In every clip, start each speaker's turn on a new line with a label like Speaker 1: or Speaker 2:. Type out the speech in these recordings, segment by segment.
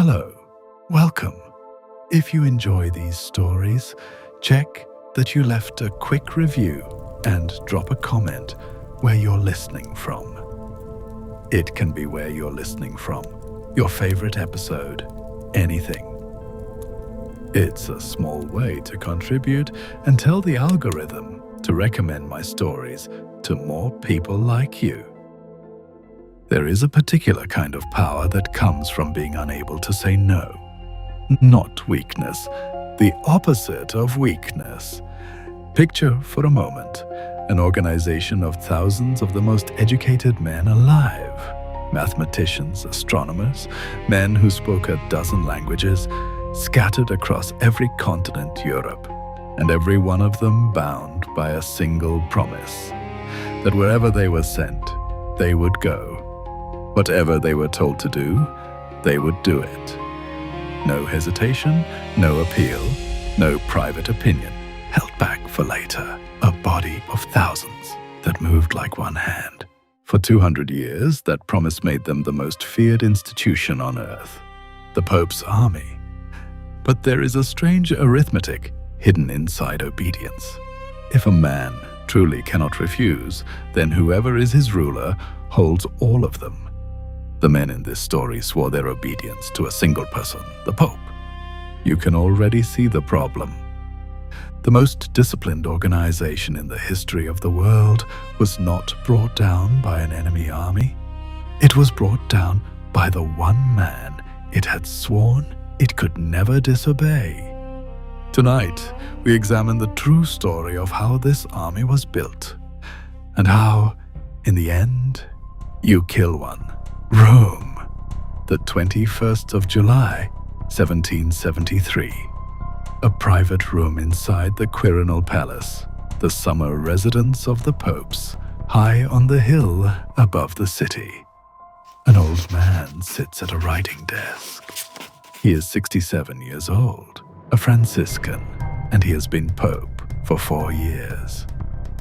Speaker 1: Hello, welcome. If you enjoy these stories, check that you left a quick review and drop a comment where you're listening from. It can be where you're listening from, your favorite episode, anything. It's a small way to contribute and tell the algorithm to recommend my stories to more people like you. There is a particular kind of power that comes from being unable to say no. Not weakness, the opposite of weakness. Picture for a moment an organization of thousands of the most educated men alive. Mathematicians, astronomers, men who spoke a dozen languages, scattered across every continent Europe, and every one of them bound by a single promise, that wherever they were sent, they would go. Whatever they were told to do, they would do it. No hesitation, no appeal, no private opinion, held back for later. A body of thousands that moved like one hand. For 200 years, that promise made them the most feared institution on earth, the Pope's army. But there is a strange arithmetic hidden inside obedience. If a man truly cannot refuse, then whoever is his ruler holds all of them. The men in this story swore their obedience to a single person, the Pope. You can already see the problem. The most disciplined organization in the history of the world was not brought down by an enemy army. It was brought down by the one man it had sworn it could never disobey. Tonight, we examine the true story of how this army was built, and how, in the end, you kill one. Rome, the 21st of July, 1773. A private room inside the Quirinal Palace, the summer residence of the popes, high on the hill above the city. An old man sits at a writing desk. He is 67 years old, a Franciscan, and he has been pope for 4 years.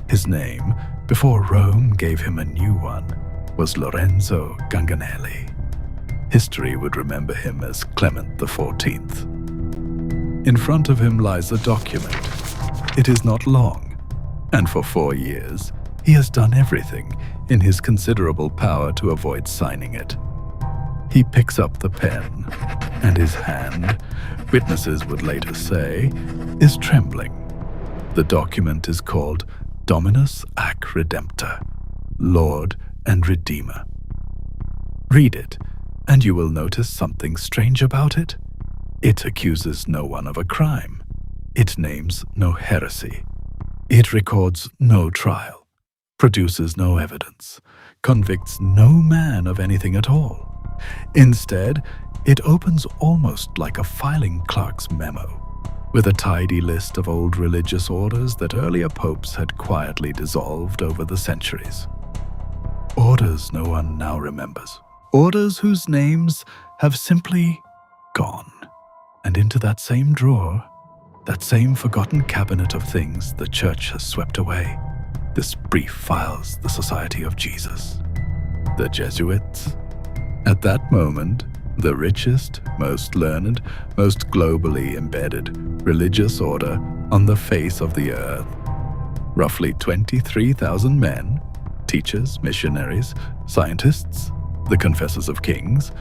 Speaker 1: His name, before Rome gave him a new one, was Lorenzo Ganganelli. History would remember him as Clement XIV. In front of him lies a document. It is not long, and for 4 years, he has done everything in his considerable power to avoid signing it. He picks up the pen, and his hand, witnesses would later say, is trembling. The document is called Dominus ac Redemptor, Lord and Redeemer. Read it, and you will notice something strange about it. It accuses no one of a crime. It names no heresy. It records no trial, produces no evidence, convicts no man of anything at all. Instead, it opens almost like a filing clerk's memo, with a tidy list of old religious orders that earlier popes had quietly dissolved over the centuries. Orders no one now remembers. Orders whose names have simply gone. And into that same drawer, that same forgotten cabinet of things the church has swept away, this brief files the Society of Jesus. The Jesuits. At that moment, the richest, most learned, most globally embedded religious order on the face of the earth. Roughly 23,000 men, teachers, missionaries, scientists, the confessors of kings,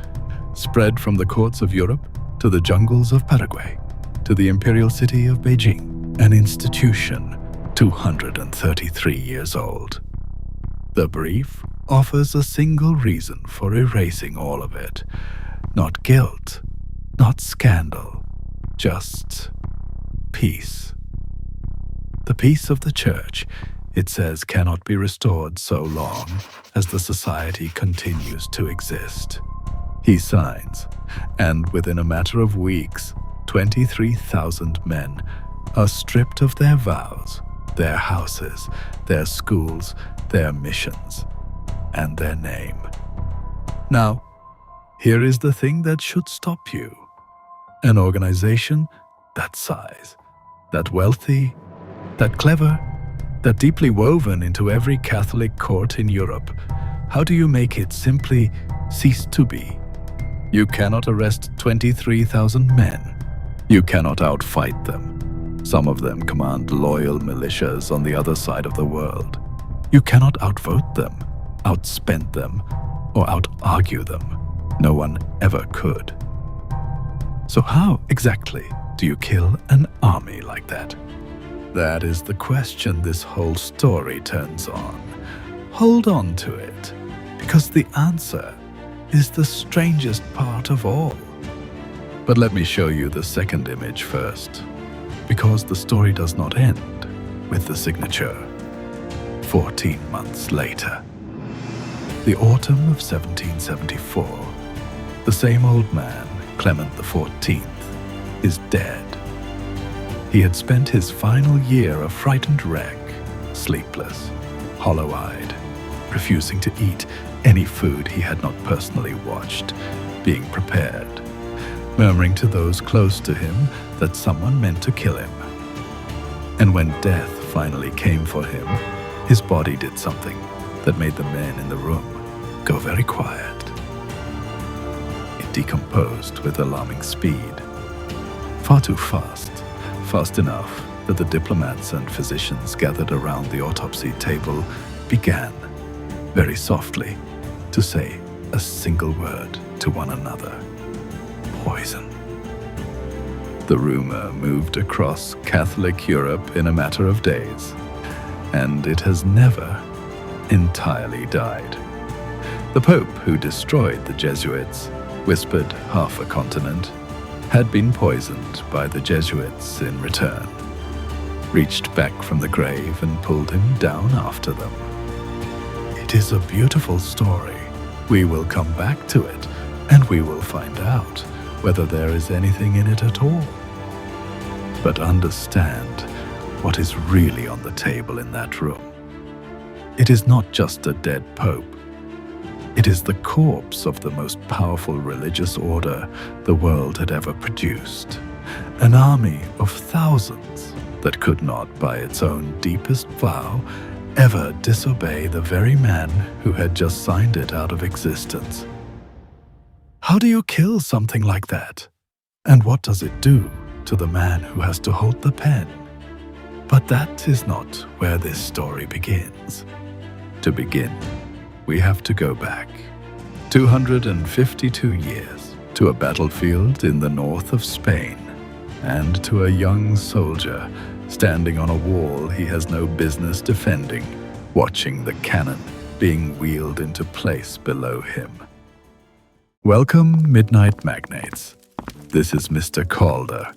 Speaker 1: spread from the courts of Europe to the jungles of Paraguay, to the imperial city of Beijing, an institution 233 years old. The brief offers a single reason for erasing all of it. Not guilt, not scandal, just peace. The peace of the church, it says, cannot be restored so long as the society continues to exist. He signs, and within a matter of weeks, 23,000 men are stripped of their vows, their houses, their schools, their missions, and their name. Now, here is the thing that should stop you. An organization that size, that wealthy, that clever, that deeply woven into every Catholic court in Europe, how do you make it simply cease to be? You cannot arrest 23,000 men. You cannot outfight them. Some of them command loyal militias on the other side of the world. You cannot outvote them, outspend them, or out-argue them. No one ever could. So how exactly do you kill an army like that? That is the question this whole story turns on. Hold on to it, because the answer is the strangest part of all. But let me show you the second image first, because the story does not end with the signature. 14 months later, the autumn of 1774, the same old man, Clement XIV, is dead. He had spent his final year a frightened wreck, sleepless, hollow-eyed, refusing to eat any food he had not personally watched being prepared, murmuring to those close to him that someone meant to kill him. And when death finally came for him, his body did something that made the men in the room go very quiet. It decomposed with alarming speed, far too fast enough that the diplomats and physicians gathered around the autopsy table began, very softly, to say a single word to one another: poison. The rumor moved across Catholic Europe in a matter of days, and it has never entirely died. The Pope who destroyed the Jesuits, whispered half a continent, had been poisoned by the Jesuits in return, reached back from the grave and pulled him down after them. It is a beautiful story. We will come back to it, and we will find out whether there is anything in it at all. But understand what is really on the table in that room. It is not just a dead pope. It is the corpse of the most powerful religious order the world had ever produced. An army of thousands that could not, by its own deepest vow, ever disobey the very man who had just signed it out of existence. How do you kill something like that? And what does it do to the man who has to hold the pen? But that is not where this story begins. To begin, we have to go back 252 years to a battlefield in the north of Spain, and to a young soldier standing on a wall he has no business defending, watching the cannon being wheeled into place below him. Welcome, Midnight Magnates. This is Mr. Calder.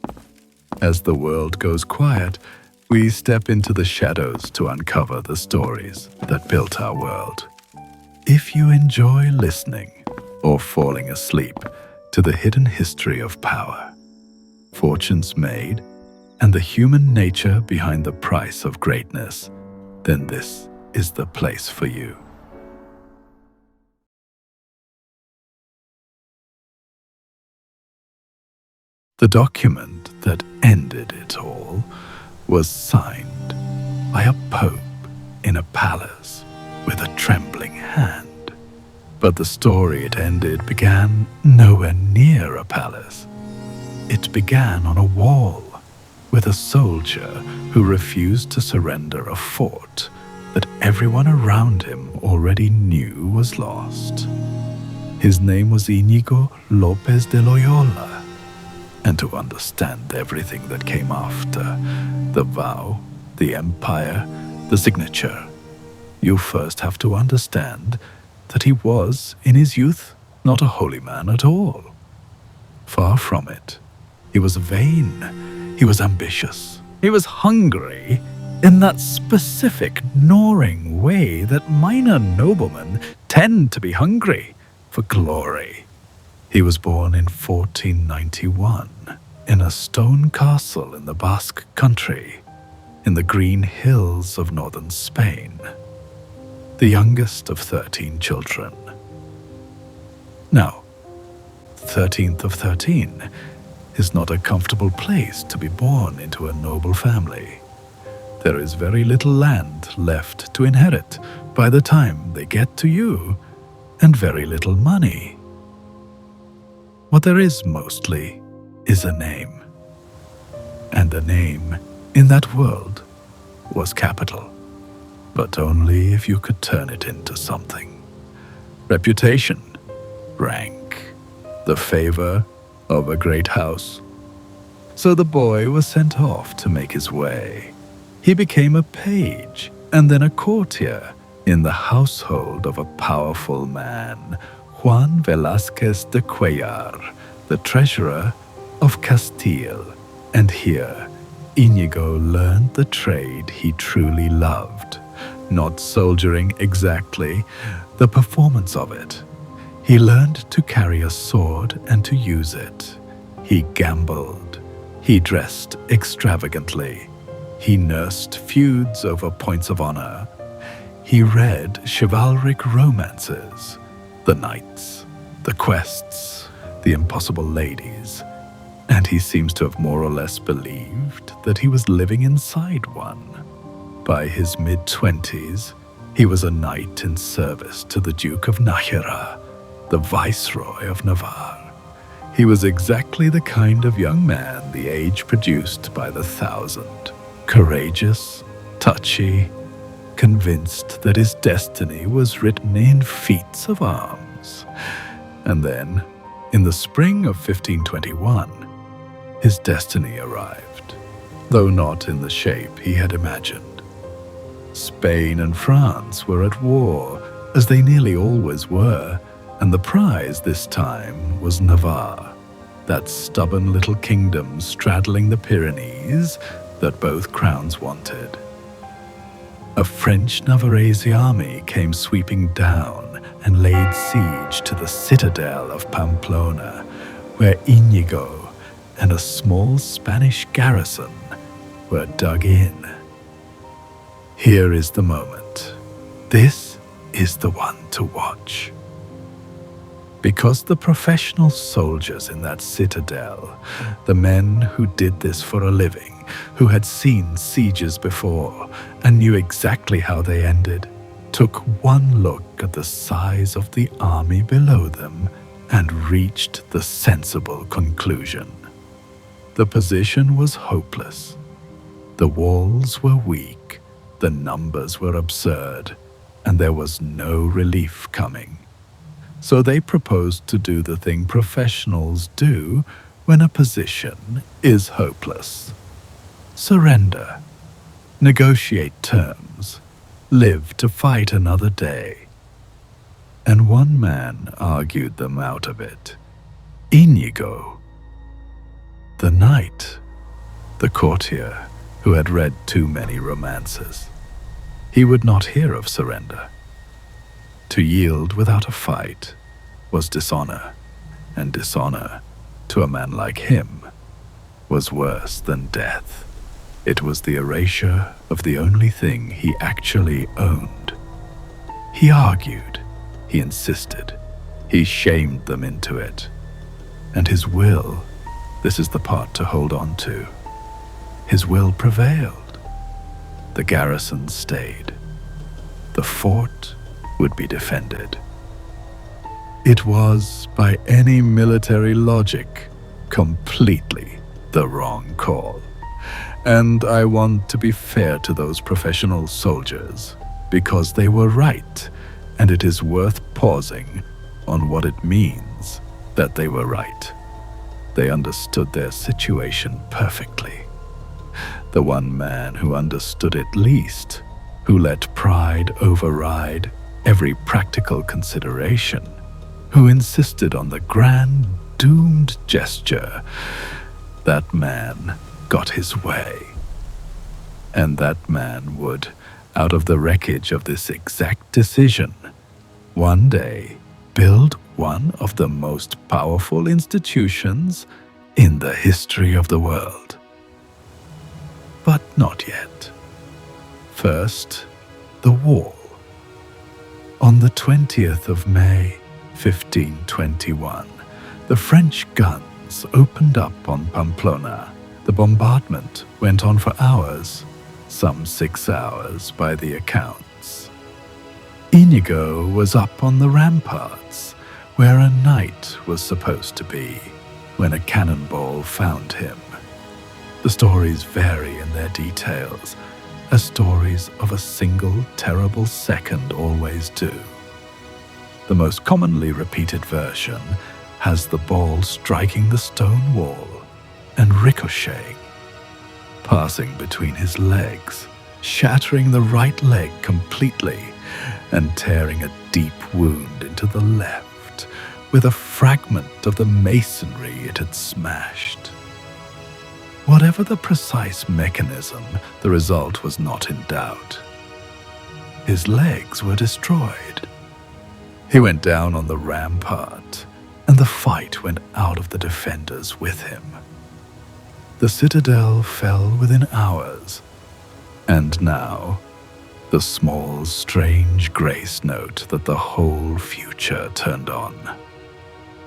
Speaker 1: As the world goes quiet, we step into the shadows to uncover the stories that built our world. If you enjoy listening or falling asleep to the hidden history of power, fortunes made, and the human nature behind the price of greatness, then this is the place for you. The document that ended it all was signed by a pope in a palace with a trembling hand. But the story it ended began nowhere near a palace. It began on a wall with a soldier who refused to surrender a fort that everyone around him already knew was lost. His name was Íñigo López de Loyola. And to understand everything that came after, the vow, the empire, the signature, you first have to understand that he was, in his youth, not a holy man at all. Far from it. He was vain. He was ambitious. He was hungry in that specific, gnawing way that minor noblemen tend to be hungry for glory. He was born in 1491 in a stone castle in the Basque country, in the green hills of northern Spain, the youngest of 13 children. Now, 13th of 13 is not a comfortable place to be born into a noble family. There is very little land left to inherit by the time they get to you, and very little money. What there is mostly is a name. And the name in that world was capital, but only if you could turn it into something. Reputation, rank, the favor of a great house. So the boy was sent off to make his way. He became a page and then a courtier in the household of a powerful man, Juan Velázquez de Cuellar, the treasurer of Castile. And here, Inigo learned the trade he truly loved, not soldiering exactly, the performance of it. He learned to carry a sword and to use it. He gambled. He dressed extravagantly. He nursed feuds over points of honor. He read chivalric romances, the knights, the quests, the impossible ladies, and he seems to have more or less believed that he was living inside one. By his mid-20s, he was a knight in service to the Duke of Nájera, the Viceroy of Navarre. He was exactly the kind of young man the age produced by the 1000. Courageous, touchy, convinced that his destiny was written in feats of arms. And then, in the spring of 1521, his destiny arrived, though not in the shape he had imagined. Spain and France were at war, as they nearly always were, and the prize this time was Navarre, that stubborn little kingdom straddling the Pyrenees that both crowns wanted. A French Navarrese army came sweeping down and laid siege to the citadel of Pamplona, where Inigo and a small Spanish garrison were dug in. Here is the moment. This is the one to watch. Because the professional soldiers in that citadel, the men who did this for a living, who had seen sieges before and knew exactly how they ended, took one look at the size of the army below them and reached the sensible conclusion. The position was hopeless. The walls were weak, the numbers were absurd, and there was no relief coming. So they proposed to do the thing professionals do when a position is hopeless. Surrender, negotiate terms, live to fight another day. And one man argued them out of it. Inigo, the knight, the courtier who had read too many romances. He would not hear of surrender. To yield without a fight was dishonor, and dishonor, to a man like him, was worse than death. It was the erasure of the only thing he actually owned. He argued, he insisted, he shamed them into it. And his will, this is the part to hold on to, his will prevailed. The garrison stayed. The fort would be defended. It was, by any military logic, completely the wrong call. And I want to be fair to those professional soldiers, because they were right, and it is worth pausing on what it means that they were right. They understood their situation perfectly. The one man who understood it least, who let pride override every practical consideration, who insisted on the grand, doomed gesture, that man got his way. And that man would, out of the wreckage of this exact decision, one day build one of the most powerful institutions in the history of the world. But not yet. First, the wall. On the 20th of May, 1521, the French guns opened up on Pamplona. The bombardment went on for hours, some 6 hours by the accounts. Inigo was up on the ramparts, where a knight was supposed to be when a cannonball found him. The stories vary in their details, as stories of a single terrible second always do. The most commonly repeated version has the ball striking the stone wall and ricocheting, passing between his legs, shattering the right leg completely and tearing a deep wound into the left with a fragment of the masonry it had smashed. Whatever the precise mechanism, the result was not in doubt. His legs were destroyed. He went down on the rampart, and the fight went out of the defenders with him. The citadel fell within hours, and now the small, strange grace note that the whole future turned on.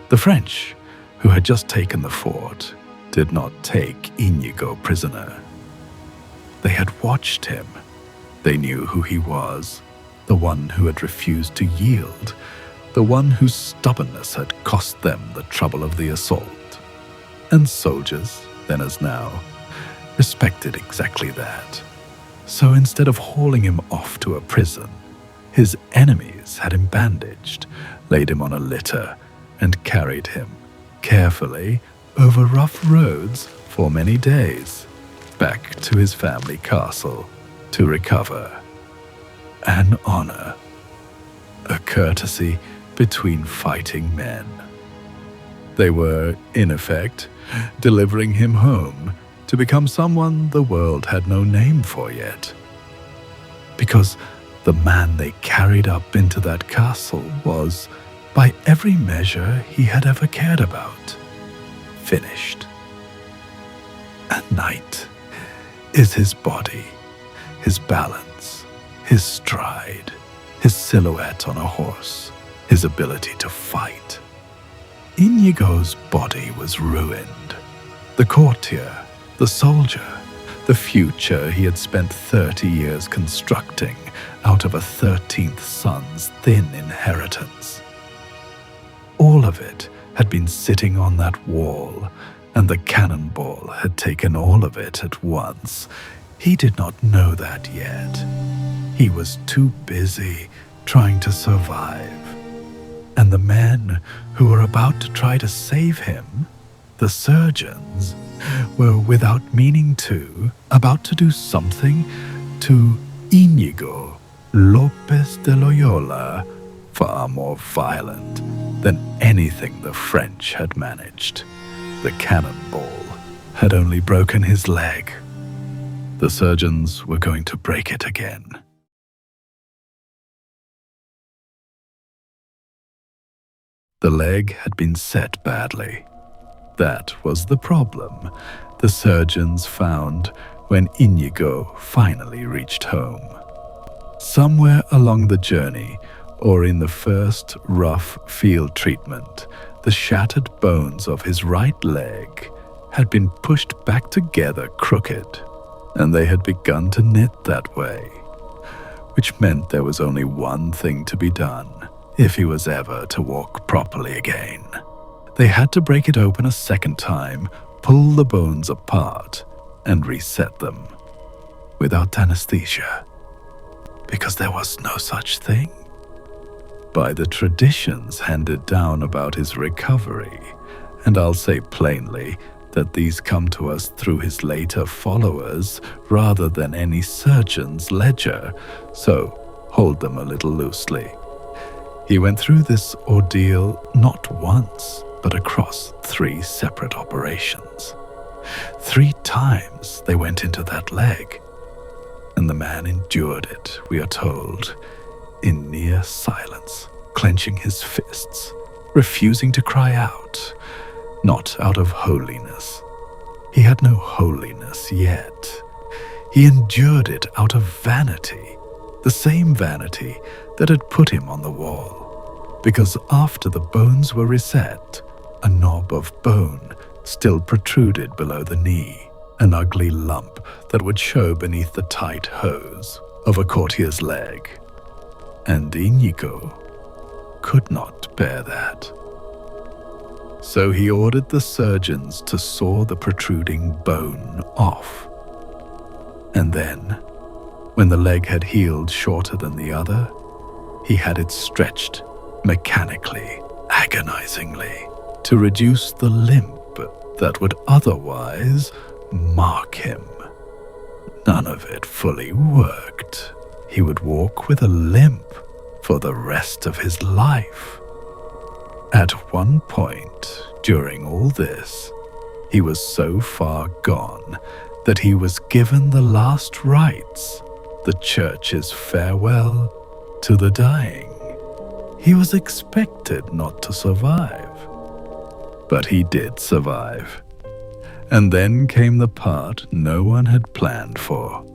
Speaker 1: The French, who had just taken the fort, did not take Inigo prisoner. They had watched him. They knew who he was, the one who had refused to yield, the one whose stubbornness had cost them the trouble of the assault. And soldiers, then as now, respected exactly that. So instead of hauling him off to a prison, his enemies had him bandaged, laid him on a litter, and carried him carefully over rough roads for many days, back to his family castle to recover. An honor, a courtesy between fighting men. They were, in effect, delivering him home to become someone the world had no name for yet. Because the man they carried up into that castle was, by every measure he had ever cared about, finished. A knight is his body, his balance, his stride, his silhouette on a horse, his ability to fight. Inigo's body was ruined. The courtier, the soldier, the future he had spent 30 years constructing out of a 13th son's thin inheritance. All of it had been sitting on that wall, and the cannonball had taken all of it at once. He did not know that yet. He was too busy trying to survive. And the men who were about to try to save him, the surgeons, were, without meaning to, about to do something to Inigo López de Loyola far more violent than anything the French had managed. The cannonball had only broken his leg. The surgeons were going to break it again. The leg had been set badly. That was the problem the surgeons found when Inigo finally reached home. Somewhere along the journey, or in the first rough field treatment, the shattered bones of his right leg had been pushed back together crooked, and they had begun to knit that way, which meant there was only one thing to be done if he was ever to walk properly again. They had to break it open a second time, pull the bones apart, and reset them without anesthesia, because there was no such thing. By the traditions handed down about his recovery, and I'll say plainly that these come to us through his later followers rather than any surgeon's ledger, so hold them a little loosely. He went through this ordeal not once, but across 3 separate operations. 3 times they went into that leg, and the man endured it, we are told, in near silence, clenching his fists, refusing to cry out, not out of holiness. He had no holiness yet. He endured it out of vanity, the same vanity that had put him on the wall, because after the bones were reset, a knob of bone still protruded below the knee, an ugly lump that would show beneath the tight hose of a courtier's leg. And Inigo could not bear that. So he ordered the surgeons to saw the protruding bone off. And then, when the leg had healed shorter than the other, he had it stretched mechanically, agonizingly, to reduce the limp that would otherwise mark him. None of it fully worked. He would walk with a limp for the rest of his life. At one point during all this, he was so far gone that he was given the last rites, the church's farewell to the dying. He was expected not to survive. But he did survive. And then came the part no one had planned for: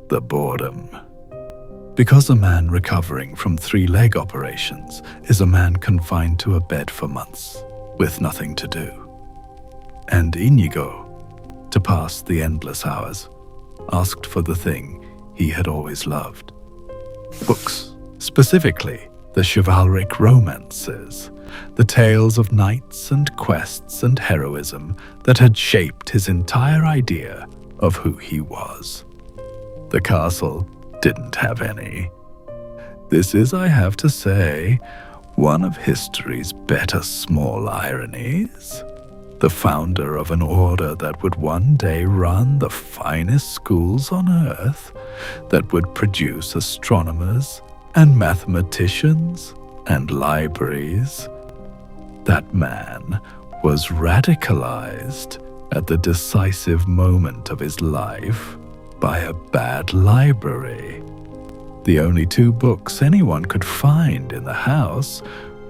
Speaker 1: the boredom. Because a man recovering from 3 leg operations is a man confined to a bed for months, with nothing to do. And Inigo, to pass the endless hours, asked for the thing he had always loved. Books, specifically the chivalric romances, the tales of knights and quests and heroism that had shaped his entire idea of who he was. The castle didn't have any. This is, I have to say, one of history's better small ironies. The founder of an order that would one day run the finest schools on earth, that would produce astronomers and mathematicians and libraries. That man was radicalized at the decisive moment of his life by a bad library. The only 2 books anyone could find in the house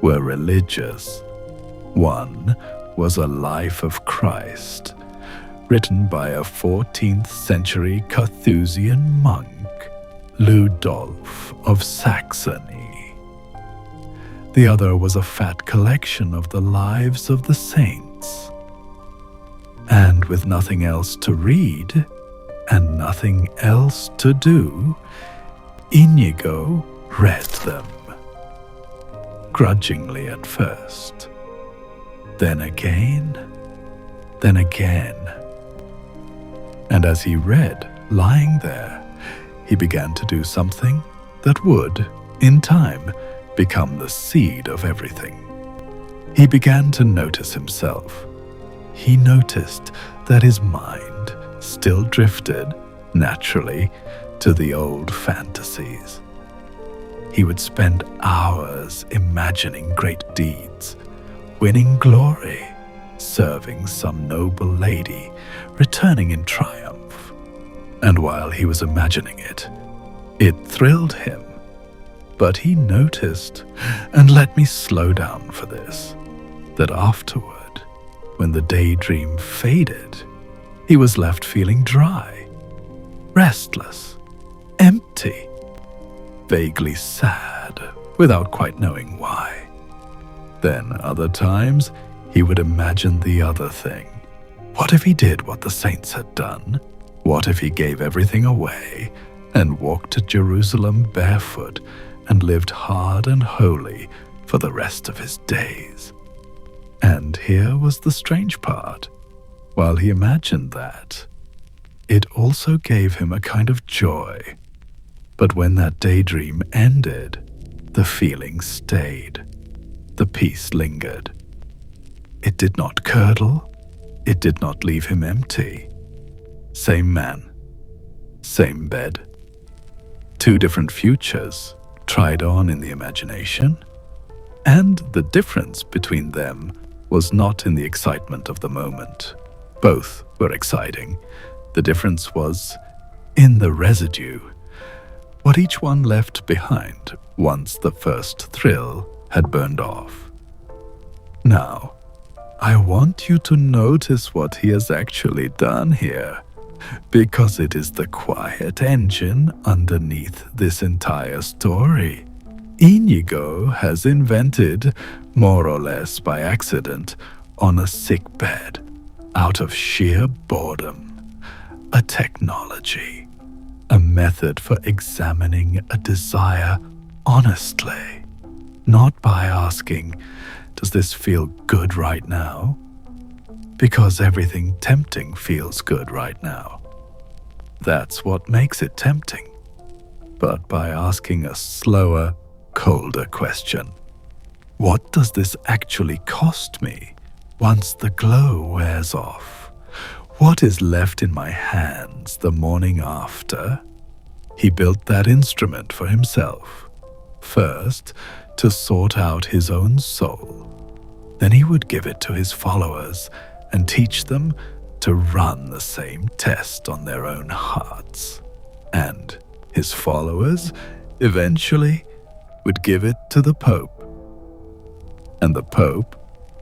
Speaker 1: were religious. One was A Life of Christ, written by a 14th century Carthusian monk, Ludolf of Saxony. The other was a fat collection of the lives of the saints. And with nothing else to read and nothing else to do, Inigo read them. Grudgingly at first. Then again. And as he read, lying there, he began to do something that would, in time, become the seed of everything. He began to notice himself. He noticed that his mind still drifted, naturally, to the old fantasies. He would spend hours imagining great deeds, winning glory, serving some noble lady, returning in triumph. And while he was imagining it, it thrilled him. But he noticed, and let me slow down for this, that afterward, when the daydream faded, he was left feeling dry, restless, empty, vaguely sad, without quite knowing why. Then other times, he would imagine the other thing. What if he did what the saints had done? What if he gave everything away and walked to Jerusalem barefoot and lived hard and holy for the rest of his days? And here was the strange part. While he imagined that, it also gave him a kind of joy. But when that daydream ended, the feeling stayed. The peace lingered. It did not curdle. It did not leave him empty. Same man, same bed. 2 different futures tried on in the imagination. And the difference between them was not in the excitement of the moment. Both were exciting. The difference was in the residue, what each one left behind once the first thrill had burned off. Now, I want you to notice what he has actually done here, because it is the quiet engine underneath this entire story. Inigo has invented, more or less by accident, on a sick bed, out of sheer boredom, a technology, a method for examining a desire honestly, not by asking, "Does this feel good right now?" Because everything tempting feels good right now. That's what makes it tempting. But by asking a slower, colder question. What does this actually cost me once the glow wears off? What is left in my hands the morning after? He built that instrument for himself. First, to sort out his own soul. Then he would give it to his followers and teach them to run the same test on their own hearts. And his followers eventually would give it to the Pope. And the Pope,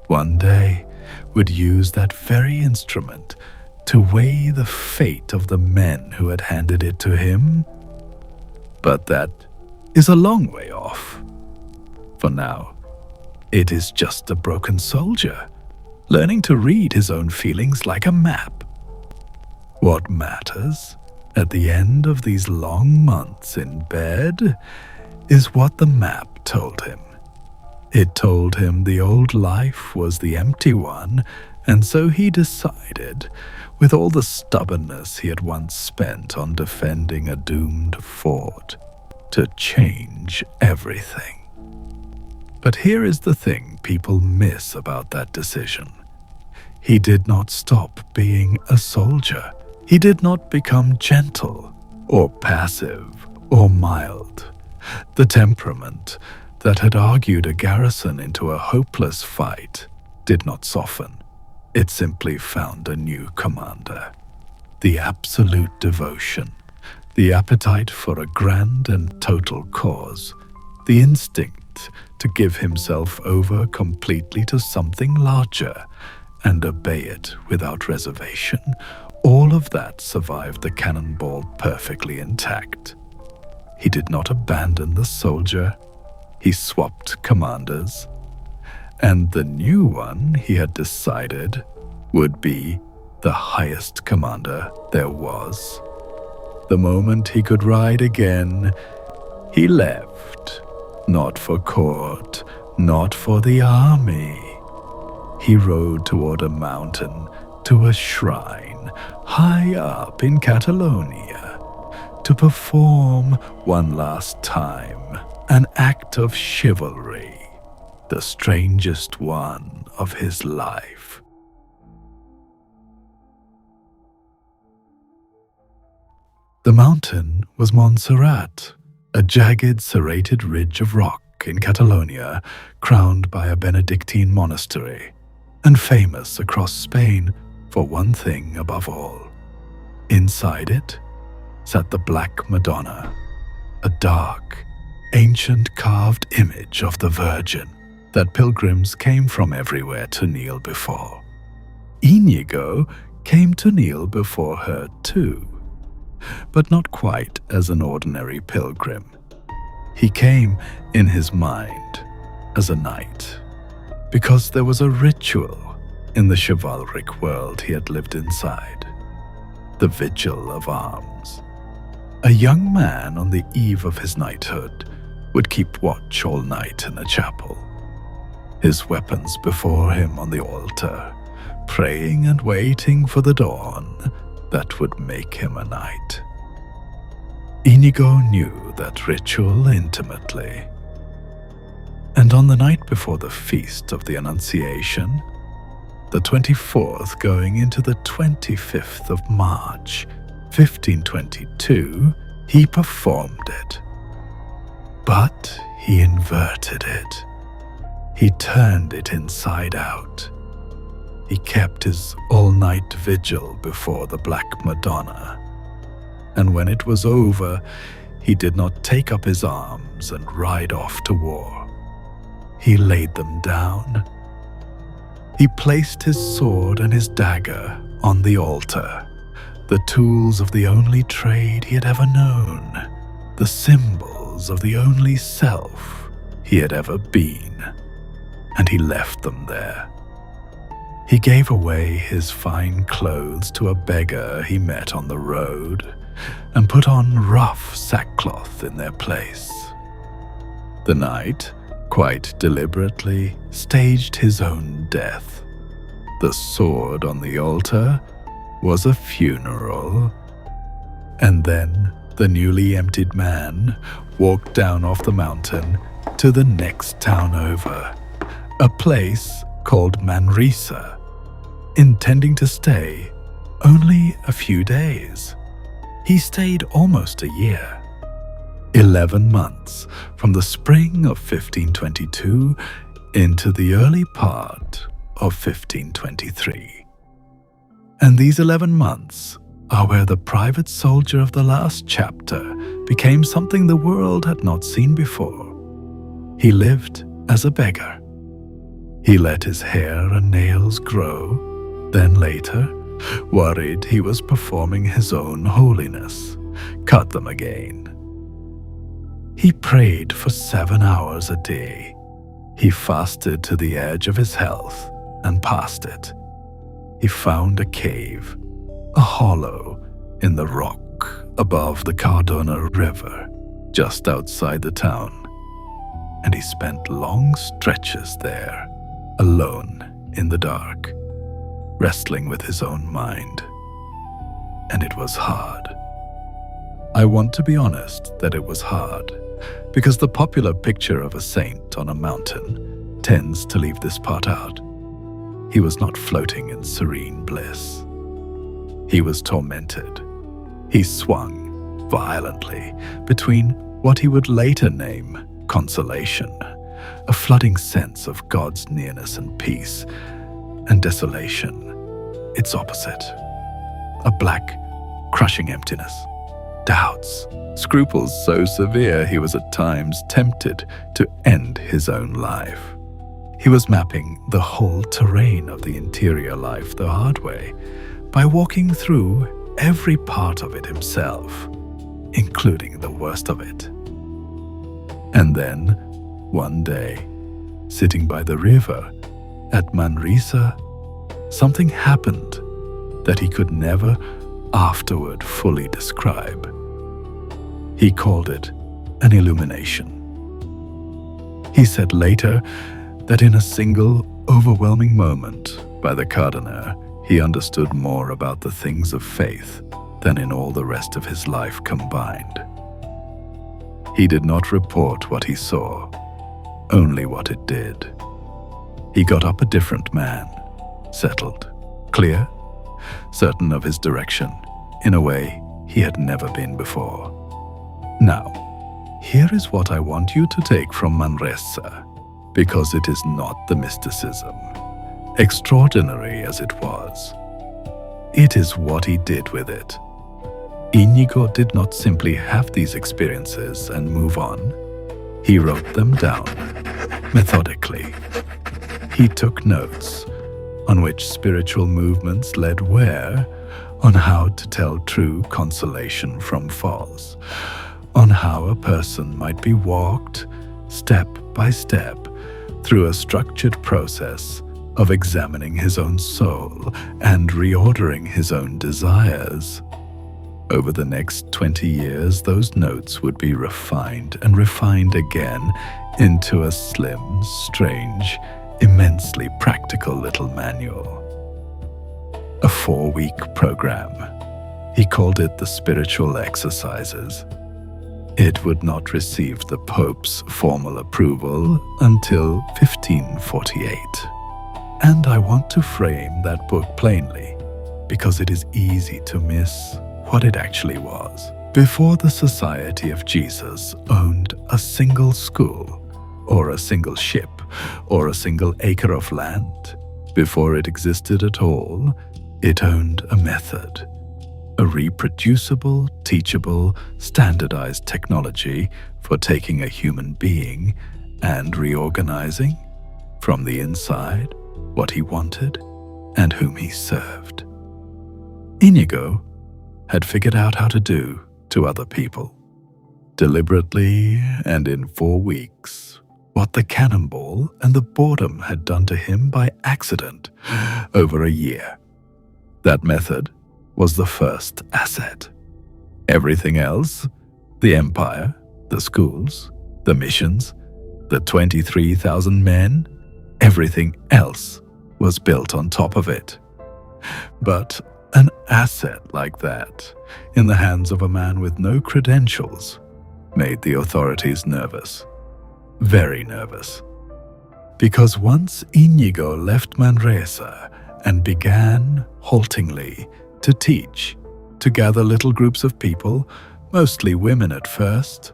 Speaker 1: one day, would use that very instrument to weigh the fate of the men who had handed it to him. But that is a long way off. For now, it is just a broken soldier, learning to read his own feelings like a map. What matters at the end of these long months in bed is what the map told him. It told him the old life was the empty one, and so he decided, with all the stubbornness he had once spent on defending a doomed fort, to change everything. But here is the thing people miss about that decision. He did not stop being a soldier. He did not become gentle, or passive, or mild. The temperament that had argued a garrison into a hopeless fight did not soften. It simply found a new commander. The absolute devotion, the appetite for a grand and total cause, the instinct to give himself over completely to something larger and obey it without reservation, all of that survived the cannonball perfectly intact. He did not abandon the soldier. He swapped commanders, and the new one he had decided would be the highest commander there was. The moment he could ride again, he left, not for court, not for the army. He rode toward a mountain, to a shrine high up in Catalonia, to perform one last time an act of chivalry, the strangest one of his life. The mountain was Montserrat, a jagged, serrated ridge of rock in Catalonia, crowned by a Benedictine monastery, and famous across Spain for one thing above all. Inside it sat the Black Madonna, a dark, ancient carved image of the Virgin that pilgrims came from everywhere to kneel before. Inigo came to kneel before her too, but not quite as an ordinary pilgrim. He came in his mind as a knight, because there was a ritual in the chivalric world he had lived inside, the Vigil of Arms. A young man on the eve of his knighthood would keep watch all night in the chapel, his weapons before him on the altar, praying and waiting for the dawn that would make him a knight. Inigo knew that ritual intimately. And on the night before the feast of the Annunciation, the 24th going into the 25th of March, 1522, he performed it. But he inverted it. He turned it inside out. He kept his all-night vigil before the Black Madonna. And when it was over, he did not take up his arms and ride off to war. He laid them down. He placed his sword and his dagger on the altar, the tools of the only trade he had ever known, the symbols of the only self he had ever been, and he left them there. He gave away his fine clothes to a beggar he met on the road, and put on rough sackcloth in their place. The night quite deliberately staged his own death. The sword on the altar was a funeral. And then the newly emptied man walked down off the mountain to the next town over, a place called Manresa, intending to stay only a few days. He stayed almost a year, 11 months from the spring of 1522 into the early part of 1523. And these 11 months are where the private soldier of the last chapter became something the world had not seen before. He lived as a beggar. He let his hair and nails grow, then later, worried he was performing his own holiness, cut them again. He prayed for 7 hours a day. He fasted to the edge of his health and past it. He found a cave, a hollow in the rock above the Calder River, just outside the town, and he spent long stretches there, alone in the dark, wrestling with his own mind. And it was hard. I want to be honest that it was hard, because the popular picture of a saint on a mountain tends to leave this part out. He was not floating in serene bliss. He was tormented. He swung violently between what he would later name consolation, a flooding sense of God's nearness and peace, and desolation, its opposite, a black, crushing emptiness, doubts, scruples so severe he was at times tempted to end his own life. He was mapping the whole terrain of the interior life the hard way, by walking through every part of it himself, including the worst of it. And then, one day, sitting by the river at Manresa, something happened that he could never afterward fully describe. He called it an illumination. He said later that in a single, overwhelming moment by the Calder, he understood more about the things of faith than in all the rest of his life combined. He did not report what he saw, only what it did. He got up a different man, settled, clear, certain of his direction, in a way he had never been before. Now, here is what I want you to take from Manresa, because it is not the mysticism, extraordinary as it was. It is what he did with it. Inigo did not simply have these experiences and move on. He wrote them down, methodically. He took notes on which spiritual movements led where, on how to tell true consolation from false, on how a person might be walked, step by step, through a structured process of examining his own soul and reordering his own desires. Over the next 20 years, those notes would be refined and refined again into a slim, strange, immensely practical little manual. A 4-week program. He called it the Spiritual Exercises. It would not receive the Pope's formal approval until 1548. And I want to frame that book plainly, because it is easy to miss what it actually was. Before the Society of Jesus owned a single school, or a single ship, or a single acre of land, before it existed at all, it owned a method, a reproducible, teachable, standardized technology for taking a human being and reorganizing, from the inside, what he wanted and whom he served. Inigo had figured out how to do to other people, deliberately and in 4 weeks, what the cannonball and the boredom had done to him by accident over a year. That method was the first asset. Everything else, the empire, the schools, the missions, The 23,000 men, everything else was built on top of it. But an asset like that, in the hands of a man with no credentials, made the authorities nervous. Very nervous. Because once Inigo left Manresa and began, haltingly, to teach, to gather little groups of people, mostly women at first,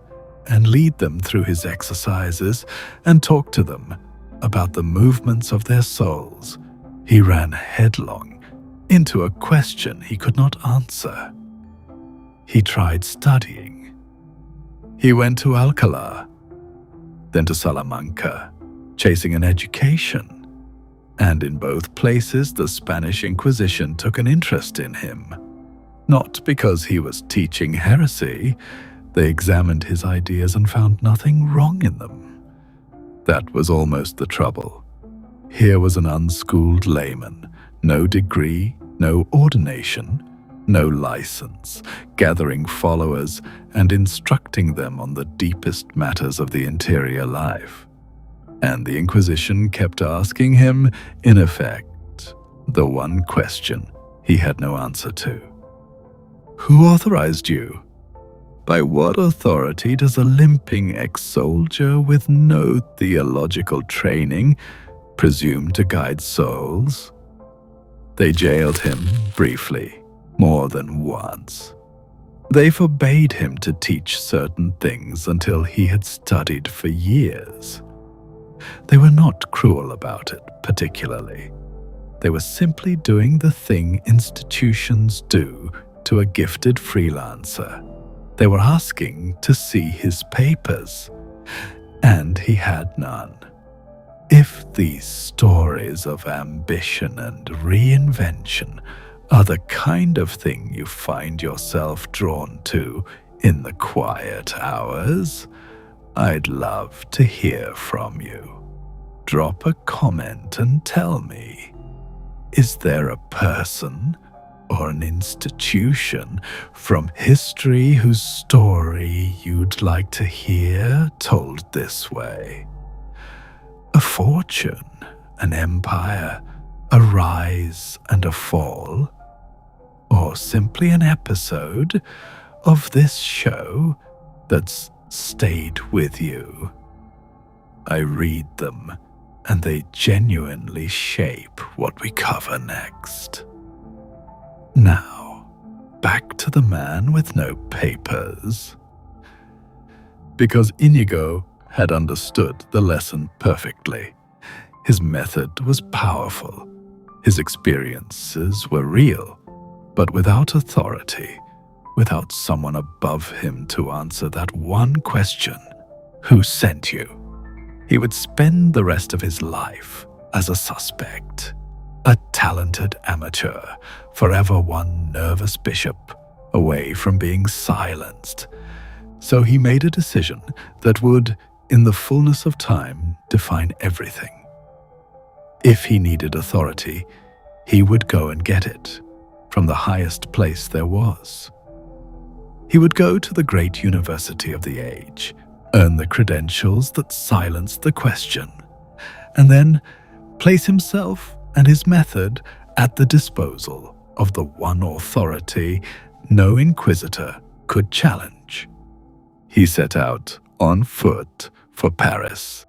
Speaker 1: and lead them through his exercises and talk to them about the movements of their souls, he ran headlong into a question he could not answer. He tried studying. He went to Alcalá, then to Salamanca, chasing an education. And in both places the Spanish Inquisition took an interest in him. Not because he was teaching heresy. They examined his ideas and found nothing wrong in them. That was almost the trouble. Here was an unschooled layman, no degree, no ordination, no license, gathering followers and instructing them on the deepest matters of the interior life. And the Inquisition kept asking him, in effect, the one question he had no answer to. Who authorized you? By what authority does a limping ex-soldier with no theological training presume to guide souls? They jailed him briefly, more than once. They forbade him to teach certain things until he had studied for years. They were not cruel about it, particularly. They were simply doing the thing institutions do to a gifted freelancer. They were asking to see his papers, and he had none. If these stories of ambition and reinvention are the kind of thing you find yourself drawn to in the quiet hours, I'd love to hear from you. Drop a comment and tell me, is there a person or an institution from history whose story you'd like to hear told this way? A fortune, an empire, a rise and a fall? Or simply an episode of this show that's stayed with you? I read them, and they genuinely shape what we cover next. Now, back to the man with no papers. Because Inigo had understood the lesson perfectly. His method was powerful. His experiences were real, but without authority, without someone above him to answer that one question, who sent you? He would spend the rest of his life as a suspect, a talented amateur, forever one nervous bishop, away from being silenced. So he made a decision that would, in the fullness of time, define everything. If he needed authority, he would go and get it, from the highest place there was. He would go to the great university of the age, earn the credentials that silenced the question, and then place himself and his method at the disposal of the one authority no inquisitor could challenge. He set out on foot for Paris.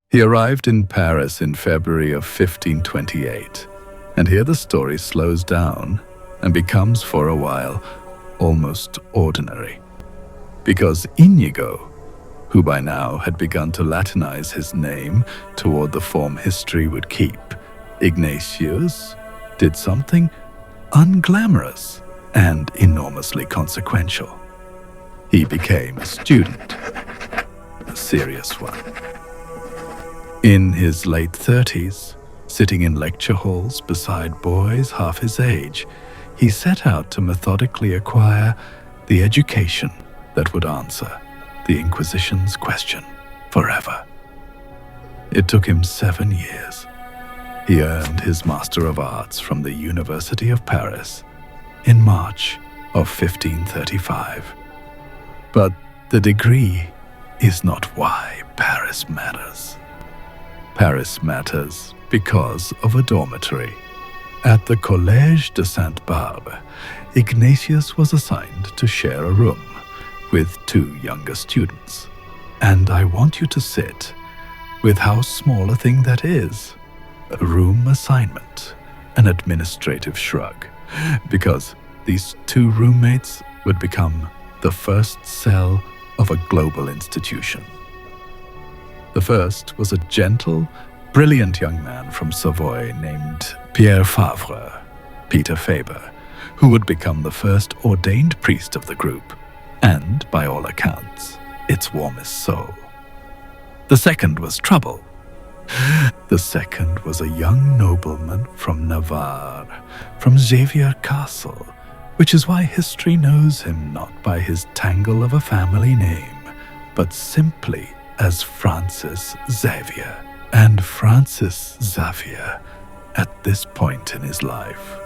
Speaker 1: He arrived in Paris in February of 1528, and here the story slows down and becomes for a while almost ordinary. Because Inigo, who by now had begun to Latinize his name toward the form history would keep, Ignatius, did something unglamorous and enormously consequential. He became a student, a serious one. In his late 30s, sitting in lecture halls beside boys half his age, he set out to methodically acquire the education that would answer the Inquisition's question forever. It took him 7 years. He earned his Master of Arts from the University of Paris in March of 1535. But the degree is not why Paris matters. Paris matters because of a dormitory. At the Collège de Sainte-Barbe, Ignatius was assigned to share a room with 2 younger students. And I want you to sit with how small a thing that is. A room assignment, an administrative shrug, because these 2 roommates would become the first cell of a global institution. The first was a gentle, brilliant young man from Savoy named Pierre Favre, Peter Faber, who would become the first ordained priest of the group, and, by all accounts, its warmest soul. The second was trouble. The second was a young nobleman from Navarre, from Xavier Castle, which is why history knows him not by his tangle of a family name, but simply as Francis Xavier. And Francis Xavier, at this point in his life,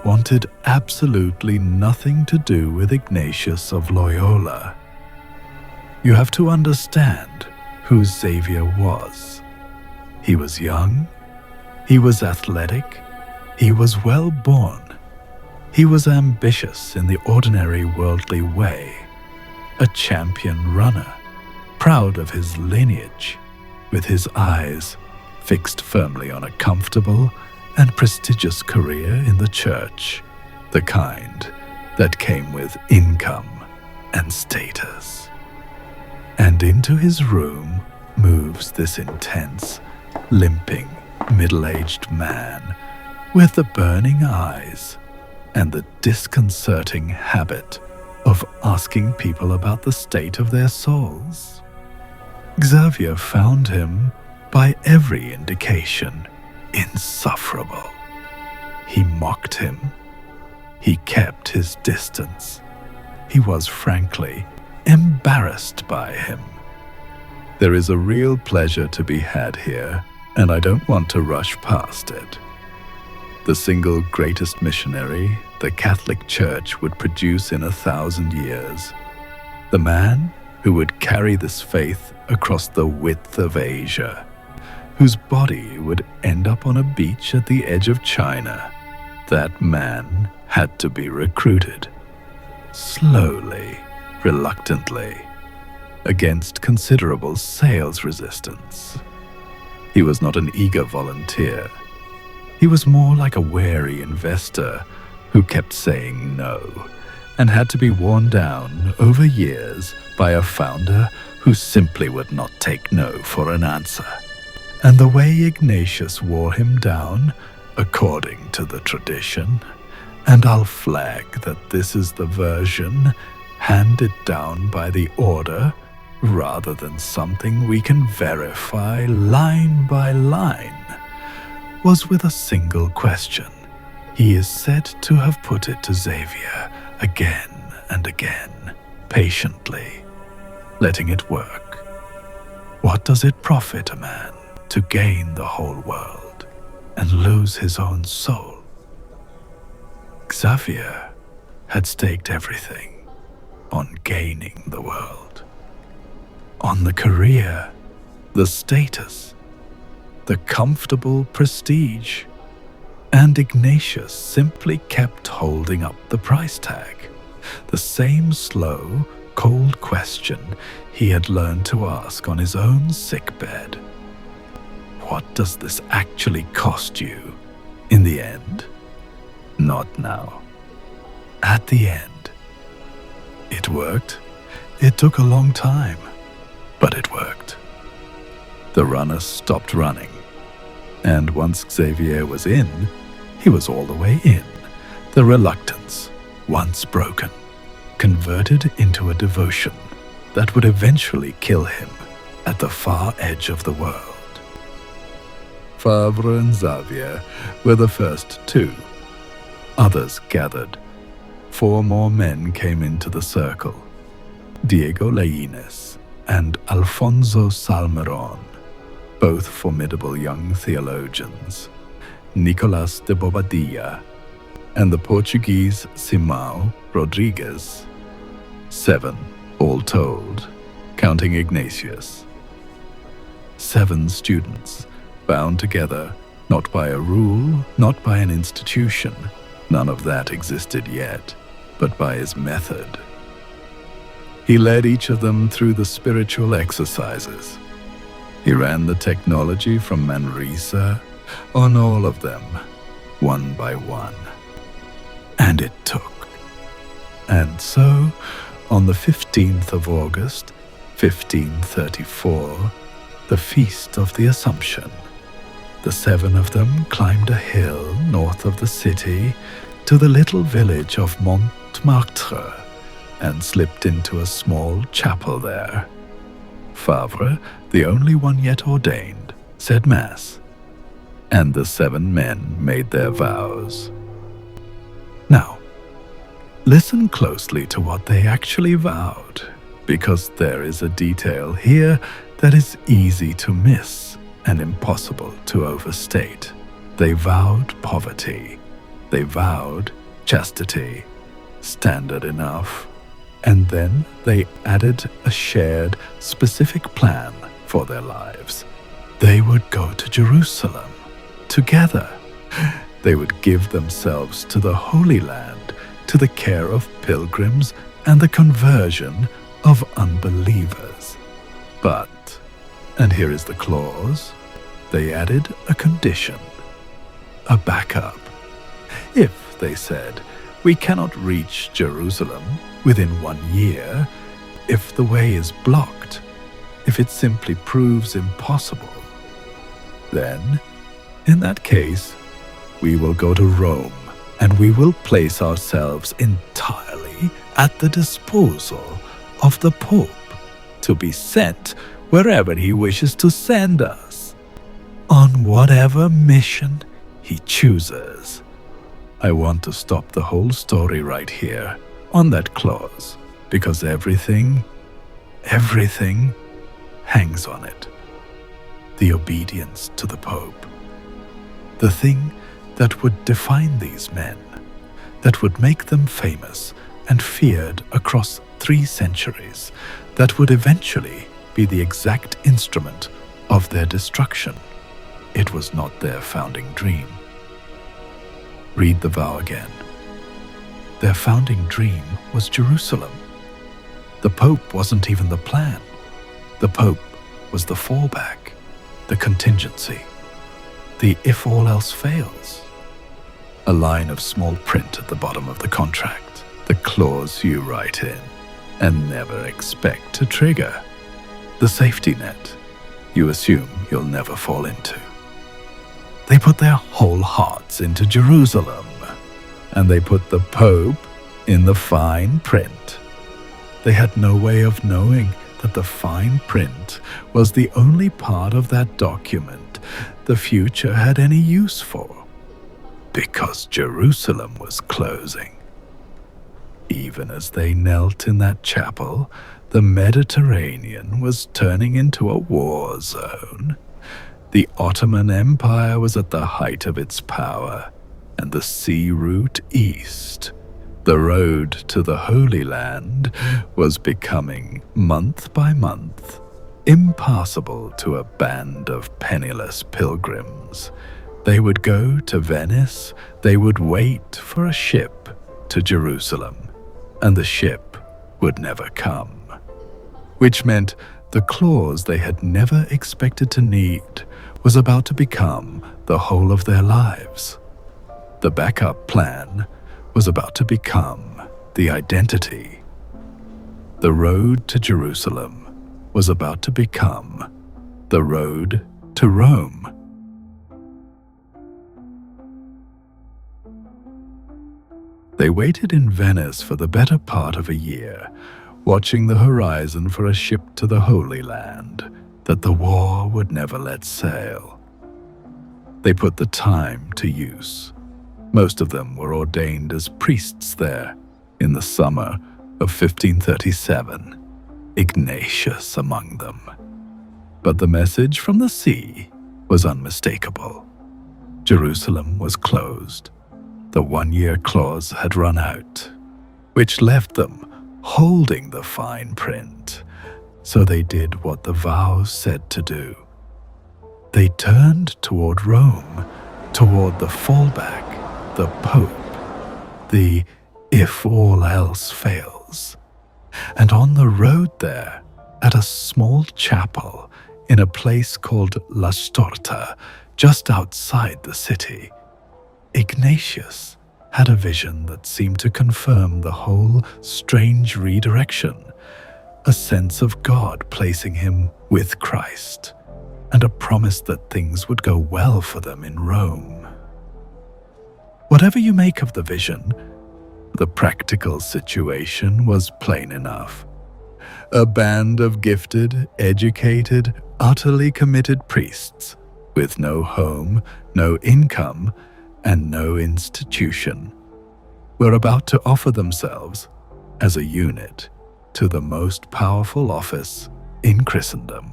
Speaker 1: wanted absolutely nothing to do with Ignatius of Loyola. You have to understand who Xavier was. He was young, he was athletic, he was well born, he was ambitious in the ordinary worldly way, a champion runner, proud of his lineage, with his eyes fixed firmly on a comfortable and prestigious career in the church, the kind that came with income and status. And into his room moves this intense, limping, middle-aged man with the burning eyes and the disconcerting habit of asking people about the state of their souls. Xavier found him, by every indication, insufferable. He mocked him. He kept his distance. He was, frankly, embarrassed by him. There is a real pleasure to be had here, and I don't want to rush past it. The single greatest missionary the Catholic Church would produce in 1,000 years. The man who would carry this faith across the width of Asia, whose body would end up on a beach at the edge of China. That man had to be recruited. Slowly, reluctantly, against considerable sales resistance. He was not an eager volunteer. He was more like a wary investor who kept saying no and had to be worn down over years by a founder who simply would not take no for an answer. And the way Ignatius wore him down, according to the tradition, and I'll flag that this is the version handed down by the order rather than something we can verify line by line, was with a single question. He is said to have put it to Xavier again and again, patiently, letting it work. What does it profit a man to gain the whole world and lose his own soul? Xavier had staked everything on gaining the world, on the career, the status, the comfortable prestige, and Ignatius simply kept holding up the price tag, the same slow, cold question he had learned to ask on his own sickbed. What does this actually cost you in the end? Not now. At the end. It worked. It took a long time, but it worked. The runner stopped running, and once Xavier was in, he was all the way in. The reluctance, once broken, converted into a devotion that would eventually kill him at the far edge of the world. Favre and Xavier were the first 2. Others gathered. 4 more men came into the circle. Diego Lainez and Alfonso Salmeron, both formidable young theologians, Nicolas de Bobadilla, and the Portuguese Simão Rodrigues. 7 All told, counting Ignatius, 7 students bound together, not by a rule, not by an institution, none of that existed yet, but by his method. He led each of them through the spiritual exercises. He ran the technology from Manresa on all of them, one by one. And it took. And so, on the 15th of August, 1534, the Feast of the Assumption, the 7 of them climbed a hill north of the city to the little village of Montmartre and slipped into a small chapel there. Favre, the only one yet ordained, said Mass, and the 7 men made their vows. Now, listen closely to what they actually vowed, because there is a detail here that is easy to miss and impossible to overstate. They vowed poverty. They vowed chastity, standard enough. And then they added a shared, specific plan for their lives. They would go to Jerusalem together. They would give themselves to the Holy Land, to the care of pilgrims and the conversion of unbelievers. But, and here is the clause, they added a condition, a backup. If, they said, we cannot reach Jerusalem within 1 year, if the way is blocked, if it simply proves impossible, then, in that case, we will go to Rome and we will place ourselves entirely at the disposal of the Pope to be sent wherever he wishes to send us, on whatever mission he chooses. I want to stop the whole story right here, on that clause, because everything hangs on it. The obedience to the Pope. The thing that would define these men, that would make them famous and feared across 3 centuries, that would eventually be the exact instrument of their destruction. It was not their founding dream. Read the vow again. Their founding dream was Jerusalem. The Pope wasn't even the plan. The Pope was the fallback, the contingency, the if all else fails. A line of small print at the bottom of the contract, the clause you write in and never expect to trigger. The safety net you assume you'll never fall into. They put their whole hearts into Jerusalem, and they put the Pope in the fine print. They had no way of knowing that the fine print was the only part of that document the future had any use for, because Jerusalem was closing. Even as they knelt in that chapel, the Mediterranean was turning into a war zone. The Ottoman Empire was at the height of its power, and the sea route east, the road to the Holy Land, was becoming, month by month, impassable to a band of penniless pilgrims. They would go to Venice, they would wait for a ship to Jerusalem, and the ship would never come. Which meant the clause they had never expected to need was about to become the whole of their lives. The backup plan was about to become the identity. The road to Jerusalem was about to become the road to Rome. They waited in Venice for the better part of a year, watching the horizon for a ship to the Holy Land that the war would never let sail. They put the time to use. Most of them were ordained as priests there in the summer of 1537, Ignatius among them. But the message from the sea was unmistakable. Jerusalem was closed. The 1-year clause had run out, which left them holding the fine print. So they did what the vows said to do. They turned toward Rome, toward the fallback, the Pope, the if all else fails. And on the road there, at a small chapel in a place called La Storta, just outside the city, Ignatius had a vision that seemed to confirm the whole strange redirection, a sense of God placing him with Christ, and a promise that things would go well for them in Rome. Whatever you make of the vision, the practical situation was plain enough. A band of gifted, educated, utterly committed priests with no home, no income, and no institution were about to offer themselves as a unit to the most powerful office in Christendom.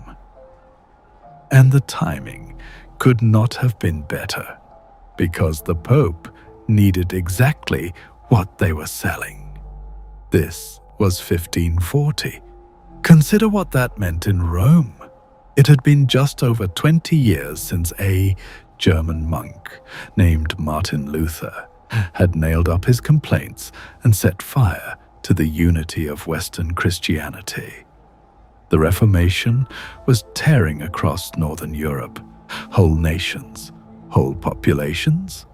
Speaker 1: And the timing could not have been better, because the Pope needed exactly what they were selling. This was 1540. Consider what that meant in Rome. It had been just over 20 years since a German monk named Martin Luther had nailed up his complaints and set fire to the unity of Western Christianity. The Reformation was tearing across Northern Europe, whole nations, whole populations,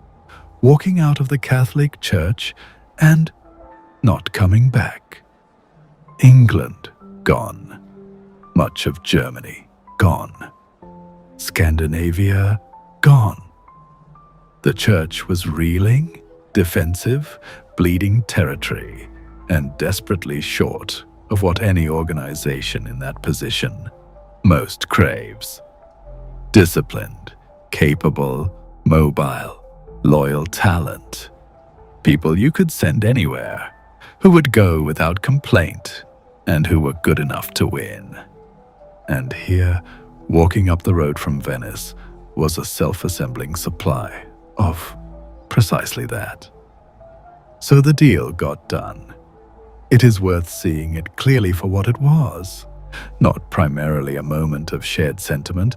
Speaker 1: walking out of the Catholic Church and not coming back. England gone, much of Germany gone, Scandinavia gone. The Church was reeling, defensive, bleeding territory, and desperately short of what any organization in that position most craves. Disciplined, capable, mobile, loyal talent. People you could send anywhere, who would go without complaint, and who were good enough to win. And here, walking up the road from Venice, was a self-assembling supply of precisely that. So the deal got done. It is worth seeing it clearly for what it was, not primarily a moment of shared sentiment,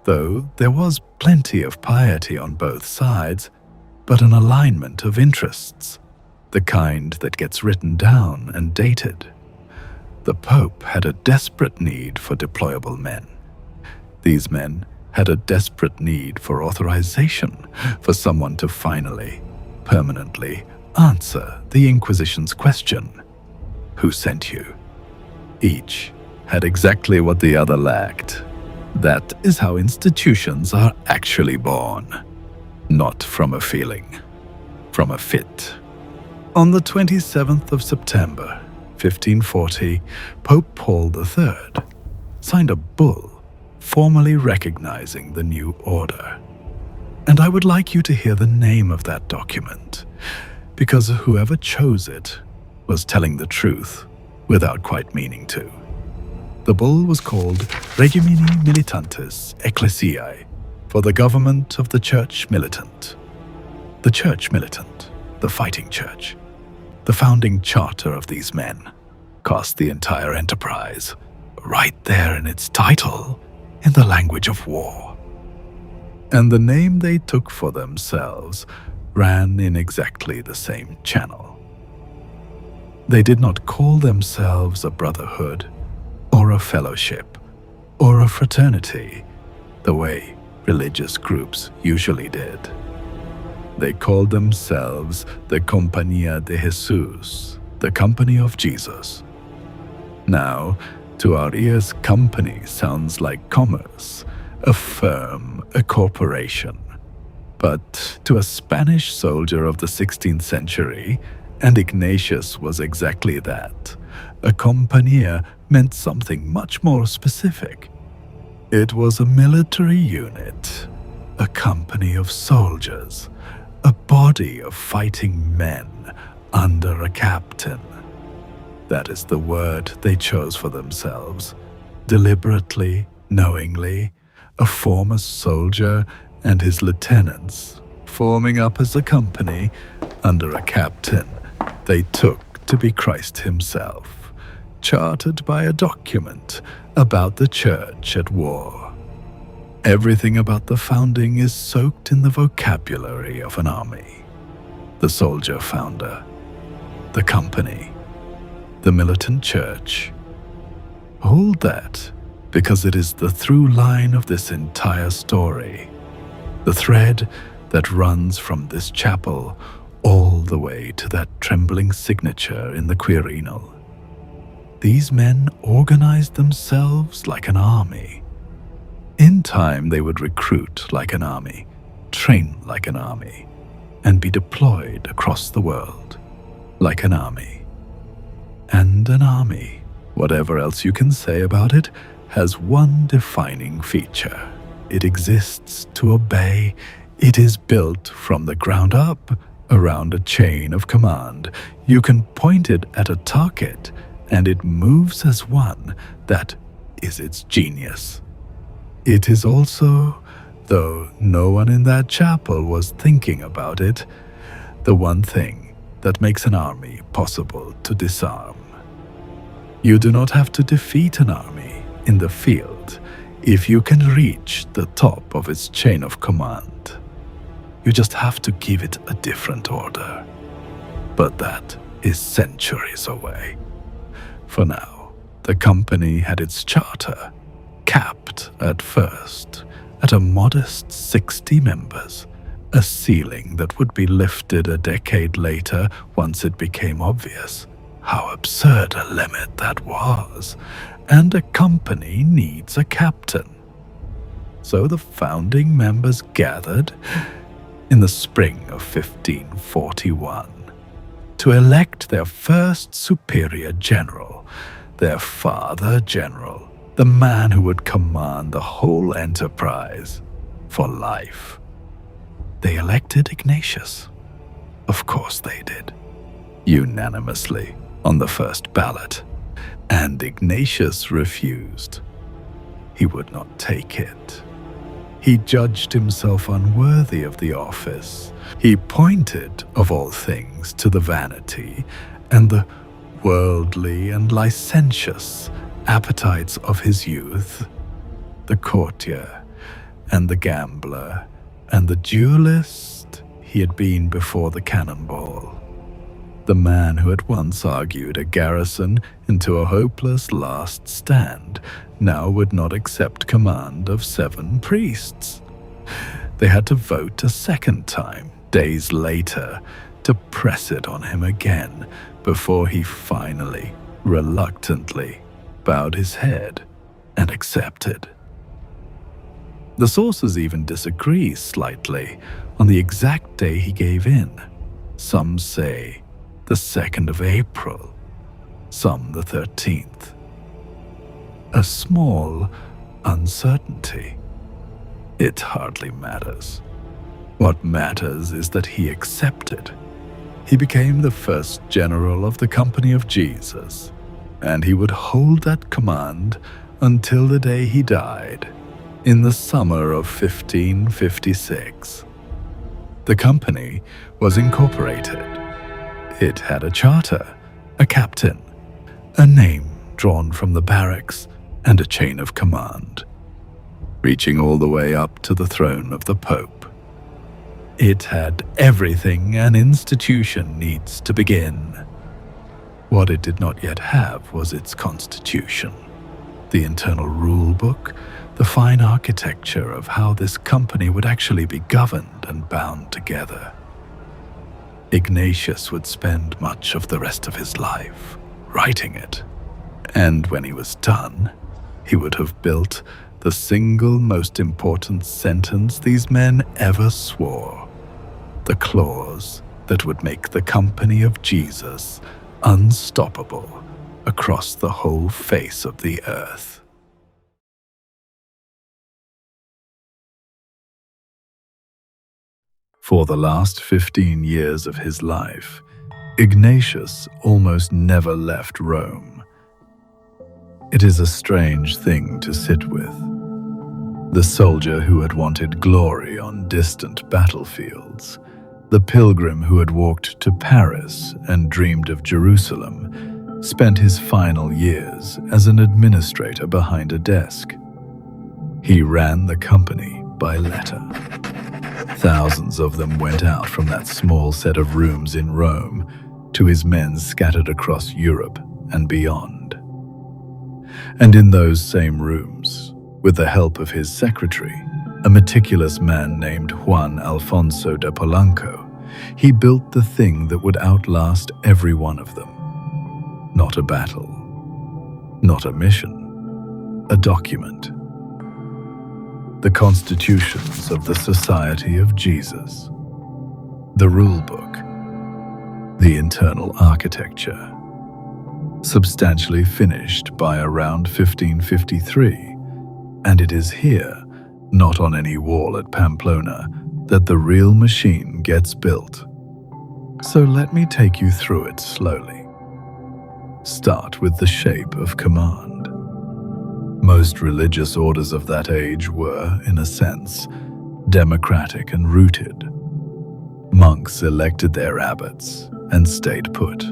Speaker 1: though there was plenty of piety on both sides, but an alignment of interests, the kind that gets written down and dated. The Pope had a desperate need for deployable men. These men had a desperate need for authorization, for someone to finally, permanently answer the Inquisition's question, "Who sent you?" Each had exactly what the other lacked. That is how institutions are actually born. Not from a feeling, from a fit. On the 27th of September, 1540, Pope Paul III signed a bull formally recognizing the new order. And I would like you to hear the name of that document, because whoever chose it was telling the truth without quite meaning to. The bull was called Regimini Militantis Ecclesiae, for the government of the Church Militant. The Church Militant, the fighting church, the founding charter of these men, cost the entire enterprise, right there in its title, in the language of war. And the name they took for themselves ran in exactly the same channel. They did not call themselves a brotherhood, or a fellowship, or a fraternity, the way religious groups usually did. They called themselves the Compañía de Jesús, the Company of Jesus. Now, to our ears, company sounds like commerce, a firm, a corporation. But to a Spanish soldier of the 16th century, and Ignatius was exactly that, a compañía meant something much more specific. It was a military unit, a company of soldiers, a body of fighting men under a captain. That is the word they chose for themselves, deliberately, knowingly, a former soldier and his lieutenants forming up as a company under a captain they took to be Christ himself. chartered by a document about the church at war. Everything about the founding is soaked in the vocabulary of an army. The soldier founder, the company, the militant church. Hold that, because it is the through line of this entire story, the thread that runs from this chapel all the way to that trembling signature in the Quirinal. These men organized themselves like an army. In time, they would recruit like an army, train like an army, and be deployed across the world like an army. And an army, whatever else you can say about it, has one defining feature. It exists to obey. It is built from the ground up around a chain of command. You can point it at a target, and it moves as one. That is its genius. It is also, though no one in that chapel was thinking about it, the one thing that makes an army possible to disarm. You do not have to defeat an army in the field if you can reach the top of its chain of command. You just have to give it a different order. But that is centuries away. For now, the company had its charter capped at first at a modest 60 members, a ceiling that would be lifted a decade later once it became obvious how absurd a limit that was, and a company needs a captain. So the founding members gathered in the spring of 1541 to elect their first superior general, their father general, the man who would command the whole enterprise for life. They elected Ignatius. Of course they did. Unanimously on the first ballot. And Ignatius refused. He would not take it. He judged himself unworthy of the office. He pointed, of all things, to the vanity and the worldly and licentious appetites of his youth, the courtier and the gambler and the duelist he had been before the cannonball. The man who had once argued a garrison into a hopeless last stand now would not accept command of 7 priests. They had to vote a second time, days later, to press it on him again before he finally, reluctantly, bowed his head and accepted. The sources even disagree slightly on the exact day he gave in. Some say the 2nd of April, some the 13th. A small uncertainty. It hardly matters. What matters is that he accepted. He became the first general of the Company of Jesus, and he would hold that command until the day he died, in the summer of 1556. The company was incorporated. It had a charter, a captain, a name drawn from the barracks, and a chain of command, reaching all the way up to the throne of the Pope. It had everything an institution needs to begin. What it did not yet have was its constitution, the internal rule book, the fine architecture of how this company would actually be governed and bound together. Ignatius would spend much of the rest of his life writing it, and when he was done, he would have built the single most important sentence these men ever swore, the clause that would make the Company of Jesus unstoppable across the whole face of the earth. For the last 15 years of his life, Ignatius almost never left Rome. It is a strange thing to sit with. The soldier who had wanted glory on distant battlefields, the pilgrim who had walked to Paris and dreamed of Jerusalem, spent his final years as an administrator behind a desk. He ran the company by letter. Thousands of them went out from that small set of rooms in Rome to his men scattered across Europe and beyond. And in those same rooms, with the help of his secretary, a meticulous man named Juan Alfonso de Polanco, he built the thing that would outlast every one of them. Not a battle, not a mission, a document. The constitutions of the Society of Jesus, the rule book, the internal architecture, substantially finished by around 1553, and it is here, not on any wall at Pamplona, that the real machine gets built. So let me take you through it slowly. Start with the shape of command. Most religious orders of that age were, in a sense, democratic and rooted. Monks elected their abbots and stayed put.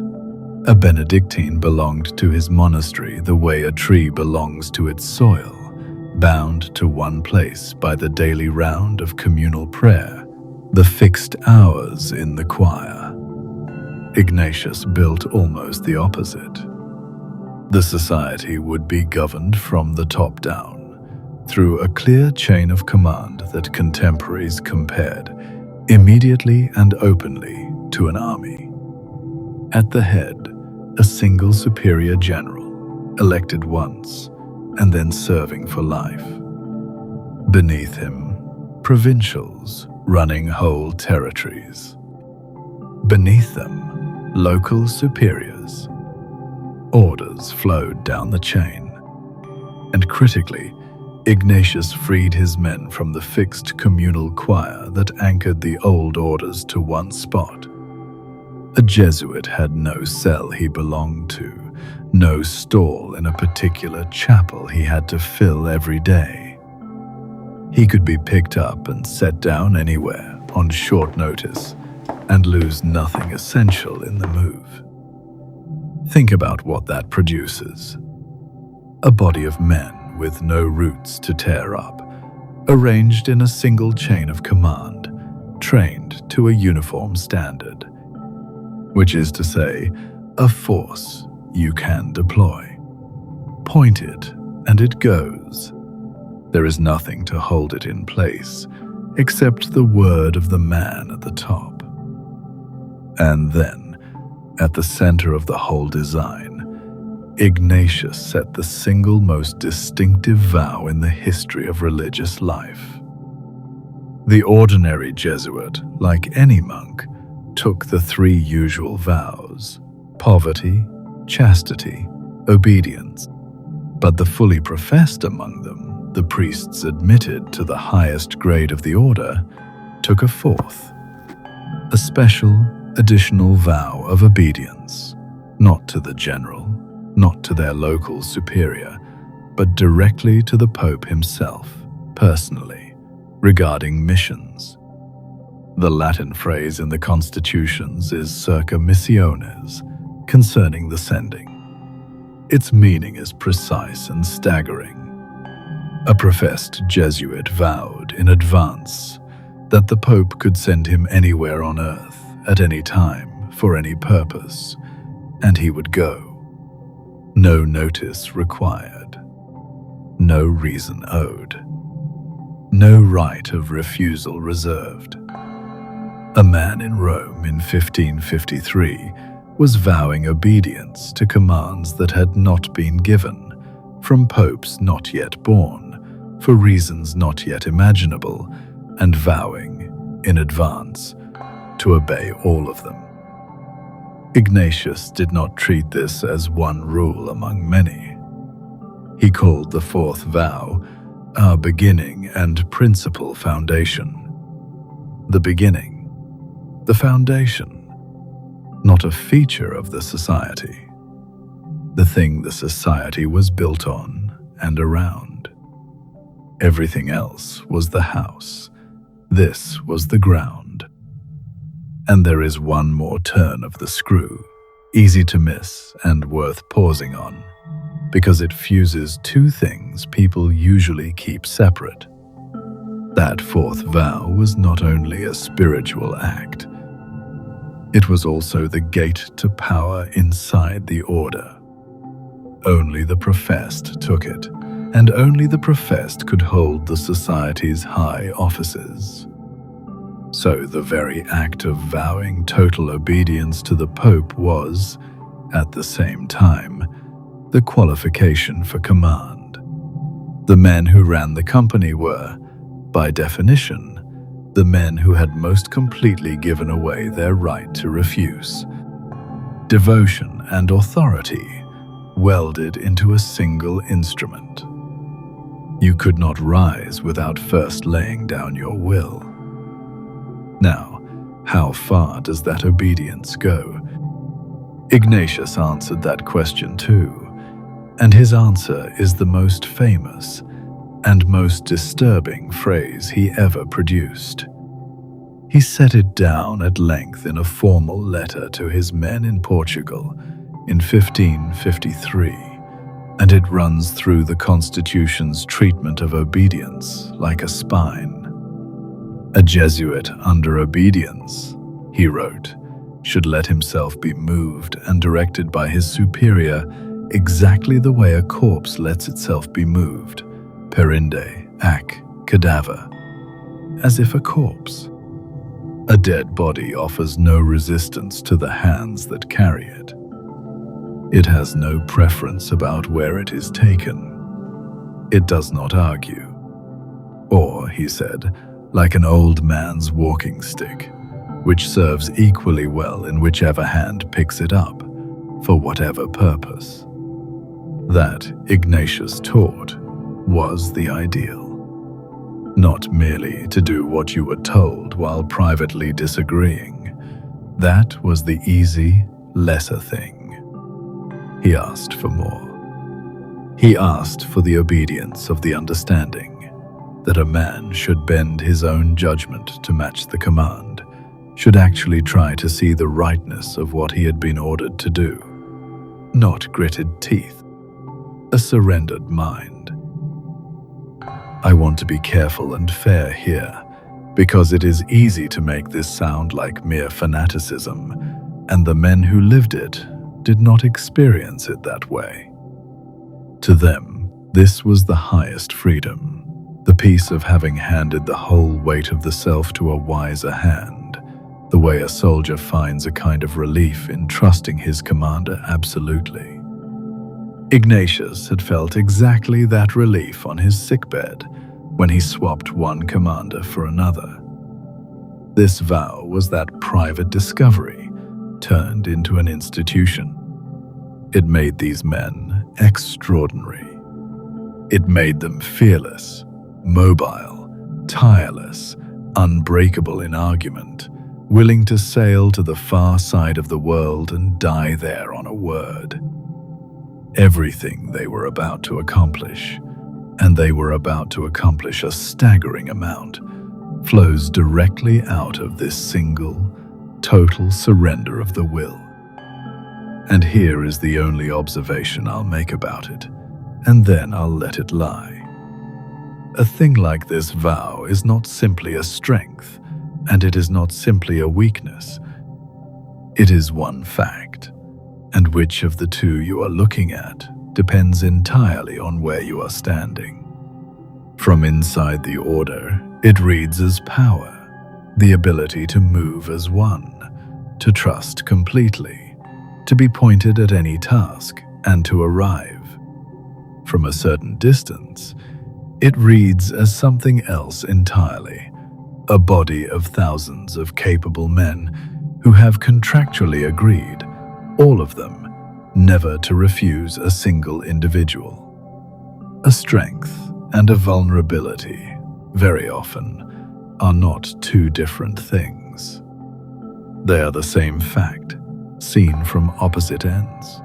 Speaker 1: A Benedictine belonged to his monastery the way a tree belongs to its soil, bound to one place by the daily round of communal prayer, the fixed hours in the choir. Ignatius built almost the opposite. The society would be governed from the top down, through a clear chain of command that contemporaries compared, immediately and openly, to an army. At the head, a single superior general, elected once, and then serving for life. Beneath him, provincials running whole territories. Beneath them, local superiors. Orders flowed down the chain. And critically, Ignatius freed his men from the fixed communal choir that anchored the old orders to one spot. A Jesuit had no cell he belonged to, no stall in a particular chapel he had to fill every day. He could be picked up and set down anywhere on short notice and lose nothing essential in the move. Think about what that produces. A body of men with no roots to tear up, arranged in a single chain of command, trained to a uniform standard, which is to say, a force you can deploy. Point it, and it goes. There is nothing to hold it in place, except the word of the man at the top. And then, at the center of the whole design, Ignatius set the single most distinctive vow in the history of religious life. The ordinary Jesuit, like any monk, took the three usual vows: poverty, chastity, obedience. But the fully professed among them, the priests admitted to the highest grade of the order, took a fourth, a special, additional vow of obedience, not to the general, not to their local superior, but directly to the Pope himself, personally, regarding missions. The Latin phrase in the constitutions is circa missiones, concerning the sending. Its meaning is precise and staggering. A professed Jesuit vowed in advance that the Pope could send him anywhere on earth, at any time, for any purpose, and he would go. No notice required. No reason owed. No right of refusal reserved. A man in Rome in 1553 was vowing obedience to commands that had not been given, from popes not yet born, for reasons not yet imaginable, and vowing, in advance, to obey all of them. Ignatius did not treat this as one rule among many. He called the fourth vow our beginning and principal foundation. The beginning, the foundation, not a feature of the society, the thing the society was built on and around. Everything else was the house. This was the ground. And there is one more turn of the screw. Easy to miss and worth pausing on, because it fuses two things people usually keep separate. That fourth vow was not only a spiritual act, it was also the gate to power inside the order. Only the professed took it, and only the professed could hold the society's high offices. So the very act of vowing total obedience to the Pope was, at the same time, the qualification for command. The men who ran the company were, by definition, the men who had most completely given away their right to refuse. Devotion and authority welded into a single instrument. You could not rise without first laying down your will. Now, how far does that obedience go? Ignatius answered that question too, and his answer is the most famous and most disturbing phrase he ever produced. He set it down at length in a formal letter to his men in Portugal in 1553, and it runs through the Constitution's treatment of obedience like a spine. A Jesuit under obedience, he wrote, should let himself be moved and directed by his superior exactly the way a corpse lets itself be moved, perinde ac cadaver, as if a corpse. A dead body offers no resistance to the hands that carry it. It has no preference about where it is taken. It does not argue. Or, he said, like an old man's walking stick, which serves equally well in whichever hand picks it up, for whatever purpose. That, Ignatius taught, was the ideal. Not merely to do what you were told while privately disagreeing. That was the easy, lesser thing. He asked for more. He asked for the obedience of the understanding that a man should bend his own judgment to match the command, should actually try to see the rightness of what he had been ordered to do. Not gritted teeth, a surrendered mind. I want to be careful and fair here, because it is easy to make this sound like mere fanaticism, and the men who lived it did not experience it that way. To them, this was the highest freedom. The peace of having handed the whole weight of the self to a wiser hand, the way a soldier finds a kind of relief in trusting his commander absolutely. Ignatius had felt exactly that relief on his sickbed when he swapped one commander for another. This vow was that private discovery turned into an institution. It made these men extraordinary. It made them fearless, mobile, tireless, unbreakable in argument, willing to sail to the far side of the world and die there on a word. Everything they were about to accomplish, and they were about to accomplish a staggering amount, flows directly out of this single, total surrender of the will. And here is the only observation I'll make about it, and then I'll let it lie. A thing like this vow is not simply a strength, and it is not simply a weakness. It is one fact, and which of the two you are looking at depends entirely on where you are standing. From inside the order, it reads as power, the ability to move as one, to trust completely, to be pointed at any task, and to arrive. From a certain distance, it reads as something else entirely, a body of thousands of capable men who have contractually agreed, all of them, never to refuse a single individual. A strength and a vulnerability, very often, are not two different things. They are the same fact, seen from opposite ends.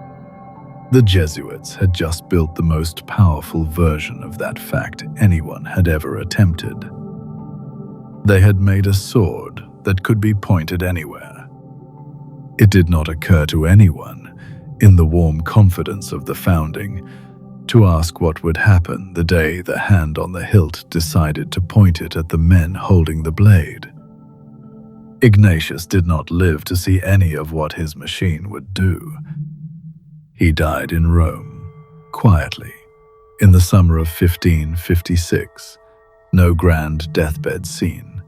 Speaker 1: The Jesuits had just built the most powerful version of that fact anyone had ever attempted. They had made a sword that could be pointed anywhere. It did not occur to anyone, in the warm confidence of the founding, to ask what would happen the day the hand on the hilt decided to point it at the men holding the blade. Ignatius did not live to see any of what his machine would do. He died in Rome, quietly, in the summer of 1556. No grand deathbed scene,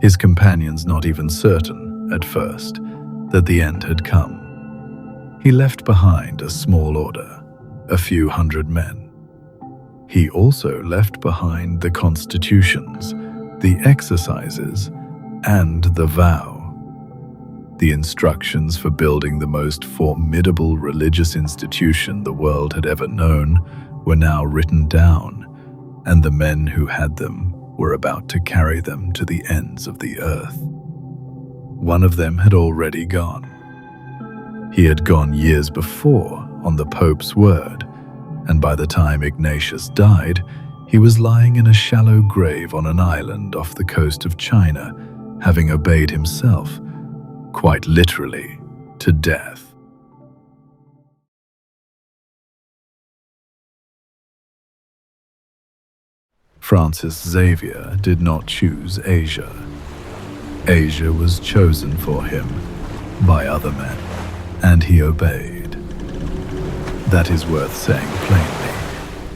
Speaker 1: his companions not even certain, at first, that the end had come. He left behind a small order, a few hundred men. He also left behind the constitutions, the exercises, and the vow. The instructions for building the most formidable religious institution the world had ever known were now written down, and the men who had them were about to carry them to the ends of the earth. One of them had already gone. He had gone years before on the Pope's word, and by the time Ignatius died, he was lying in a shallow grave on an island off the coast of China, having obeyed himself, quite literally, to death. Francis Xavier did not choose Asia. Asia was chosen for him by other men, and he obeyed. That is worth saying plainly,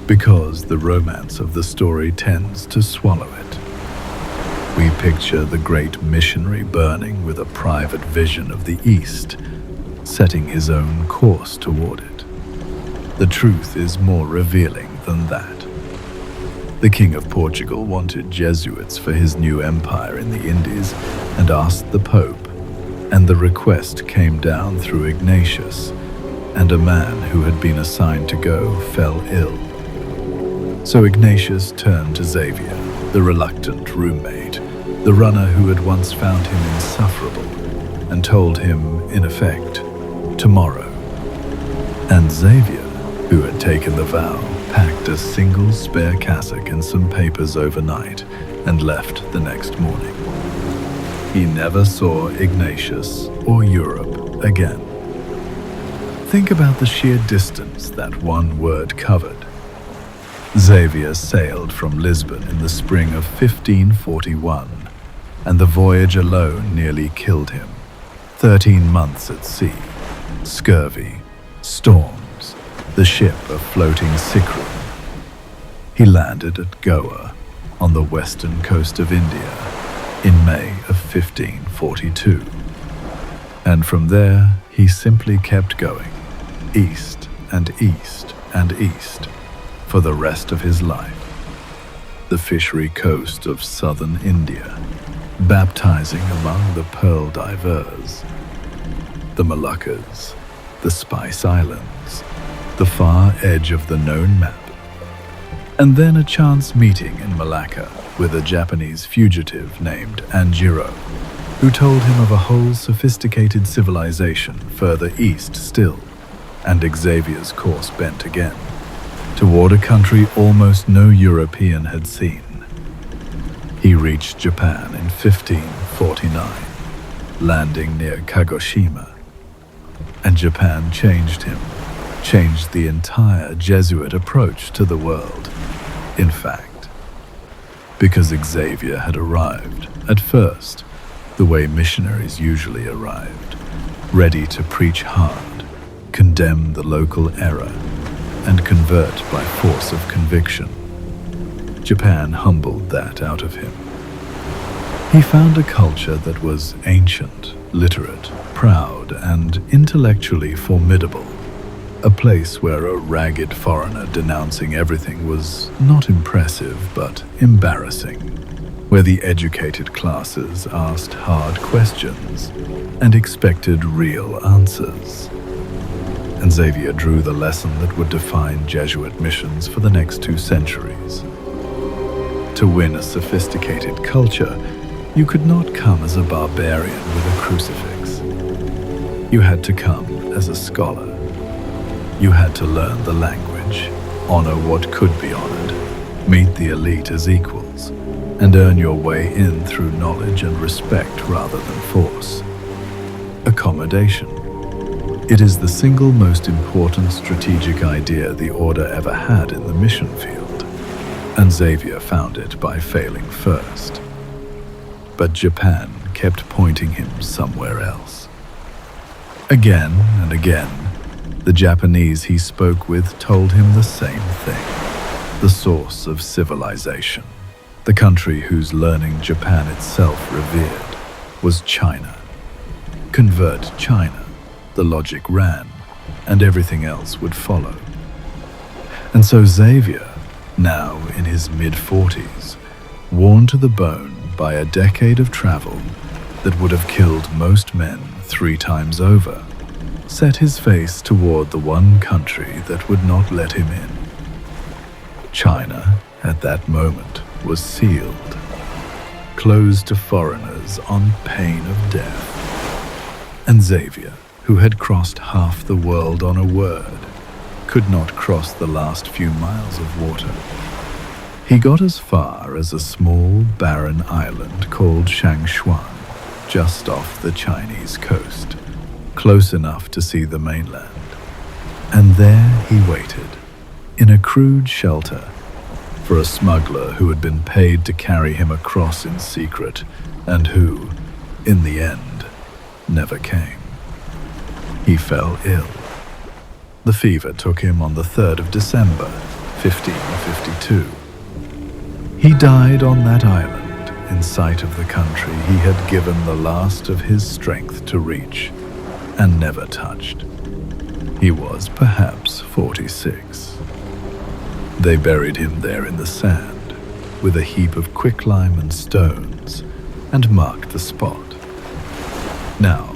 Speaker 1: because the romance of the story tends to swallow it. We picture the great missionary burning with a private vision of the East, setting his own course toward it. The truth is more revealing than that. The King of Portugal wanted Jesuits for his new empire in the Indies and asked the Pope, and the request came down through Ignatius, and a man who had been assigned to go fell ill. So Ignatius turned to Xavier, the reluctant roommate, the runner who had once found him insufferable, and told him, in effect, tomorrow. And Xavier, who had taken the vow, packed a single spare cassock and some papers overnight and left the next morning. He never saw Ignatius or Europe again. Think about the sheer distance that one word covered. Xavier sailed from Lisbon in the spring of 1541, and the voyage alone nearly killed him. 13 months at sea, scurvy, storms, the ship a floating sick room. He landed at Goa, on the western coast of India, in May of 1542. And from there, he simply kept going, east and east and east, for the rest of his life. The fishery coast of southern India, baptizing among the pearl divers, the Moluccas, the Spice Islands, the far edge of the known map, and then a chance meeting in Malacca with a Japanese fugitive named Anjiro, who told him of a whole sophisticated civilization further east still, and Xavier's course bent again, toward a country almost no European had seen. He reached Japan in 1549, landing near Kagoshima, and Japan changed him, changed the entire Jesuit approach to the world. In fact, because Xavier had arrived, at first, the way missionaries usually arrived, ready to preach hard, condemn the local error, and convert by force of conviction. Japan humbled that out of him. He found a culture that was ancient, literate, proud, and intellectually formidable. A place where a ragged foreigner denouncing everything was not impressive but embarrassing, where the educated classes asked hard questions and expected real answers. And Xavier drew the lesson that would define Jesuit missions for the next 2 centuries. To win a sophisticated culture, you could not come as a barbarian with a crucifix. You had to come as a scholar. You had to learn the language, honor what could be honored, meet the elite as equals, and earn your way in through knowledge and respect rather than force. A accommodation. It is the single most important strategic idea the Order ever had in the mission field, and Xavier found it by failing first. But Japan kept pointing him somewhere else. Again and again, the Japanese he spoke with told him the same thing: the source of civilization, the country whose learning Japan itself revered, was China. Convert China, the logic ran, and everything else would follow. And so Xavier, now in his mid-40s, worn to the bone by a decade of travel that would have killed most men 3 times over, set his face toward the one country that would not let him in. China, at that moment, was sealed, closed to foreigners on pain of death. And Xavier, who had crossed half the world on a word, could not cross the last few miles of water. He got as far as a small, barren island called Shangshuan, just off the Chinese coast, close enough to see the mainland. And there he waited, in a crude shelter, for a smuggler who had been paid to carry him across in secret, and who, in the end, never came. He fell ill. The fever took him on the 3rd of December, 1552. He died on that island, in sight of the country he had given the last of his strength to reach, and never touched. He was perhaps 46. They buried him there in the sand, with a heap of quicklime and stones, and marked the spot. Now,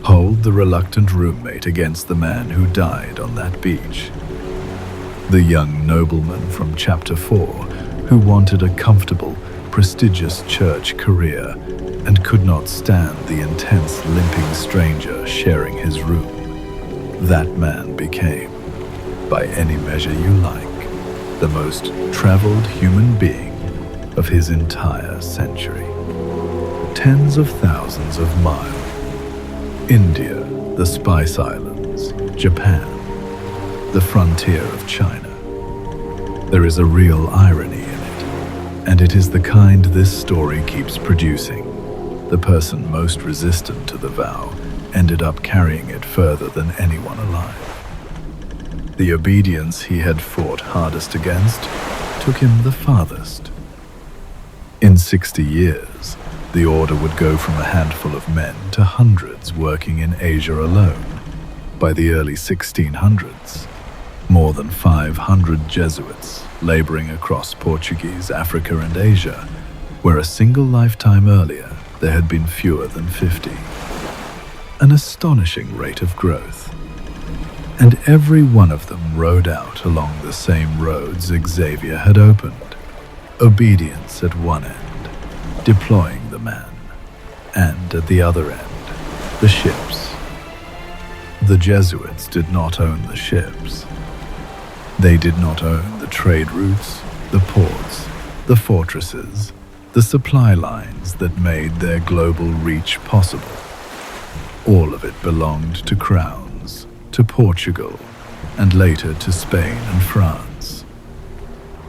Speaker 1: hold the reluctant roommate against the man who died on that beach. The young nobleman from Chapter 4, who wanted a comfortable, prestigious church career and could not stand the intense, limping stranger sharing his room. That man became, by any measure you like, the most traveled human being of his entire century. Tens of thousands of miles. India, the Spice Islands, Japan, the frontier of China. There is a real irony in it, and it is the kind this story keeps producing. The person most resistant to the vow ended up carrying it further than anyone alive. The obedience he had fought hardest against took him the farthest. In 60 years, the Order would go from a handful of men to hundreds working in Asia alone. By the early 1600s, more than 500 Jesuits laboring across Portuguese, Africa, and Asia, where a single lifetime earlier there had been fewer than 50. An astonishing rate of growth. And every one of them rode out along the same roads Xavier had opened. Obedience at one end, deploying the man, and at the other end, the ships. The Jesuits did not own the ships. They did not own the trade routes, the ports, the fortresses, the supply lines that made their global reach possible. All of it belonged to crowns, to Portugal, and later to Spain and France.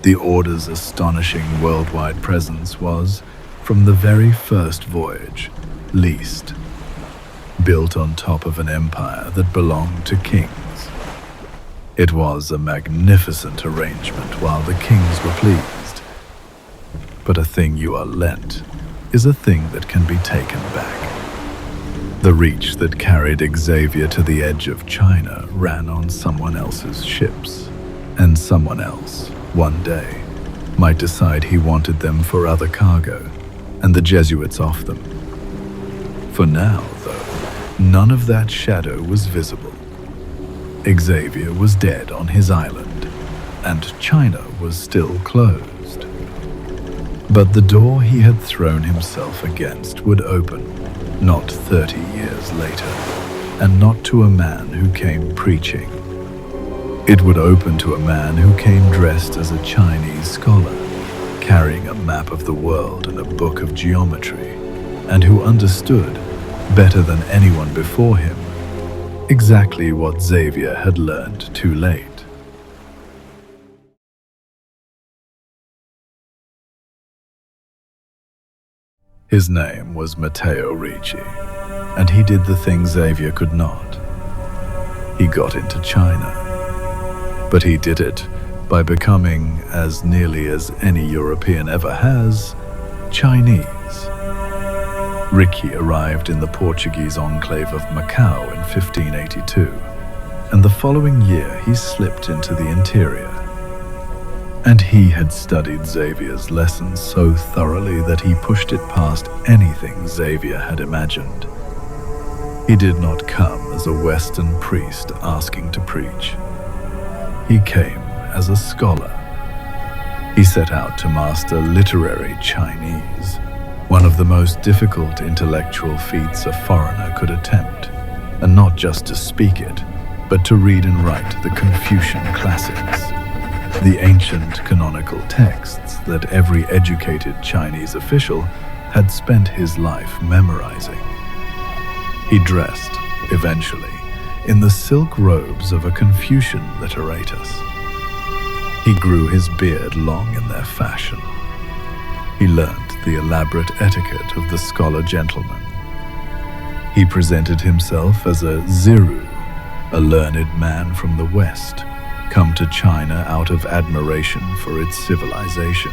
Speaker 1: The Order's astonishing worldwide presence was, from the very first voyage, leased, built on top of an empire that belonged to kings. It was a magnificent arrangement while the kings were pleased. But a thing you are lent is a thing that can be taken back. The reach that carried Xavier to the edge of China ran on someone else's ships, and someone else, one day, might decide he wanted them for other cargo, and the Jesuits off them. For now, though, none of that shadow was visible. Xavier was dead on his island, and China was still closed. But the door he had thrown himself against would open, not 30 years later, and not to a man who came preaching. It would open to a man who came dressed as a Chinese scholar, carrying a map of the world and a book of geometry, and who understood better than anyone before him, exactly what Xavier had learned too late. His name was Matteo Ricci, and he did the thing Xavier could not. He got into China, but he did it by becoming, as nearly as any European ever has, Chinese. Ricci arrived in the Portuguese enclave of Macau in 1582, and the following year he slipped into the interior. And he had studied Xavier's lessons so thoroughly that he pushed it past anything Xavier had imagined. He did not come as a Western priest asking to preach. He came as a scholar. He set out to master literary Chinese, one of the most difficult intellectual feats a foreigner could attempt, and not just to speak it, but to read and write the Confucian classics, the ancient canonical texts that every educated Chinese official had spent his life memorizing. He dressed, eventually, in the silk robes of a Confucian literatus. He grew his beard long in their fashion. He learned the elaborate etiquette of the scholar gentleman. He presented himself as a Ziru, a learned man from the West, come to China out of admiration for its civilization.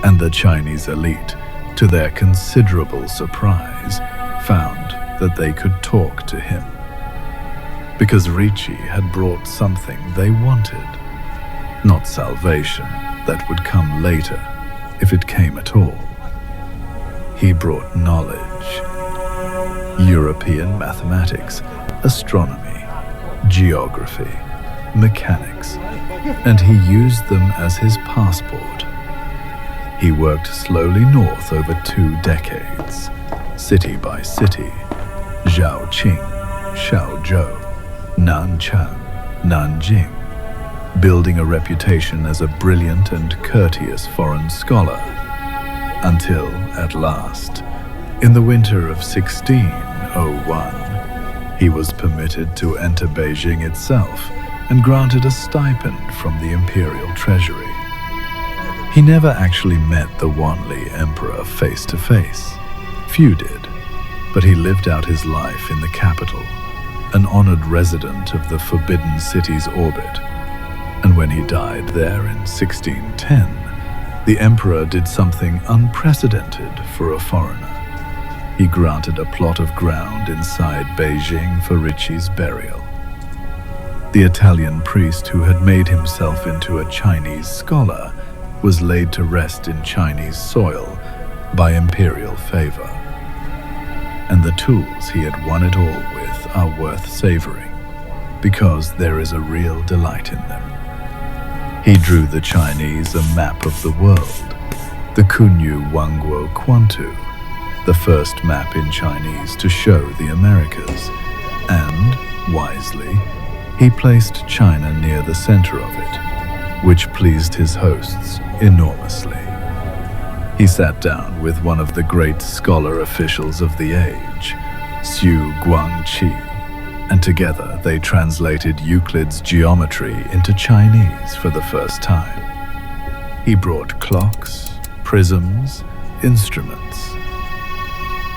Speaker 1: And the Chinese elite, to their considerable surprise, found that they could talk to him. Because Ricci had brought something they wanted, not salvation that would come later, if it came at all. He brought knowledge, European mathematics, astronomy, geography, mechanics, and he used them as his passport. He worked slowly north over 2 decades, city by city, Zhaoqing, Shaozhou, Nanchang, Nanjing, building a reputation as a brilliant and courteous foreign scholar, until, at last, in the winter of 1601, he was permitted to enter Beijing itself and granted a stipend from the imperial treasury. He never actually met the Wanli emperor face to face. Few did, but he lived out his life in the capital, an honored resident of the Forbidden City's orbit. And when he died there in 1610, the emperor did something unprecedented for a foreigner. He granted a plot of ground inside Beijing for Ricci's burial. The Italian priest who had made himself into a Chinese scholar was laid to rest in Chinese soil by imperial favor. And the tools he had won it all with are worth savoring, because there is a real delight in them. He drew the Chinese a map of the world, the Kunyu Wangguo Quantu, the first map in Chinese to show the Americas, and, wisely, he placed China near the center of it, which pleased his hosts enormously. He sat down with one of the great scholar officials of the age, Xu Guangqi, and together they translated Euclid's geometry into Chinese for the first time. He brought clocks, prisms, instruments.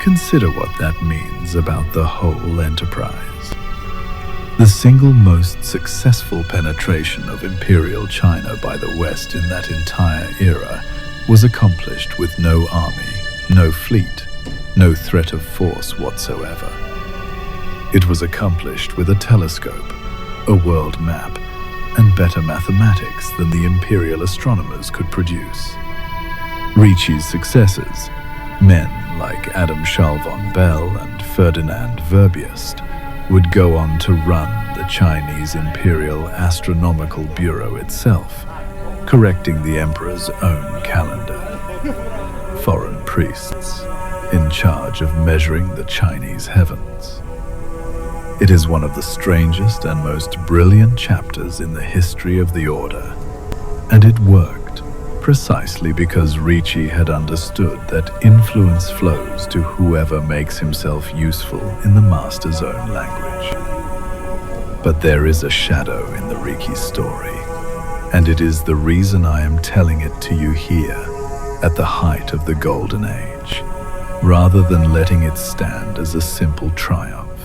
Speaker 1: Consider what that means about the whole enterprise. The single most successful penetration of imperial China by the West in that entire era was accomplished with no army, no fleet, no threat of force whatsoever. It was accomplished with a telescope, a world map, and better mathematics than the imperial astronomers could produce. Ricci's successors, men like Adam Schalvon Bell and Ferdinand Verbiest, would go on to run the Chinese Imperial Astronomical Bureau itself, correcting the emperor's own calendar. Foreign priests in charge of measuring the Chinese heavens. It is one of the strangest and most brilliant chapters in the history of the order, and it worked precisely because Ricci had understood that influence flows to whoever makes himself useful in the master's own language. But there is a shadow in the Ricci story, and it is the reason I am telling it to you here, at the height of the Golden Age, rather than letting it stand as a simple triumph.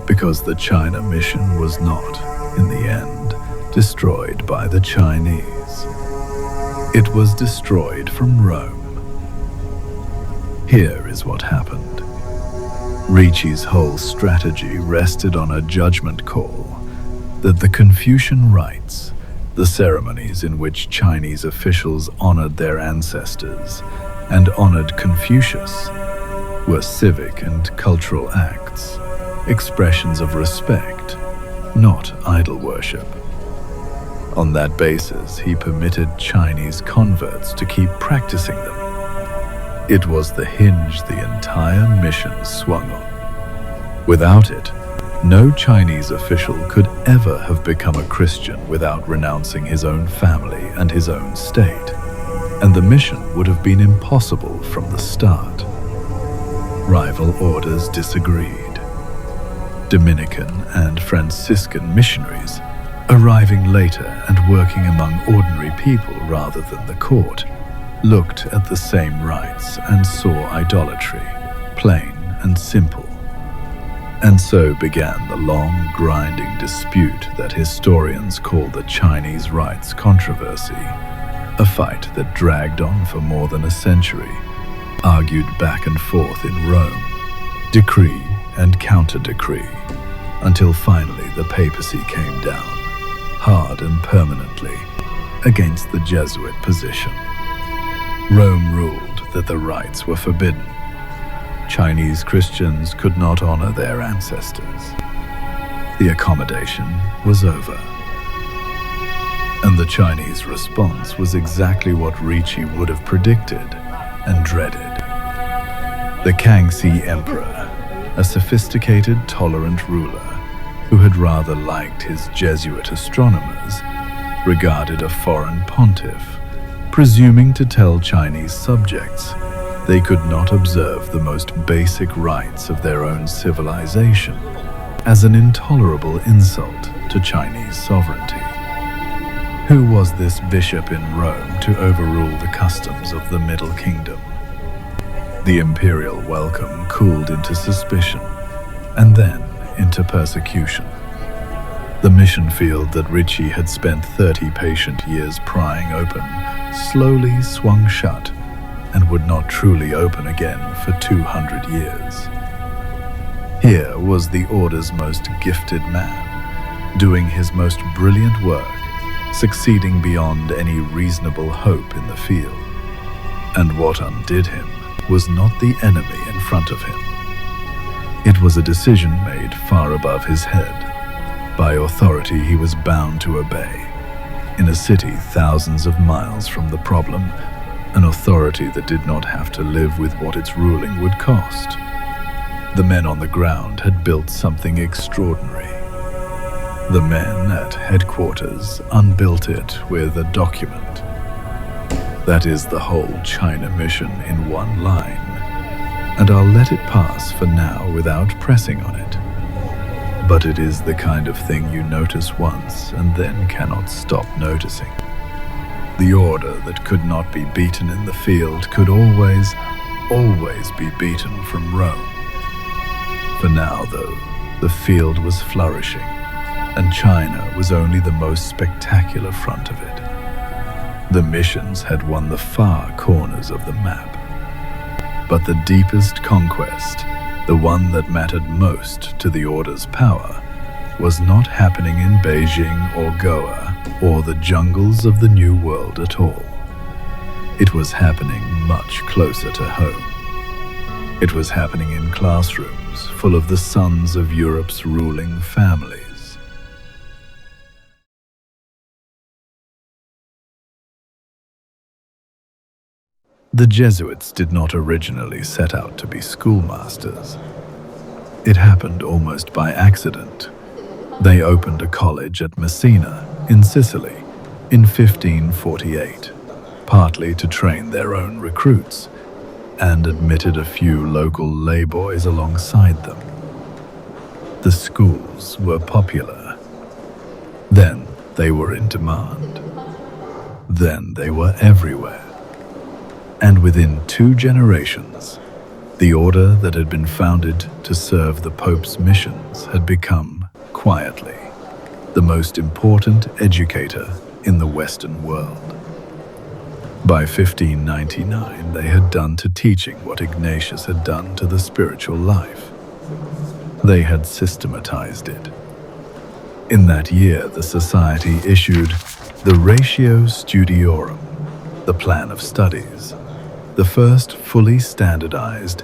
Speaker 1: Because the China mission was not, in the end, destroyed by the Chinese. It was destroyed from Rome. Here is what happened. Ricci's whole strategy rested on a judgment call that the Confucian rites, the ceremonies in which Chinese officials honored their ancestors and honored Confucius, were civic and cultural acts, expressions of respect, not idol worship. On that basis, he permitted Chinese converts to keep practicing them. It was the hinge the entire mission swung on. Without it, no Chinese official could ever have become a Christian without renouncing his own family and his own state, and the mission would have been impossible from the start. Rival orders disagreed. Dominican and Franciscan missionaries, arriving later and working among ordinary people rather than the court, looked at the same rites and saw idolatry, plain and simple. And so began the long, grinding dispute that historians call the Chinese rites controversy, a fight that dragged on for more than a century, argued back and forth in Rome, decree and counter-decree, until finally the papacy came down, hard and permanently, against the Jesuit position. Rome ruled that the rites were forbidden. Chinese Christians could not honor their ancestors. The accommodation was over. And the Chinese response was exactly what Ricci would have predicted and dreaded. The Kangxi Emperor, a sophisticated, tolerant ruler who had rather liked his Jesuit astronomers, regarded a foreign pontiff, presuming to tell Chinese subjects they could not observe the most basic rites of their own civilization, as an intolerable insult to Chinese sovereignty. Who was this bishop in Rome to overrule the customs of the Middle Kingdom? The imperial welcome cooled into suspicion, and then into persecution. The mission field that Ricci had spent 30 patient years prying open slowly swung shut and would not truly open again for 200 years. Here was the Order's most gifted man, doing his most brilliant work, succeeding beyond any reasonable hope in the field. And what undid him was not the enemy in front of him. It was a decision made far above his head, by authority he was bound to obey, in a city thousands of miles from the problem, an authority that did not have to live with what its ruling would cost. The men on the ground had built something extraordinary. The men at headquarters unbuilt it with a document. That is the whole China mission in one line, and I'll let it pass for now without pressing on it. But it is the kind of thing you notice once and then cannot stop noticing. The order that could not be beaten in the field could always be beaten from Rome. For now, though, the field was flourishing, and China was only the most spectacular front of it. The missions had won the far corners of the map. But the deepest conquest, the one that mattered most to the Order's power, was not happening in Beijing or Goa or the jungles of the New World at all. It was happening much closer to home. It was happening in classrooms full of the sons of Europe's ruling families. The Jesuits did not originally set out to be schoolmasters. It happened almost by accident. They opened a college at Messina, in Sicily, in 1548, partly to train their own recruits, and admitted a few local layboys alongside them. The schools were popular. Then they were in demand. Then they were everywhere. And within 2 generations, the order that had been founded to serve the Pope's missions had become, quietly, the most important educator in the Western world. By 1599, they had done to teaching what Ignatius had done to the spiritual life. They had systematized it. In that year, the Society issued the Ratio Studiorum, the Plan of Studies, the first fully standardized,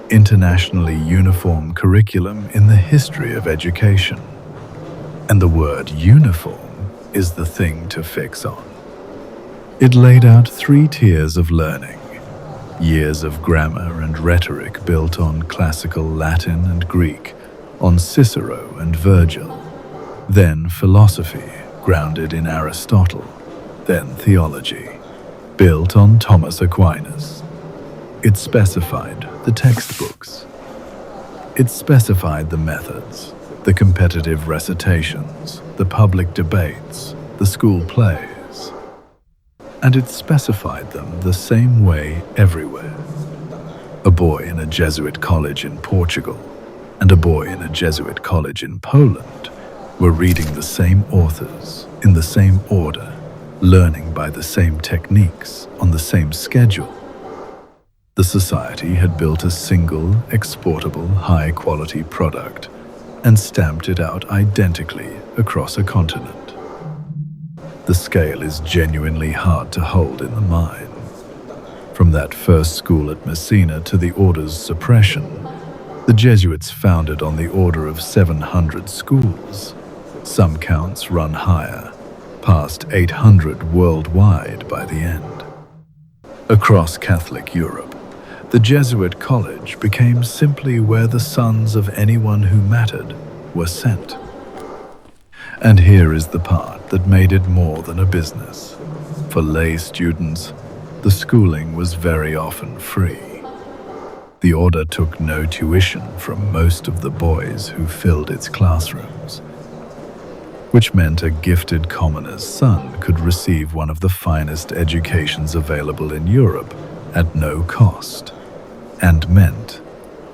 Speaker 1: internationally uniform curriculum in the history of education. And the word uniform is the thing to fix on. It laid out 3 tiers of learning: years of grammar and rhetoric built on classical Latin and Greek, on Cicero and Virgil, then philosophy, grounded in Aristotle, then theology, built on Thomas Aquinas. It specified the textbooks. It specified the methods, the competitive recitations, the public debates, the school plays. And it specified them the same way everywhere. A boy in a Jesuit college in Portugal and a boy in a Jesuit college in Poland were reading the same authors in the same order, learning by the same techniques on the same schedule. The Society had built a single, exportable, high-quality product and stamped it out identically across a continent. The scale is genuinely hard to hold in the mind. From that first school at Messina to the order's suppression, the Jesuits founded on the order of 700 schools. Some counts run higher, past 800 worldwide by the end. Across Catholic Europe, the Jesuit college became simply where the sons of anyone who mattered were sent. And here is the part that made it more than a business. For lay students, the schooling was very often free. The order took no tuition from most of the boys who filled its classrooms, which meant a gifted commoner's son could receive one of the finest educations available in Europe at no cost, and meant,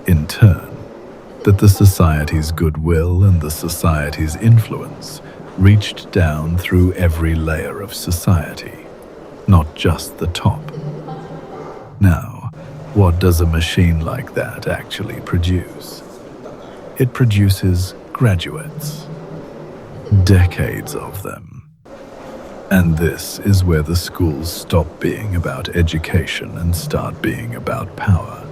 Speaker 1: in turn, that the Society's goodwill and the Society's influence reached down through every layer of society, not just the top. Now, what does a machine like that actually produce? It produces graduates, decades of them. And this is where the schools stop being about education and start being about power.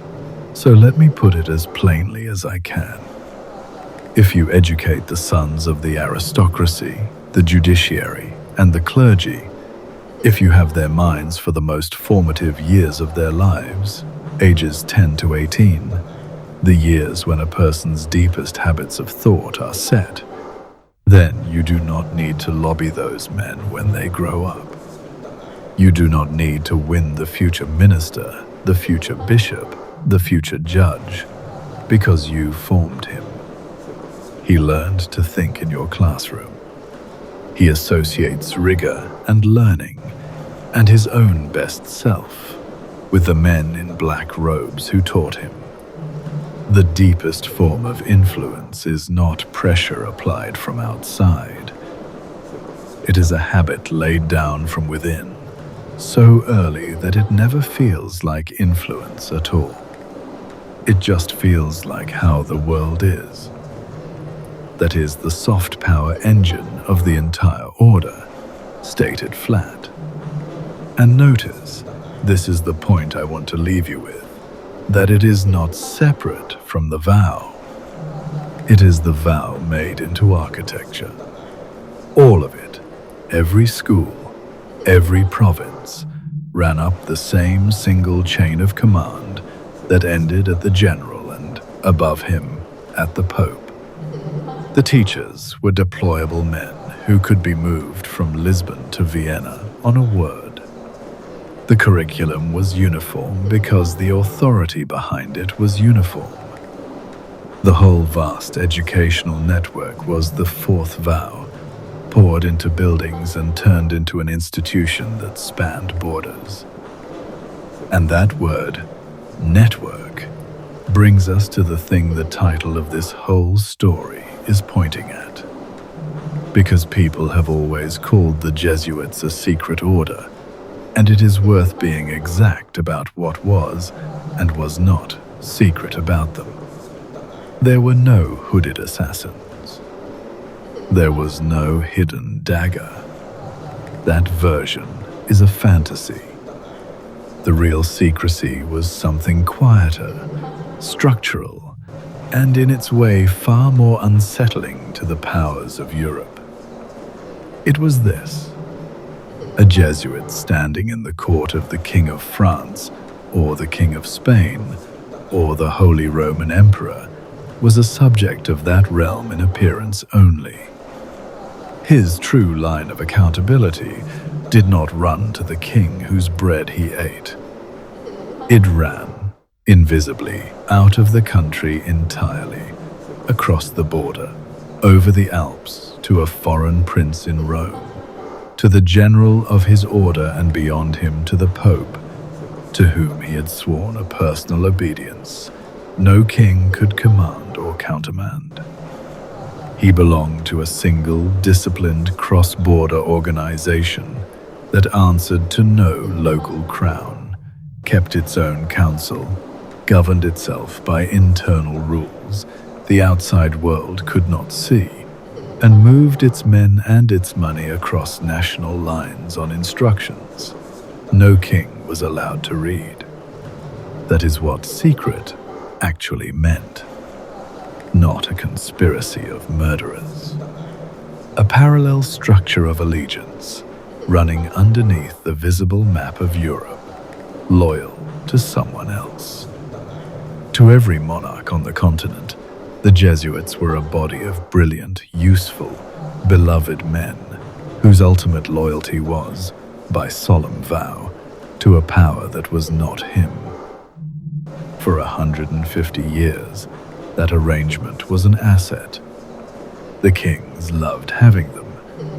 Speaker 1: So let me put it as plainly as I can. If you educate the sons of the aristocracy, the judiciary, and the clergy, if you have their minds for the most formative years of their lives, ages 10 to 18, the years when a person's deepest habits of thought are set, then you do not need to lobby those men when they grow up. You do not need to win the future minister, the future bishop, the future judge, because you formed him. He learned to think in your classroom. He associates rigor and learning and his own best self with the men in black robes who taught him. The deepest form of influence is not pressure applied from outside. It is a habit laid down from within, so early that it never feels like influence at all. It just feels like how the world is. That is the soft power engine of the entire order, stated flat. And notice, this is the point I want to leave you with, that it is not separate from the vow. It is the vow made into architecture. All of it, every school, every province, ran up the same single chain of command that ended at the general and, above him, at the Pope. The teachers were deployable men who could be moved from Lisbon to Vienna on a word. The curriculum was uniform because the authority behind it was uniform. The whole vast educational network was the fourth vow, poured into buildings and turned into an institution that spanned borders. And that word, network, brings us to the thing the title of this whole story is pointing at. Because people have always called the Jesuits a secret order, and it is worth being exact about what was and was not secret about them. There were no hooded assassins. There was no hidden dagger. That version is a fantasy. The real secrecy was something quieter, structural, and in its way far more unsettling to the powers of Europe. It was this: a Jesuit standing in the court of the King of France, or the King of Spain, or the Holy Roman Emperor, was a subject of that realm in appearance only. His true line of accountability did not run to the king whose bread he ate. It ran, invisibly, out of the country entirely, across the border, over the Alps, to a foreign prince in Rome, to the general of his order and beyond him to the Pope, to whom he had sworn a personal obedience no king could command or countermand. He belonged to a single, disciplined, cross-border organization that answered to no local crown, kept its own council, governed itself by internal rules the outside world could not see, and moved its men and its money across national lines on instructions no king was allowed to read. That is what secret actually meant. Not a conspiracy of murderers. A parallel structure of allegiance running underneath the visible map of Europe, loyal to someone else. To every monarch on the continent, the Jesuits were a body of brilliant, useful, beloved men whose ultimate loyalty was, by solemn vow, to a power that was not him. For 150 years, that arrangement was an asset. The kings loved having them,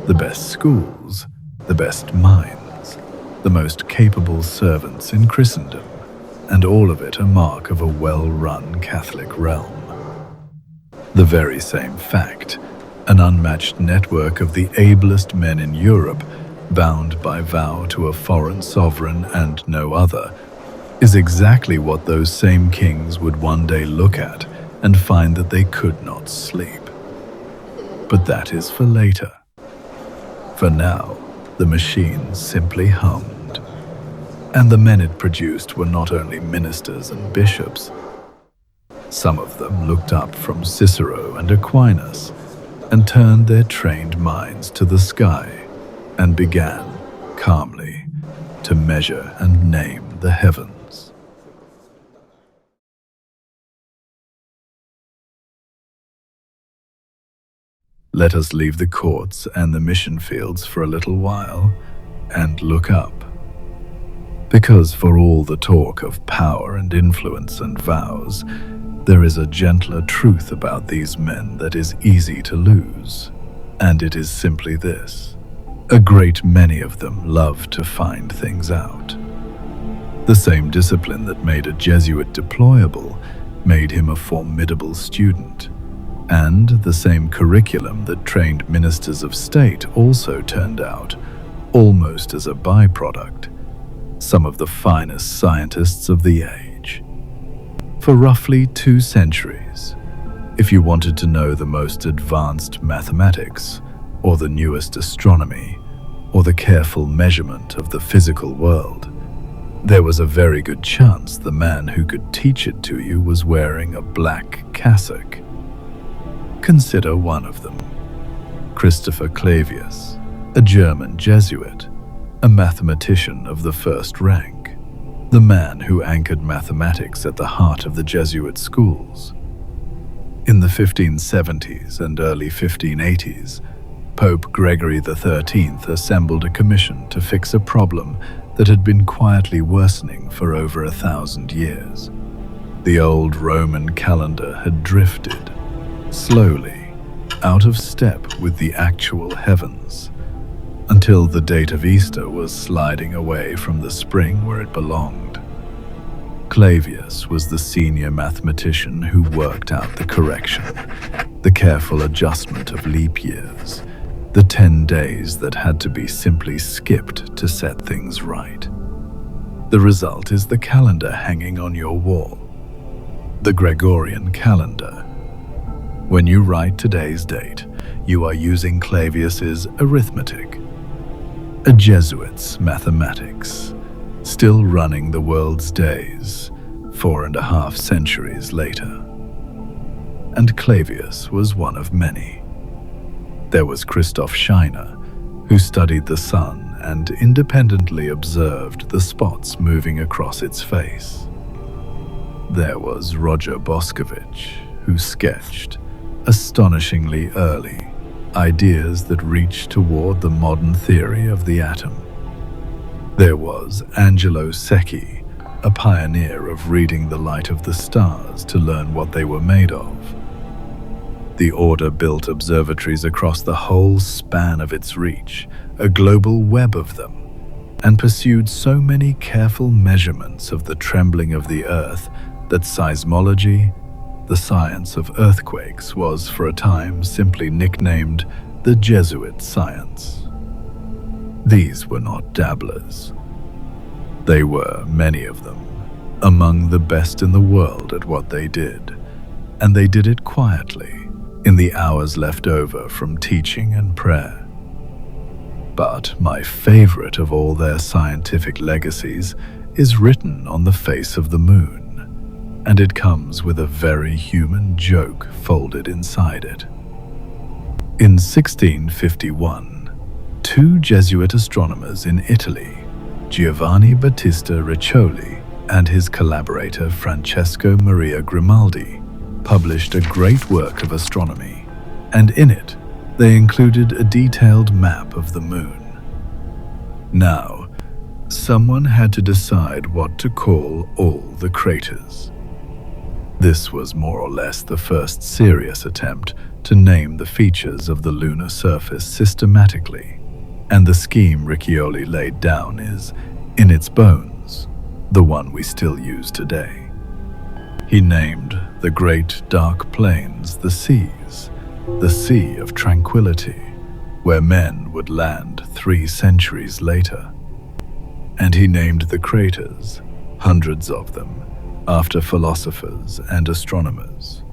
Speaker 1: the best schools, the best minds, the most capable servants in Christendom, and all of it a mark of a well-run Catholic realm. The very same fact, an unmatched network of the ablest men in Europe, bound by vow to a foreign sovereign and no other, is exactly what those same kings would one day look at and find that they could not sleep. But that is for later. For now, the machine simply hummed. And the men it produced were not only ministers and bishops. Some of them looked up from Cicero and Aquinas and turned their trained minds to the sky and began, calmly, to measure and name the heavens. Let us leave the courts and the mission fields for a little while and look up. Because for all the talk of power and influence and vows, there is a gentler truth about these men that is easy to lose. And it is simply this: a great many of them love to find things out. The same discipline that made a Jesuit deployable made him a formidable student. And the same curriculum that trained ministers of state also turned out, almost as a byproduct, some of the finest scientists of the age. For roughly 2 centuries, if you wanted to know the most advanced mathematics, or the newest astronomy, or the careful measurement of the physical world, there was a very good chance the man who could teach it to you was wearing a black cassock. Consider one of them, Christopher Clavius, a German Jesuit, a mathematician of the first rank, the man who anchored mathematics at the heart of the Jesuit schools. In the 1570s and early 1580s, Pope Gregory XIII assembled a commission to fix a problem that had been quietly worsening for over 1,000 years. The old Roman calendar had drifted, slowly, out of step with the actual heavens, until the date of Easter was sliding away from the spring where it belonged. Clavius was the senior mathematician who worked out the correction, the careful adjustment of leap years, the 10 days that had to be simply skipped to set things right. The result is the calendar hanging on your wall, the Gregorian calendar. When you write today's date, you are using Clavius's arithmetic, a Jesuit's mathematics, still running the world's days 4.5 centuries later. And Clavius was one of many. There was Christoph Scheiner, who studied the sun and independently observed the spots moving across its face. There was Roger Boscovich, who sketched, astonishingly early, ideas that reached toward the modern theory of the atom. There was Angelo Secchi, a pioneer of reading the light of the stars to learn what they were made of. The order built observatories across the whole span of its reach, a global web of them, and pursued so many careful measurements of the trembling of the earth that seismology, the science of earthquakes, was for a time simply nicknamed the Jesuit science. These were not dabblers. They were, many of them, among the best in the world at what they did, and they did it quietly, in the hours left over from teaching and prayer. But my favorite of all their scientific legacies is written on the face of the moon, and it comes with a very human joke folded inside it. In 1651, 2 Jesuit astronomers in Italy, Giovanni Battista Riccioli and his collaborator Francesco Maria Grimaldi, published a great work of astronomy, and in it they included a detailed map of the moon. Now, someone had to decide what to call all the craters. This was more or less the first serious attempt to name the features of the lunar surface systematically, and the scheme Riccioli laid down is, in its bones, the one we still use today. He named the great dark plains the seas, the Sea of Tranquility, where men would land 3 centuries later. And he named the craters, hundreds of them, after philosophers and astronomers,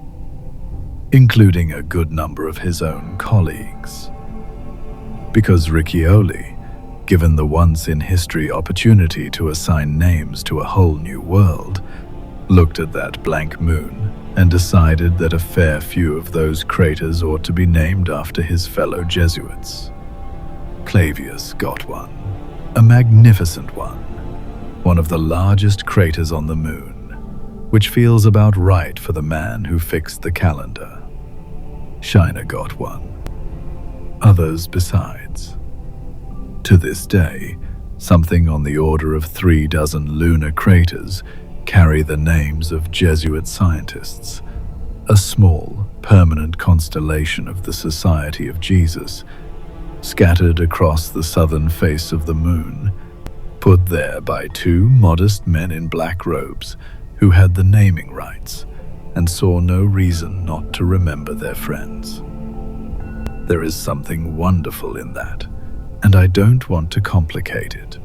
Speaker 1: including a good number of his own colleagues. Because Riccioli, given the once-in-history opportunity to assign names to a whole new world, looked at that blank moon and decided that a fair few of those craters ought to be named after his fellow Jesuits. Clavius got one, a magnificent one of the largest craters on the moon, which feels about right for the man who fixed the calendar. Scheiner got one, others besides. To this day, something on the order of 36 lunar craters carry the names of Jesuit scientists, a small, permanent constellation of the Society of Jesus, scattered across the southern face of the moon, put there by 2 modest men in black robes who had the naming rights and saw no reason not to remember their friends. There is something wonderful in that, and I don't want to complicate it.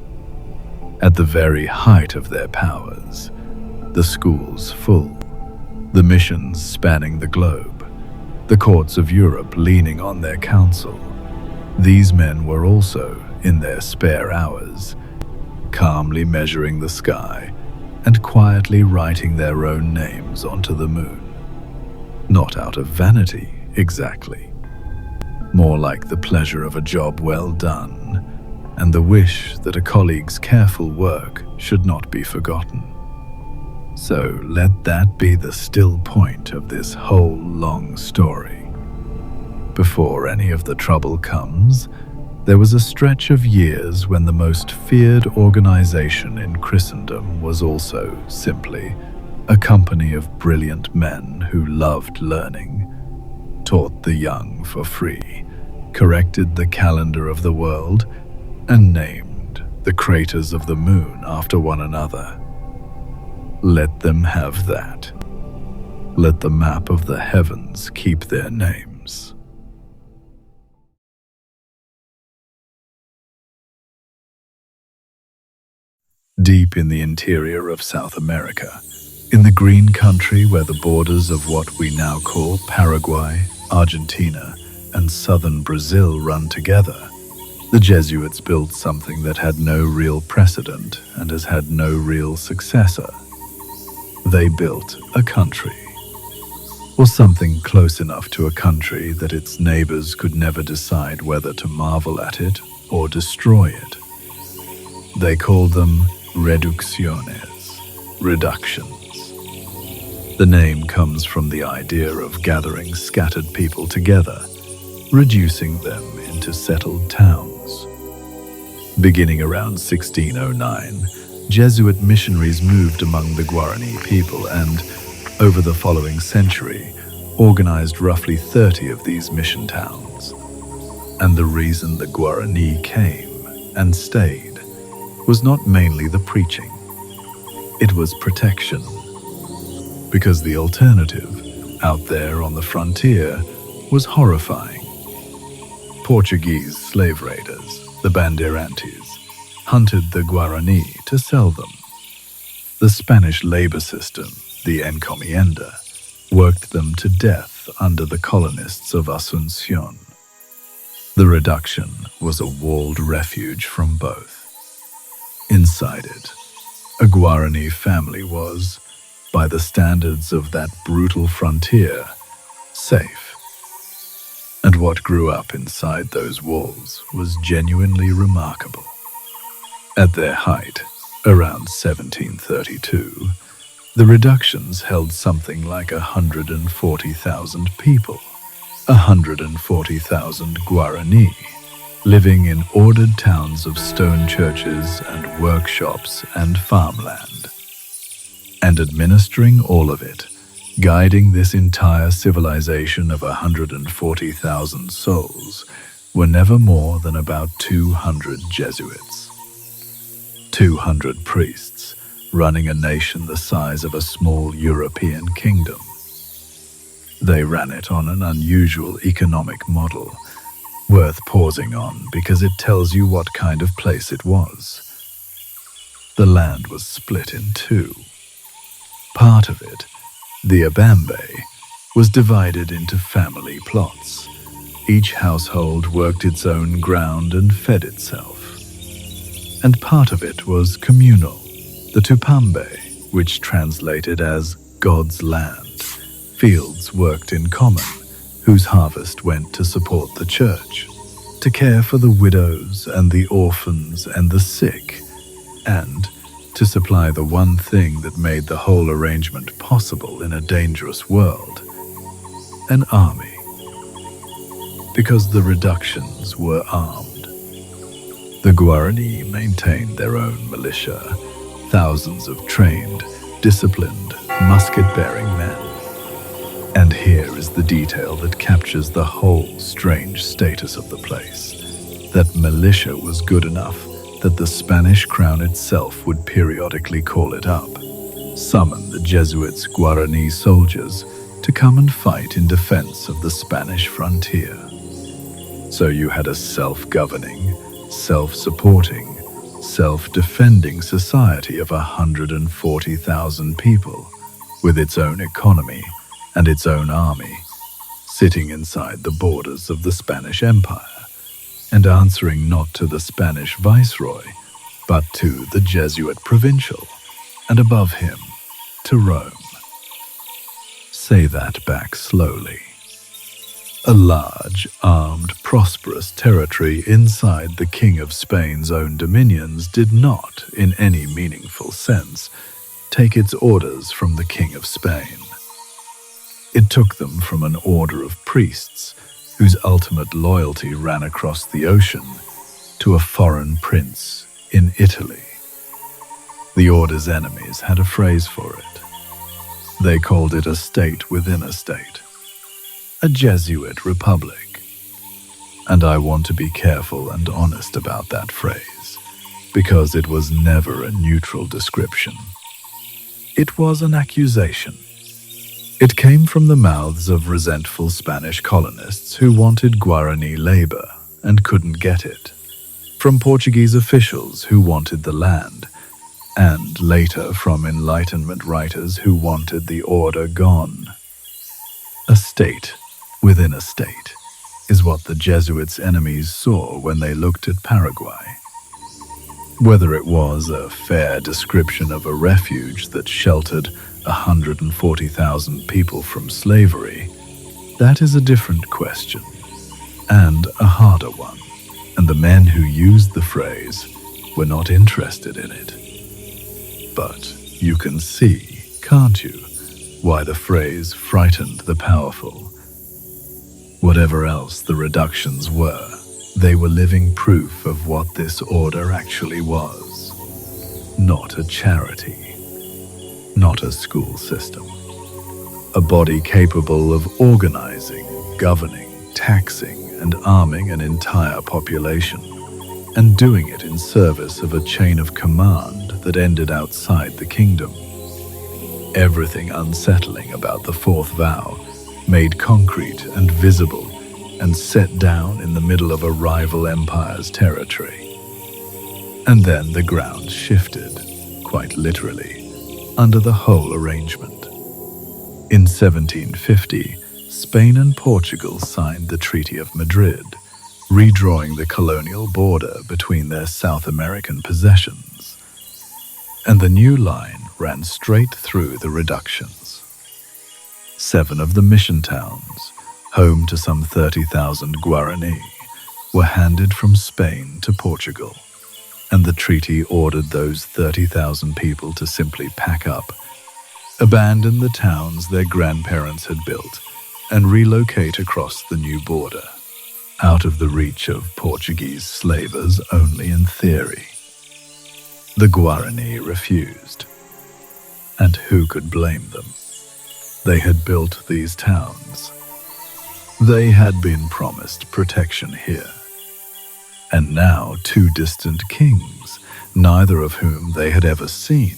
Speaker 1: At the very height of their powers, the schools full, the missions spanning the globe, the courts of Europe leaning on their counsel, these men were also, in their spare hours, calmly measuring the sky and quietly writing their own names onto the moon. Not out of vanity, exactly. More like the pleasure of a job well done and the wish that a colleague's careful work should not be forgotten. So let that be the still point of this whole long story. Before any of the trouble comes, There was a stretch of years when the most feared organization in Christendom was also simply a company of brilliant men who loved learning, taught the young for free, corrected the calendar of the world, and named the craters of the moon after one another. Let them have that. Let the map of the heavens keep their names. Deep in the interior of South America, in the green country where the borders of what we now call Paraguay, Argentina, and southern Brazil run together, the Jesuits built something that had no real precedent and has had no real successor. They built a country, or something close enough to a country that its neighbors could never decide whether to marvel at it or destroy it. They called them reducciones, reductions. The name comes from the idea of gathering scattered people together, reducing them into settled towns. Beginning around 1609, Jesuit missionaries moved among the Guarani people and, over the following century, organized roughly 30 of these mission towns. And the reason the Guarani came and stayed was not mainly the preaching. It was protection. Because the alternative, out there on the frontier, was horrifying. Portuguese slave raiders, the bandeirantes, hunted the Guarani to sell them. The Spanish labor system, the encomienda, worked them to death under the colonists of Asuncion. The reduction was a walled refuge from both. Inside it, a Guarani family was, by the standards of that brutal frontier, safe. And what grew up inside those walls was genuinely remarkable. At their height, around 1732, the reductions held something like 140,000 people, 140,000 Guarani, living in ordered towns of stone churches and workshops and farmland. And administering all of it, guiding this entire civilization of 140,000 souls, were never more than about 200 Jesuits. 200 priests running a nation the size of a small European kingdom. They ran it on an unusual economic model, worth pausing on because it tells you what kind of place it was. The land was split in two. Part of it, the Abambe, was divided into family plots. Each household worked its own ground and fed itself. And part of it was communal, the Tupambe, which translated as God's land, fields worked in common, whose harvest went to support the church, to care for the widows and the orphans and the sick, and to supply the one thing that made the whole arrangement possible in a dangerous world, an army. Because the reductions were armed. The Guarani maintained their own militia, thousands of trained, disciplined, musket-bearing men. And here is the detail that captures the whole strange status of the place. That militia was good enough that the Spanish crown itself would periodically call it up, summon the Jesuits' Guarani soldiers to come and fight in defense of the Spanish frontier. So you had a self-governing, self-supporting, self-defending society of 140,000 people, with its own economy and its own army, sitting inside the borders of the Spanish Empire, and answering not to the Spanish viceroy, but to the Jesuit provincial, and above him, to Rome. Say that back slowly. A large, armed, prosperous territory inside the King of Spain's own dominions did not, in any meaningful sense, take its orders from the King of Spain. It took them from an order of priests whose ultimate loyalty ran across the ocean to a foreign prince in Italy. The order's enemies had a phrase for it. They called it a state within a state, a Jesuit republic. And I want to be careful and honest about that phrase, because it was never a neutral description. It was an accusation. It came from the mouths of resentful Spanish colonists who wanted Guarani labor and couldn't get it, from Portuguese officials who wanted the land, and later from Enlightenment writers who wanted the order gone. A state within a state is what the Jesuits' enemies saw when they looked at Paraguay. Whether it was a fair description of a refuge that sheltered 140,000 people from slavery, that is a different question, and a harder one, and the men who used the phrase were not interested in it. But you can see, can't you, why the phrase frightened the powerful. Whatever else the reductions were, they were living proof of what this order actually was. Not a charity, not a school system. A body capable of organizing, governing, taxing, and arming an entire population, and doing it in service of a chain of command that ended outside the kingdom. Everything unsettling about the fourth vow, made concrete and visible, and set down in the middle of a rival empire's territory. And then the ground shifted, quite literally, under the whole arrangement. In 1750, Spain and Portugal signed the Treaty of Madrid, redrawing the colonial border between their South American possessions. And the new line ran straight through the reductions. 7 of the mission towns, home to some 30,000 Guarani, were handed from Spain to Portugal, and the treaty ordered those 30,000 people to simply pack up, abandon the towns their grandparents had built, and relocate across the new border, out of the reach of Portuguese slavers only in theory. The Guarani refused, and who could blame them? They had built these towns. They had been promised protection here. And now 2 distant kings, neither of whom they had ever seen,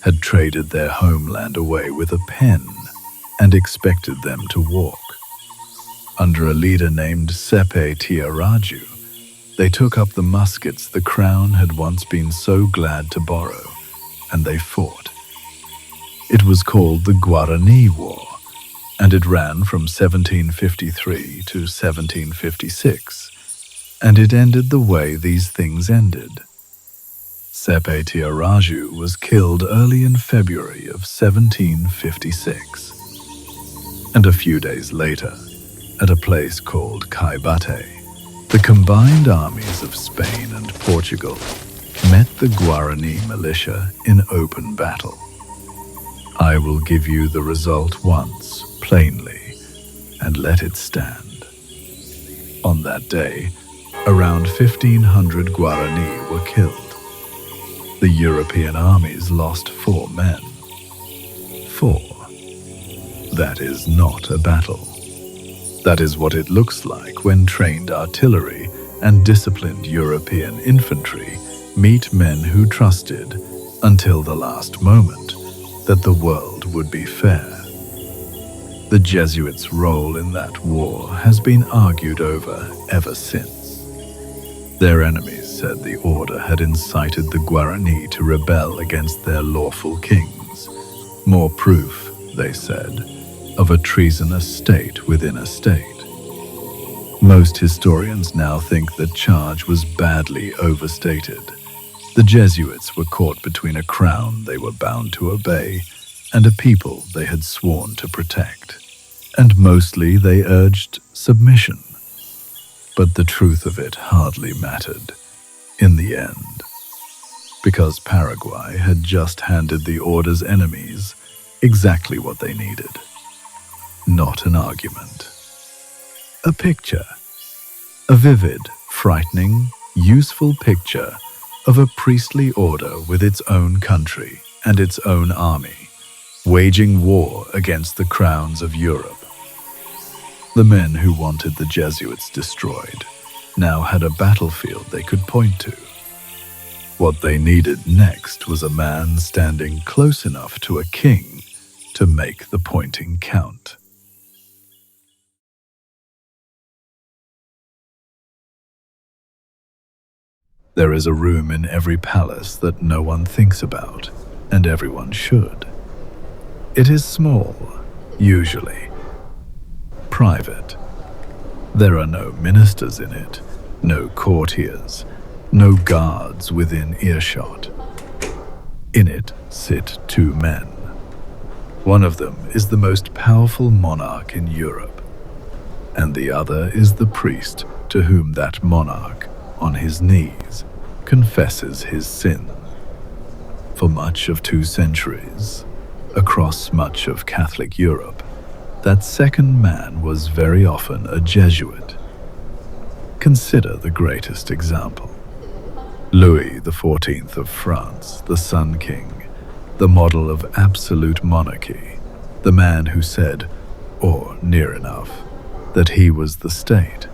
Speaker 1: had traded their homeland away with a pen and expected them to walk. Under a leader named Sepe Tiaraju, they took up the muskets the crown had once been so glad to borrow, and they fought. It was called the Guarani War, and it ran from 1753 to 1756, and it ended the way these things ended. Sepe Tiaraju was killed early in February of 1756, and a few days later, at a place called Caibate, the combined armies of Spain and Portugal met the Guarani militia in open battle. I will give you the result once, plainly, and let it stand. On that day, around 1,500 Guarani were killed. The European armies lost 4 men. 4. That is not a battle. That is what it looks like when trained artillery and disciplined European infantry meet men who trusted, until the last moment, that the world would be fair. The Jesuits' role in that war has been argued over ever since. Their enemies said the order had incited the Guarani to rebel against their lawful kings. More proof, they said, of a treasonous state within a state. Most historians now think the charge was badly overstated. The Jesuits were caught between a crown they were bound to obey and a people they had sworn to protect, and mostly they urged submission. But the truth of it hardly mattered in the end, because Paraguay had just handed the order's enemies exactly what they needed. Not an argument. A picture. A vivid, frightening, useful picture of a priestly order with its own country and its own army, waging war against the crowns of Europe. The men who wanted the Jesuits destroyed now had a battlefield they could point to. What they needed next was a man standing close enough to a king to make the pointing count. There is a room in every palace that no one thinks about, and everyone should. It is small, usually private. There are no ministers in it, no courtiers, no guards within earshot. In it sit two men. One of them is the most powerful monarch in Europe, and the other is the priest to whom that monarch, on his knees, confesses his sin. For much of 2 centuries, across much of Catholic Europe, that second man was very often a Jesuit. Consider the greatest example. Louis XIV of France, the Sun King, the model of absolute monarchy, the man who said, or near enough, that he was the state.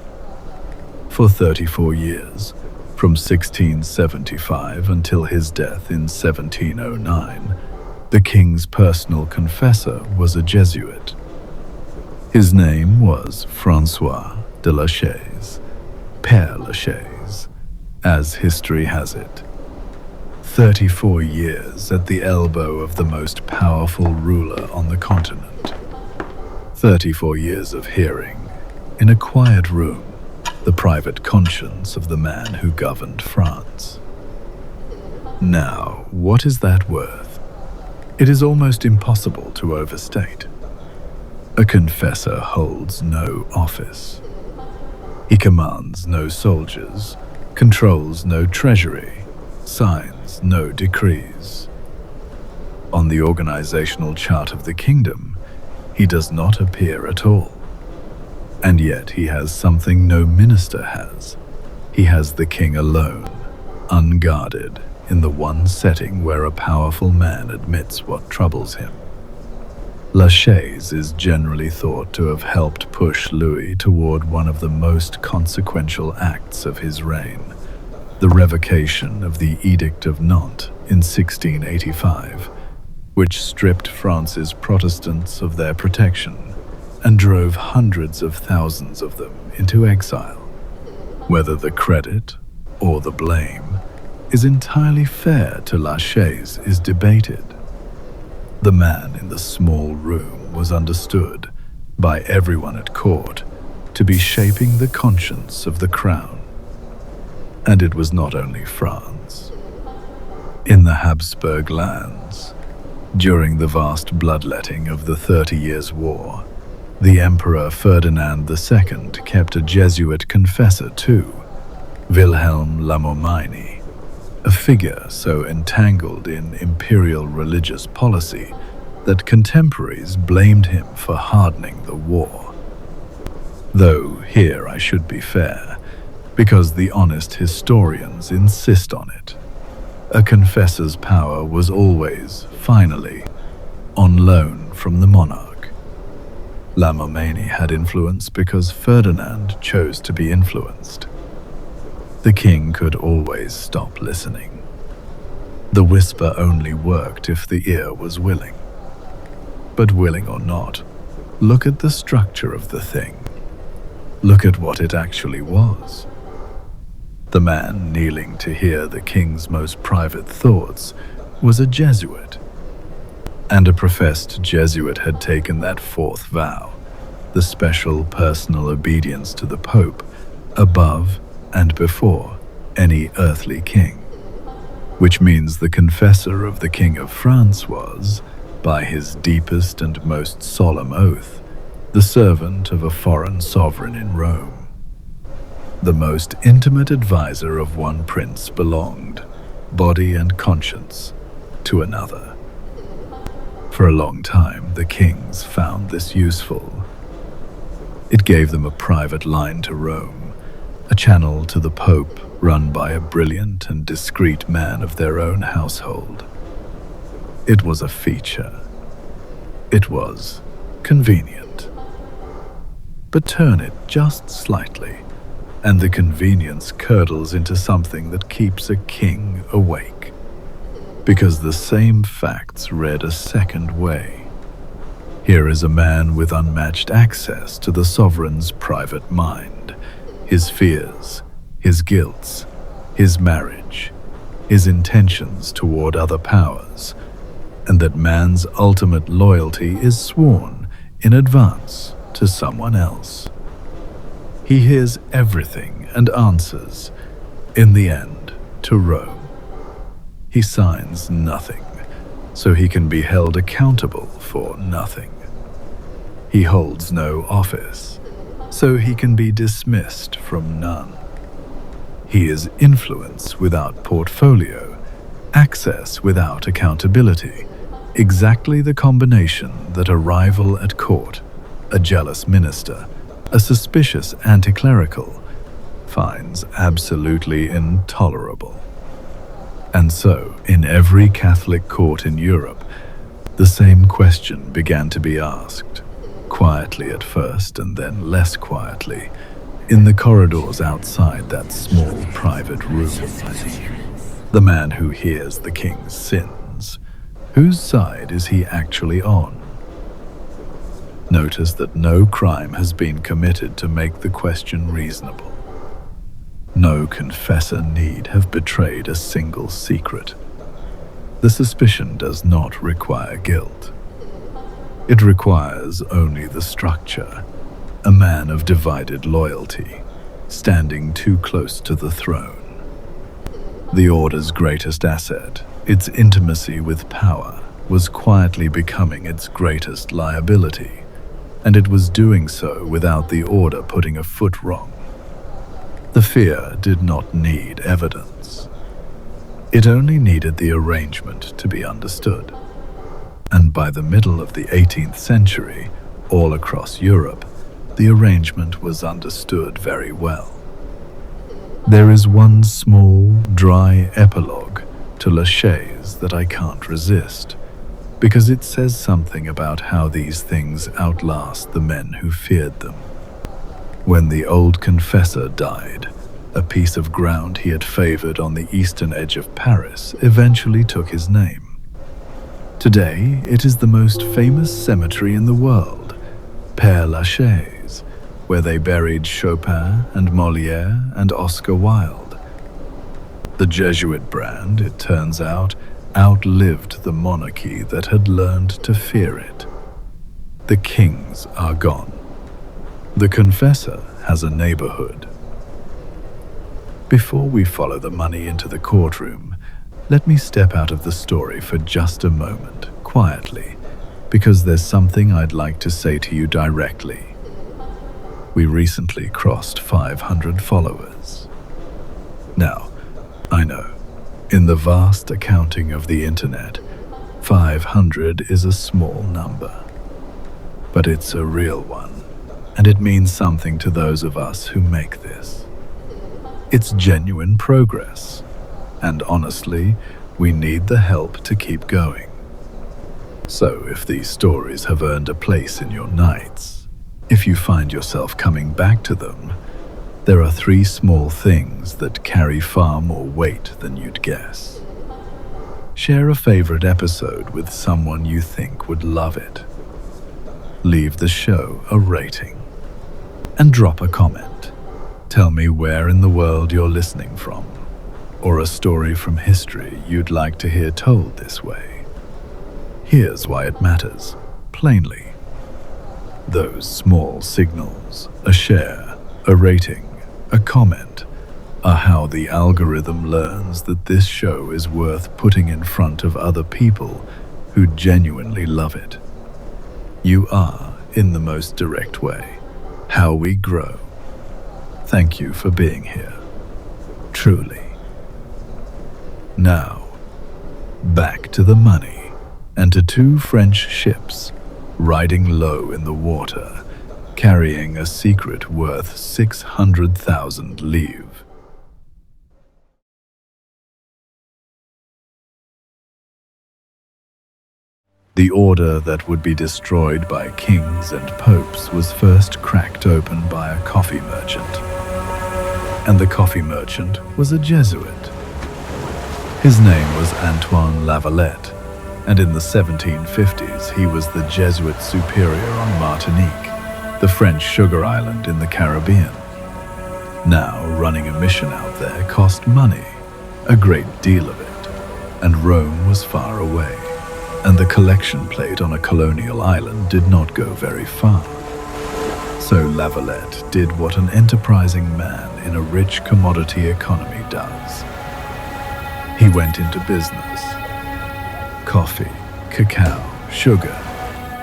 Speaker 1: For 34 years, from 1675 until his death in 1709, the king's personal confessor was a Jesuit. His name was François de la Chaise, Père Lachaise, as history has it. 34 years at the elbow of the most powerful ruler on the continent. 34 years of hearing, in a quiet room, the private conscience of the man who governed France. Now, what is that worth? It is almost impossible to overstate. A confessor holds no office. He commands no soldiers, controls no treasury, signs no decrees. On the organizational chart of the kingdom, he does not appear at all. And yet he has something no minister has. He has the king alone, unguarded, in the one setting where a powerful man admits what troubles him. La Chaise is generally thought to have helped push Louis toward one of the most consequential acts of his reign, the revocation of the Edict of Nantes in 1685, which stripped France's Protestants of their protection and drove hundreds of thousands of them into exile. Whether the credit or the blame is entirely fair to La Chaise is debated. The man in the small room was understood by everyone at court to be shaping the conscience of the crown. And it was not only France. In the Habsburg lands, during the vast bloodletting of the 30 Years' War, the Emperor Ferdinand II kept a Jesuit confessor too, Wilhelm Lamormini, a figure so entangled in imperial religious policy that contemporaries blamed him for hardening the war. Though here I should be fair, because the honest historians insist on it. A confessor's power was always, finally, on loan from the monarch. Lamormini had influence because Ferdinand chose to be influenced. The king could always stop listening. The whisper only worked if the ear was willing. But willing or not, look at the structure of the thing. Look at what it actually was. The man kneeling to hear the king's most private thoughts was a Jesuit. And a professed Jesuit had taken that fourth vow, the special personal obedience to the Pope, above and before any earthly king, which means the confessor of the King of France was, by his deepest and most solemn oath, the servant of a foreign sovereign in Rome. The most intimate advisor of one prince belonged, body and conscience, to another. For a long time, the kings found this useful. It gave them a private line to Rome, a channel to the Pope run by a brilliant and discreet man of their own household. It was a feature. It was convenient. But turn it just slightly, and the convenience curdles into something that keeps a king awake. Because the same facts read a second way. Here is a man with unmatched access to the sovereign's private mind, his fears, his guilts, his marriage, his intentions toward other powers, and that man's ultimate loyalty is sworn in advance to someone else. He hears everything and answers, in the end, to Rome. He signs nothing, so he can be held accountable for nothing. He holds no office, so he can be dismissed from none. He is influence without portfolio, access without accountability, exactly the combination that a rival at court, a jealous minister, a suspicious anti-clerical finds absolutely intolerable. And so, in every Catholic court in Europe, the same question began to be asked, quietly at first and then less quietly, in the corridors outside that small private room. The man who hears the king's sins, whose side is he actually on? Notice that no crime has been committed to make the question reasonable. No confessor need have betrayed a single secret. The suspicion does not require guilt. It requires only the structure, a man of divided loyalty, standing too close to the throne. The order's greatest asset, its intimacy with power, was quietly becoming its greatest liability, and it was doing so without the order putting a foot wrong. The fear did not need evidence. It only needed the arrangement to be understood. And by the middle of the 18th century, all across Europe, the arrangement was understood very well. There is one small, dry epilogue to Lachaise that I can't resist, because it says something about how these things outlast the men who feared them. When the old confessor died, a piece of ground he had favored on the eastern edge of Paris eventually took his name. Today, it is the most famous cemetery in the world, Père Lachaise, where they buried Chopin and Molière and Oscar Wilde. The Jesuit brand, it turns out, outlived the monarchy that had learned to fear it. The kings are gone. The confessor has a neighborhood. Before we follow the money into the courtroom, let me step out of the story for just a moment, quietly, because there's something I'd like to say to you directly. We recently crossed 500 followers. Now, I know, in the vast accounting of the internet, 500 is a small number. But it's a real one, and it means something to those of us who make this. It's genuine progress, and honestly, we need the help to keep going. So if these stories have earned a place in your nights, if you find yourself coming back to them, there are 3 small things that carry far more weight than you'd guess. Share a favorite episode with someone you think would love it. Leave the show a rating. And drop a comment. Tell me where in the world you're listening from, or a story from history you'd like to hear told this way. Here's why it matters, plainly. Those small signals, a share, a rating, a comment, are how the algorithm learns that this show is worth putting in front of other people who genuinely love it. You are, in the most direct way, how we grow. Thank you for being here. Truly. Now, back to the money, and to 2 French ships riding low in the water, carrying a secret worth 600,000 livres. The order that would be destroyed by kings and popes was first cracked open by a coffee merchant. And the coffee merchant was a Jesuit. His name was Antoine Lavalette, and in the 1750s he was the Jesuit superior on Martinique, the French sugar island in the Caribbean. Now, running a mission out there cost money, a great deal of it, and Rome was far away, and the collection plate on a colonial island did not go very far. So Lavalette did what an enterprising man in a rich commodity economy does. He went into business. Coffee, cacao, sugar,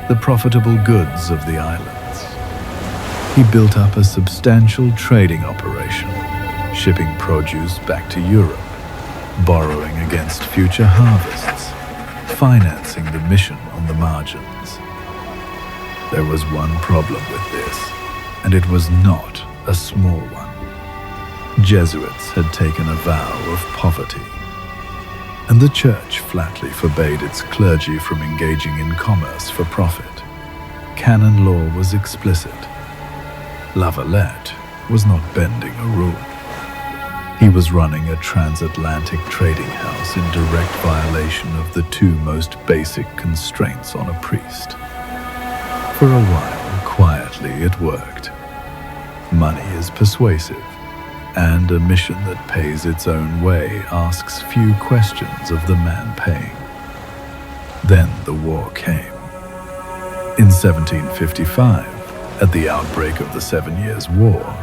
Speaker 1: the profitable goods of the islands. He built up a substantial trading operation, shipping produce back to Europe, borrowing against future harvests, financing the mission on the margins. There was one problem with this, and it was not a small one. Jesuits had taken a vow of poverty, and the church flatly forbade its clergy from engaging in commerce for profit. Canon law was explicit. Lavalette was not bending a rule. He was running a transatlantic trading house in direct violation of the two most basic constraints on a priest. For a while, quietly, it worked. Money is persuasive, and a mission that pays its own way asks few questions of the man paying. Then the war came. In 1755, at the outbreak of the 7 Years' War,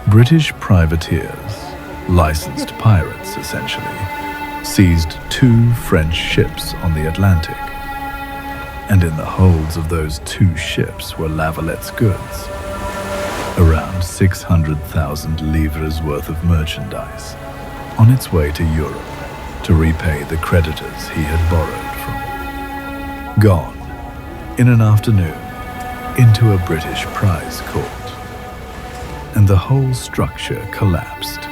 Speaker 1: British privateers, licensed pirates essentially, seized 2 French ships on the Atlantic. And in the holds of those 2 ships were Lavalette's goods, around 600,000 livres worth of merchandise, on its way to Europe to repay the creditors he had borrowed from. Gone, in an afternoon, into a British prize court. And the whole structure collapsed,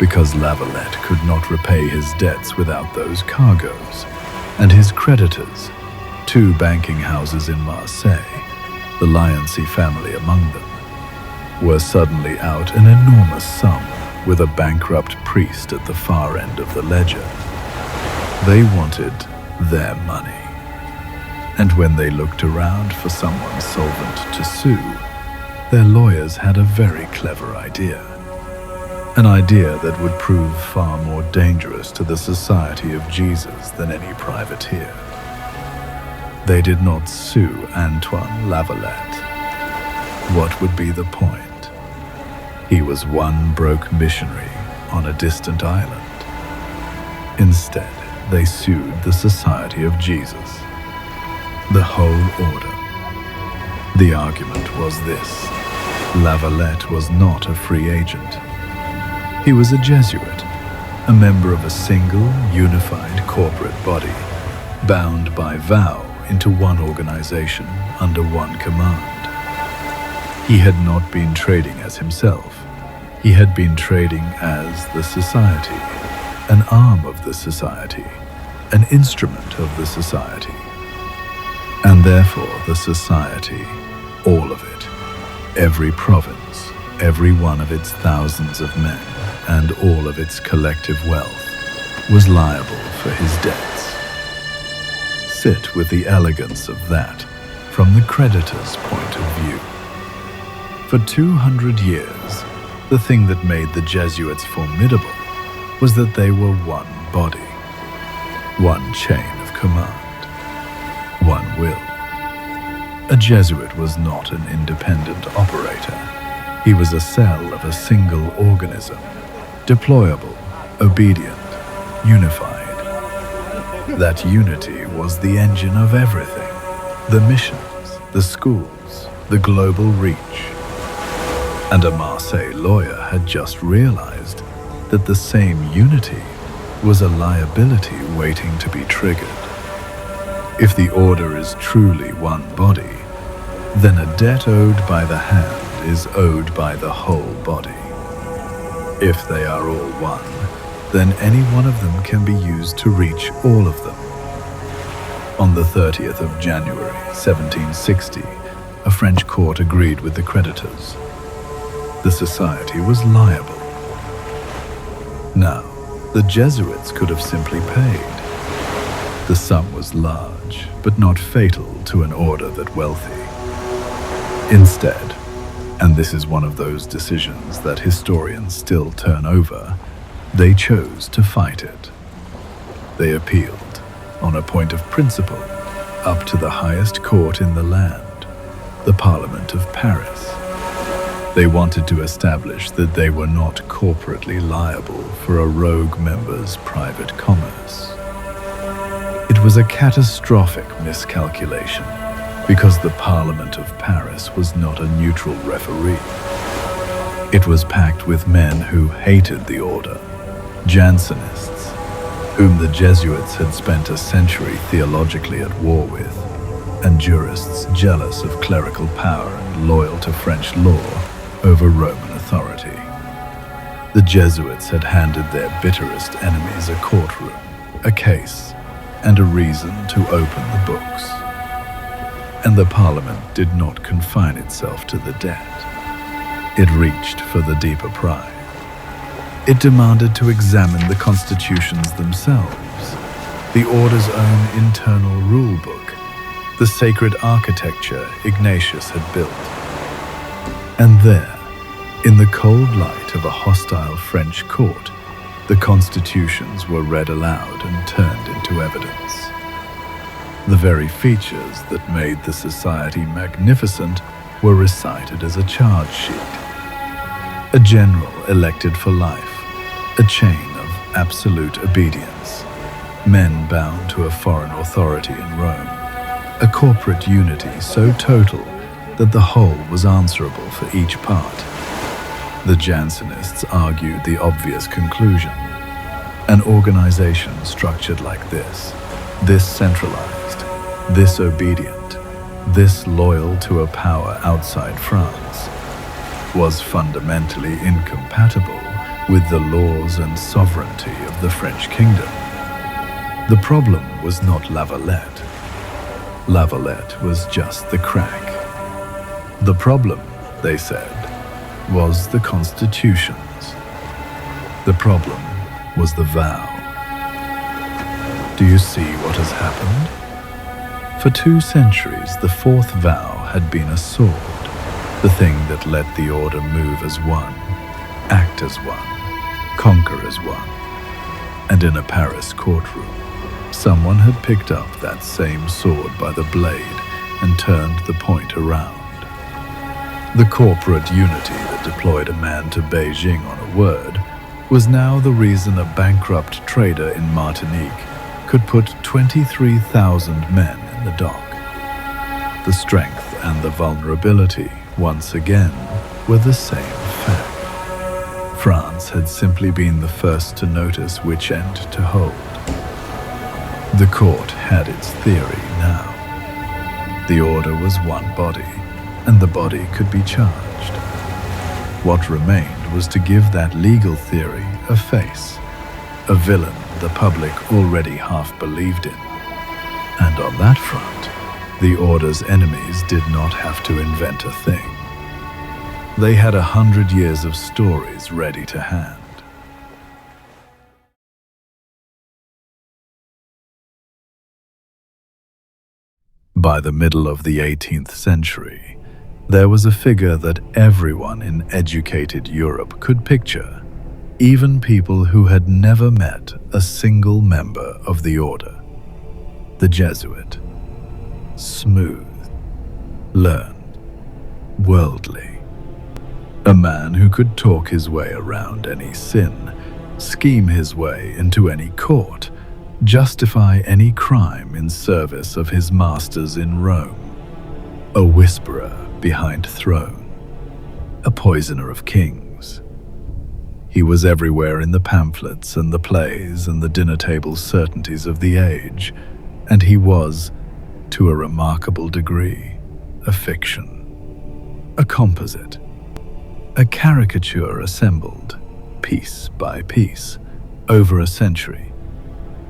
Speaker 1: because Lavalette could not repay his debts without those cargoes, and his creditors, 2 banking houses in Marseille, the Lyoncy family among them, were suddenly out an enormous sum with a bankrupt priest at the far end of the ledger. They wanted their money. And when they looked around for someone solvent to sue, their lawyers had a very clever idea. An idea that would prove far more dangerous to the Society of Jesus than any privateer. They did not sue Antoine Lavalette. What would be the point? He was one broke missionary on a distant island. Instead, they sued the Society of Jesus, the whole order. The argument was this: Lavalette was not a free agent. He was a Jesuit, a member of a single, unified corporate body, bound by vow into one organization under one command. He had not been trading as himself. He had been trading as the society, an arm of the society, an instrument of the society. And therefore the society, all of it, every province, every one of its thousands of men, and all of its collective wealth, was liable for his debts. Sit with the elegance of that from the creditor's point of view. For 200 years, the thing that made the Jesuits formidable was that they were one body, one chain of command, one will. A Jesuit was not an independent operator. He was a cell of a single organism, deployable, obedient, unified. That unity was the engine of everything: the missions, the schools, the global reach. And a Marseille lawyer had just realized that the same unity was a liability waiting to be triggered. If the order is truly one body, then a debt owed by the hand is owed by the whole body. If they are all one, then any one of them can be used to reach all of them. On the 30th of January, 1760, a French court agreed with the creditors. The society was liable. Now, the Jesuits could have simply paid. The sum was large, but not fatal to an order that wealthy. Instead, and this is one of those decisions that historians still turn over, they chose to fight it. They appealed, on a point of principle, up to the highest court in the land, the Parliament of Paris. They wanted to establish that they were not corporately liable for a rogue member's private commerce. It was a catastrophic miscalculation, because the Parliament of Paris was not a neutral referee. It was packed with men who hated the order, Jansenists, whom the Jesuits had spent a century theologically at war with, and jurists jealous of clerical power and loyal to French law over Roman authority. The Jesuits had handed their bitterest enemies a courtroom, a case, and a reason to open the books. And the Parliament did not confine itself to the debt. It reached for the deeper pride. It demanded to examine the constitutions themselves, the order's own internal rule book, the sacred architecture Ignatius had built. And there, in the cold light of a hostile French court, the constitutions were read aloud and turned into evidence. The very features that made the society magnificent were recited as a charge sheet. A general elected for life, a chain of absolute obedience, men bound to a foreign authority in Rome, a corporate unity so total that the whole was answerable for each part. The Jansenists argued the obvious conclusion. An organization structured like this centralized, this obedient, this loyal to a power outside France, was fundamentally incompatible with the laws and sovereignty of the French kingdom. The problem was not La Valette. La Valette was just the crack. The problem, they said, was the constitutions. The problem was the vow. Do you see what has happened? For 2 centuries, the fourth vow had been a sword, the thing that let the order move as one, act as one, conquer as one. And in a Paris courtroom, someone had picked up that same sword by the blade and turned the point around. The corporate unity that deployed a man to Beijing on a word was now the reason a bankrupt trader in Martinique could put 23,000 men in the dock. The strength and the vulnerability, once again, were the same fact. France had simply been the first to notice which end to hold. The court had its theory now. The order was one body, and the body could be charged. What remained was to give that legal theory a face, a villain the public already half believed in. And on that front, the order's enemies did not have to invent a thing. They had 100 years of stories ready to hand. By the middle of the 18th century, there was a figure that everyone in educated Europe could picture, even people who had never met a single member of the order. The Jesuit. Smooth, learned, worldly. A man who could talk his way around any sin, scheme his way into any court, justify any crime in service of his masters in Rome. A whisperer behind throne, a poisoner of kings. He was everywhere in the pamphlets and the plays and the dinner table certainties of the age, and he was, to a remarkable degree, a fiction, a composite, a caricature assembled, piece by piece, over a century.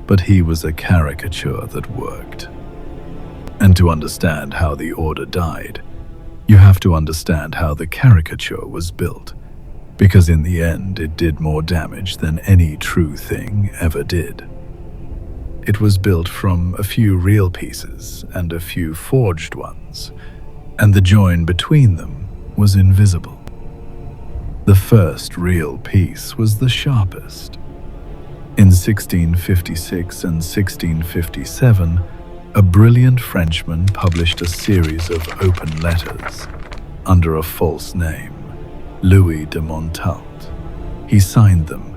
Speaker 1: But he was a caricature that worked. And to understand how the order died, you have to understand how the caricature was built, because in the end it did more damage than any true thing ever did. It was built from a few real pieces and a few forged ones, and the join between them was invisible. The first real piece was the sharpest. In 1656 and 1657, a brilliant Frenchman published a series of open letters under a false name, Louis de Montalte. He signed them,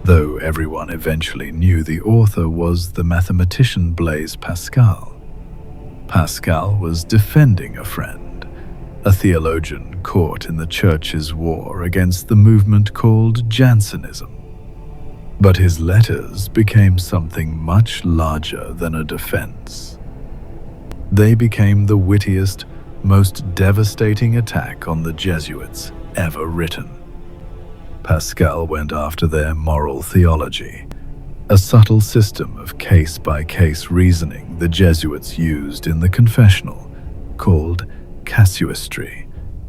Speaker 1: though everyone eventually knew the author was the mathematician Blaise Pascal. Pascal was defending a friend, a theologian caught in the Church's war against the movement called Jansenism. But his letters became something much larger than a defense. They became the wittiest, most devastating attack on the Jesuits ever written. Pascal went after their moral theology, a subtle system of case-by-case reasoning the Jesuits used in the confessional, called casuistry,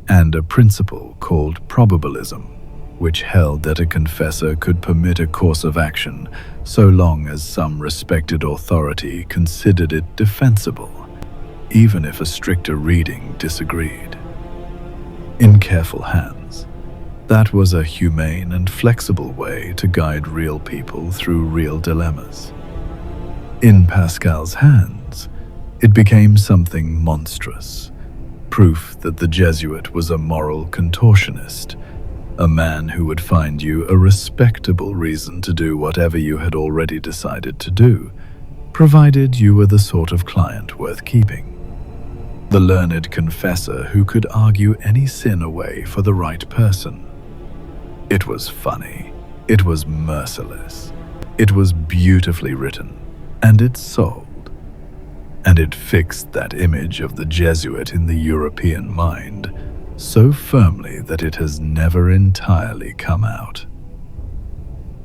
Speaker 1: and a principle called probabilism, which held that a confessor could permit a course of action so long as some respected authority considered it defensible, even if a stricter reading disagreed. In careful hands, that was a humane and flexible way to guide real people through real dilemmas. In Pascal's hands, it became something monstrous, proof that the Jesuit was a moral contortionist, a man who would find you a respectable reason to do whatever you had already decided to do, provided you were the sort of client worth keeping. The learned confessor who could argue any sin away for the right person. It was funny, it was merciless, it was beautifully written, and it sold. And it fixed that image of the Jesuit in the European mind so firmly that it has never entirely come out.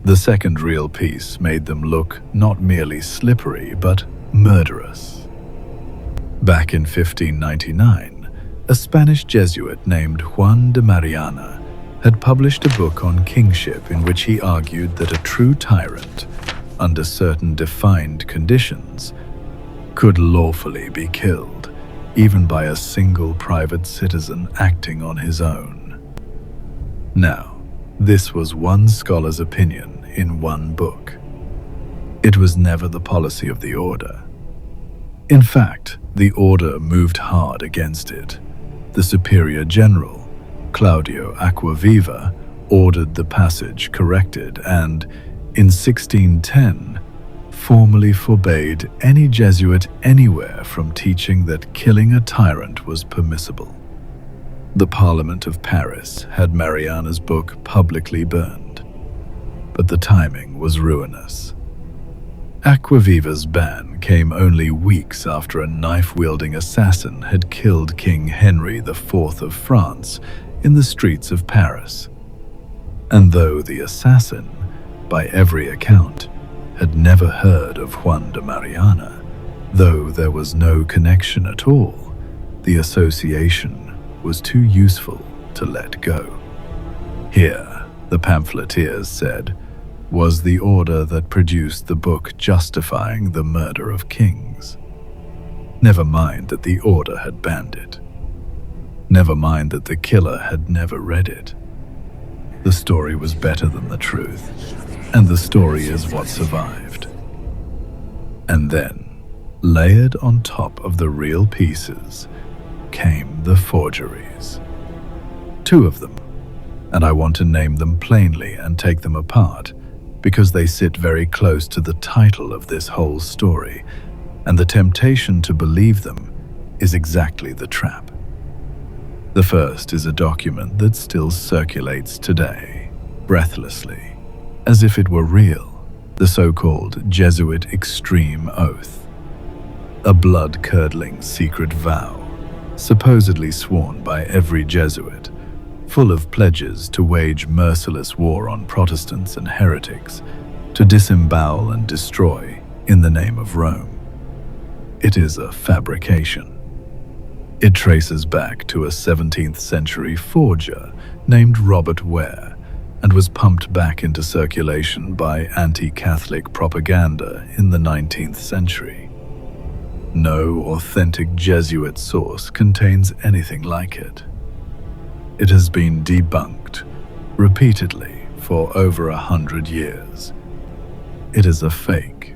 Speaker 1: The second real piece made them look not merely slippery, but murderous. Back in 1599, a Spanish Jesuit named Juan de Mariana had published a book on kingship in which he argued that a true tyrant, under certain defined conditions, could lawfully be killed, even by a single private citizen acting on his own. Now, this was one scholar's opinion in one book. It was never the policy of the order. In fact, the order moved hard against it. The Superior General, Claudio Acquaviva, ordered the passage corrected and, in 1610, formally forbade any Jesuit anywhere from teaching that killing a tyrant was permissible. The Parliament of Paris had Mariana's book publicly burned, but the timing was ruinous. Acquaviva's ban came only weeks after a knife-wielding assassin had killed King Henry IV of France in the streets of Paris. And though the assassin, by every account, had never heard of Juan de Mariana, though there was no connection at all, the association was too useful to let go. Here, the pamphleteers said, was the order that produced the book justifying the murder of kings. Never mind that the order had banned it. Never mind that the killer had never read it. The story was better than the truth, and the story is what survived. And then, layered on top of the real pieces, came the forgeries. 2 of them, and I want to name them plainly and take them apart, because they sit very close to the title of this whole story, and the temptation to believe them is exactly the trap. The first is a document that still circulates today, breathlessly, as if it were real, the so-called Jesuit extreme oath, a blood-curdling secret vow supposedly sworn by every Jesuit, full of pledges to wage merciless war on Protestants and heretics, to disembowel and destroy in the name of Rome. It is a fabrication. It traces back to a 17th century forger named Robert Ware and was pumped back into circulation by anti-Catholic propaganda in the 19th century. No authentic Jesuit source contains anything like it. It has been debunked repeatedly for over 100 years. It is a fake.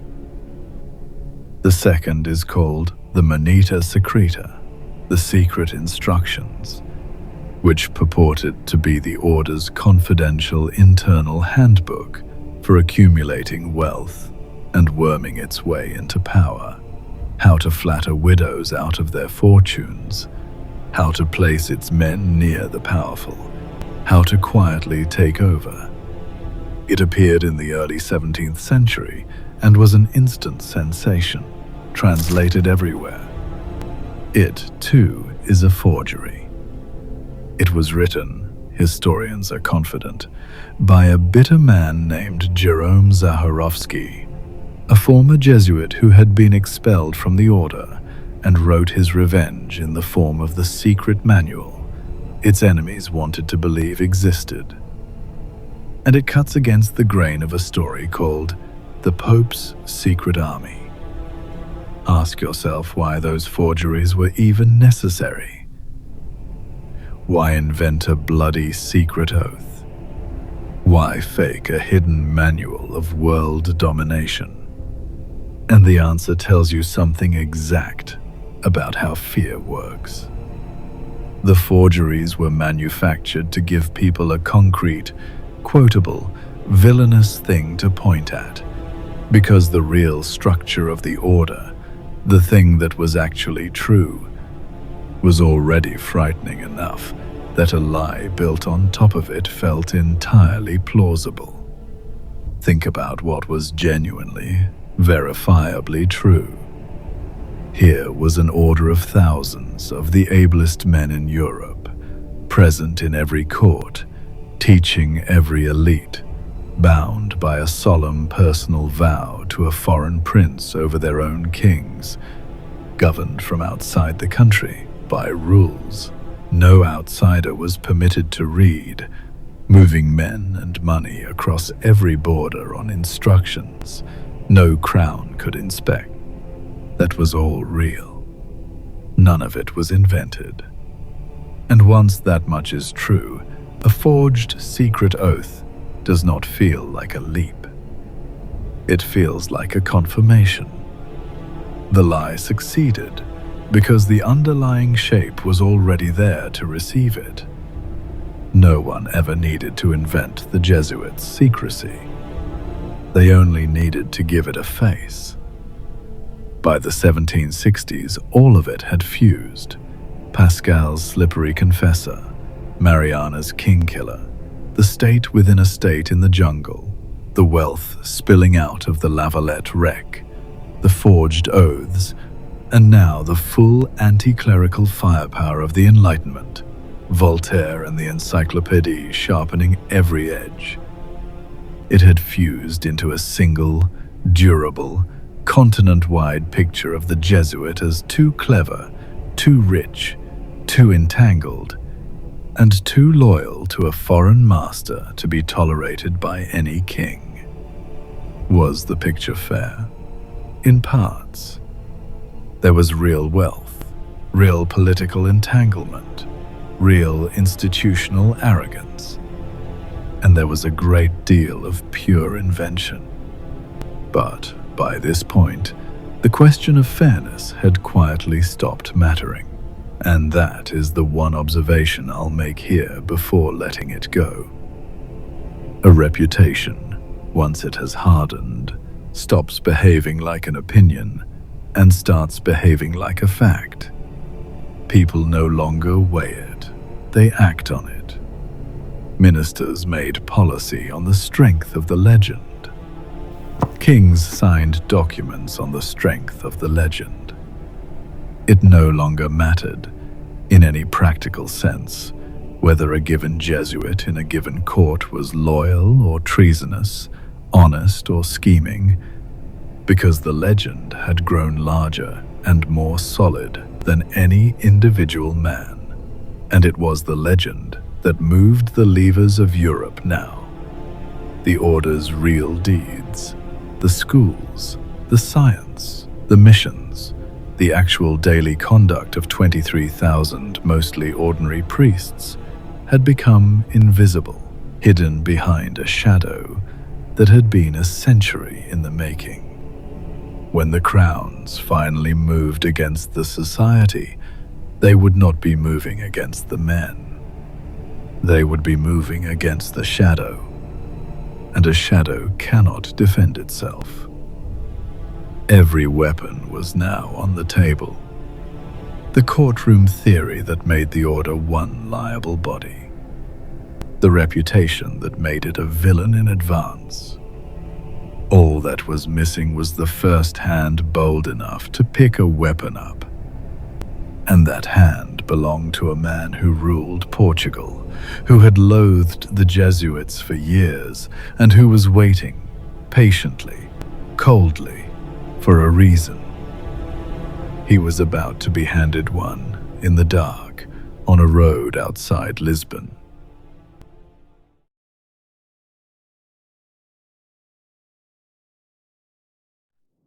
Speaker 1: The second is called the Moneta Secreta, the secret instructions, which purported to be the order's confidential internal handbook for accumulating wealth and worming its way into power, how to flatter widows out of their fortunes, how to place its men near the powerful, how to quietly take over. It appeared in the early 17th century and was an instant sensation, translated everywhere. It, too, is a forgery. It was written, historians are confident, by a bitter man named Jerome Zaharovsky, a former Jesuit who had been expelled from the order and wrote his revenge in the form of the secret manual its enemies wanted to believe existed. And it cuts against the grain of a story called The Pope's Secret Army. Ask yourself why those forgeries were even necessary. Why invent a bloody secret oath? Why fake a hidden manual of world domination? And the answer tells you something exact about how fear works. The forgeries were manufactured to give people a concrete, quotable, villainous thing to point at, because the real structure of the order, the thing that was actually true, was already frightening enough that a lie built on top of it felt entirely plausible. Think about what was genuinely, verifiably true. Here was an order of thousands of the ablest men in Europe, present in every court, teaching every elite, bound by a solemn personal vow to a foreign prince over their own kings, governed from outside the country by rules no outsider was permitted to read, moving men and money across every border on instructions no crown could inspect. That was all real. None of it was invented. And once that much is true, a forged secret oath does not feel like a leap. It feels like a confirmation. The lie succeeded because the underlying shape was already there to receive it. No one ever needed to invent the Jesuits' secrecy. They only needed to give it a face. By the 1760s, all of it had fused. Pascal's slippery confessor, Mariana's king-killer, the state within a state in the jungle, the wealth spilling out of the Lavalette wreck, the forged oaths, and now the full anti-clerical firepower of the Enlightenment, Voltaire and the Encyclopédie sharpening every edge. It had fused into a single, durable, continent-wide picture of the Jesuit as too clever, too rich, too entangled, and too loyal to a foreign master to be tolerated by any king. Was the picture fair? In parts. There was real wealth, real political entanglement, real institutional arrogance, and there was a great deal of pure invention. But by this point, the question of fairness had quietly stopped mattering, and that is the one observation I'll make here before letting it go. A reputation, once it has hardened, stops behaving like an opinion and starts behaving like a fact. People no longer weigh it, they act on it. Ministers made policy on the strength of the legend. Kings signed documents on the strength of the legend. It no longer mattered In any practical sense, whether a given Jesuit in a given court was loyal or treasonous, honest or scheming, because the legend had grown larger and more solid than any individual man. And it was the legend that moved the levers of Europe now. The order's real deeds, the schools, the science, the missions, the actual daily conduct of 23,000 mostly ordinary priests had become invisible, hidden behind a shadow that had been a century in the making. When the crowns finally moved against the society, they would not be moving against the men. They would be moving against the shadow, and a shadow cannot defend itself. Every weapon was now on the table. The courtroom theory that made the order one liable body. The reputation that made it a villain in advance. All that was missing was the first hand bold enough to pick a weapon up. And that hand belonged to a man who ruled Portugal, who had loathed the Jesuits for years, and who was waiting, patiently, coldly, for a reason. He was about to be handed one in the dark on a road outside Lisbon.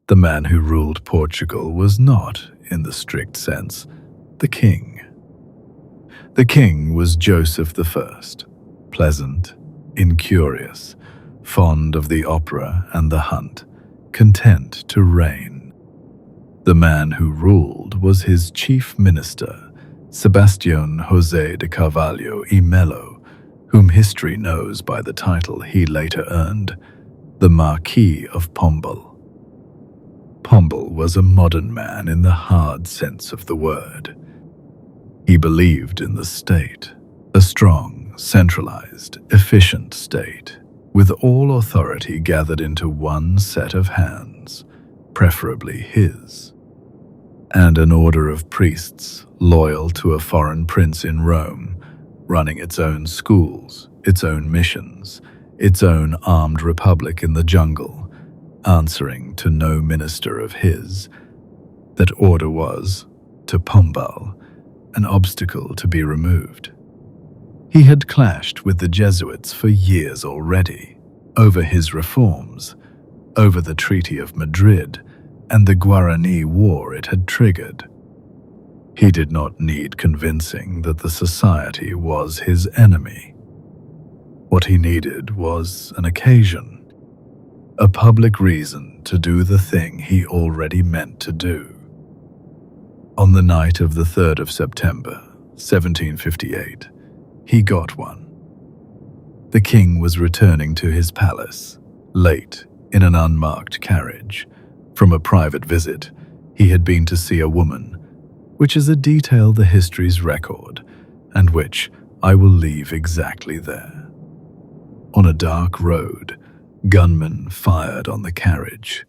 Speaker 1: The man who ruled Portugal was not, in the strict sense, the king. The king was Joseph I, pleasant, incurious, fond of the opera and the hunt, content to reign. The man who ruled was his chief minister, Sebastião José de Carvalho y Melo, whom history knows by the title he later earned, the Marquis of Pombal. Pombal was a modern man in the hard sense of the word. He believed in the state, a strong, centralized, efficient state, with all authority gathered into one set of hands, preferably his, and an order of priests loyal to a foreign prince in Rome, running its own schools, its own missions, its own armed republic in the jungle, answering to no minister of his. That order was, to Pombal, an obstacle to be removed. He had clashed with the Jesuits for years already, over his reforms, over the Treaty of Madrid and the Guarani War it had triggered. He did not need convincing that the society was his enemy. What he needed was an occasion, a public reason to do the thing he already meant to do. On the night of the 3rd of September, 1758, he got one. The king was returning to his palace, late, in an unmarked carriage. From a private visit, he had been to see a woman, which is a detail the history's record, and which I will leave exactly there. On a dark road, gunmen fired on the carriage.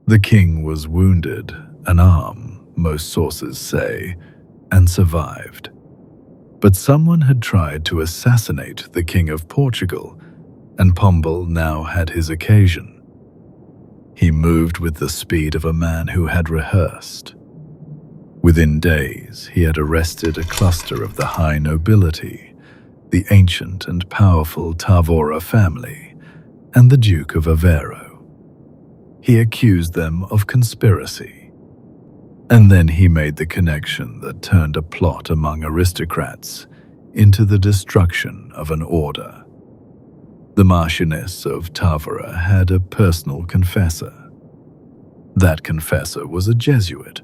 Speaker 1: The king was wounded, an arm, most sources say, and survived. But someone had tried to assassinate the King of Portugal, and Pombal now had his occasion. He moved with the speed of a man who had rehearsed. Within days, he had arrested a cluster of the high nobility, the ancient and powerful Tavora family, and the Duke of Aveiro. He accused them of conspiracy. And then he made the connection that turned a plot among aristocrats into the destruction of an order. The Marchioness of Tavora had a personal confessor. That confessor was a Jesuit,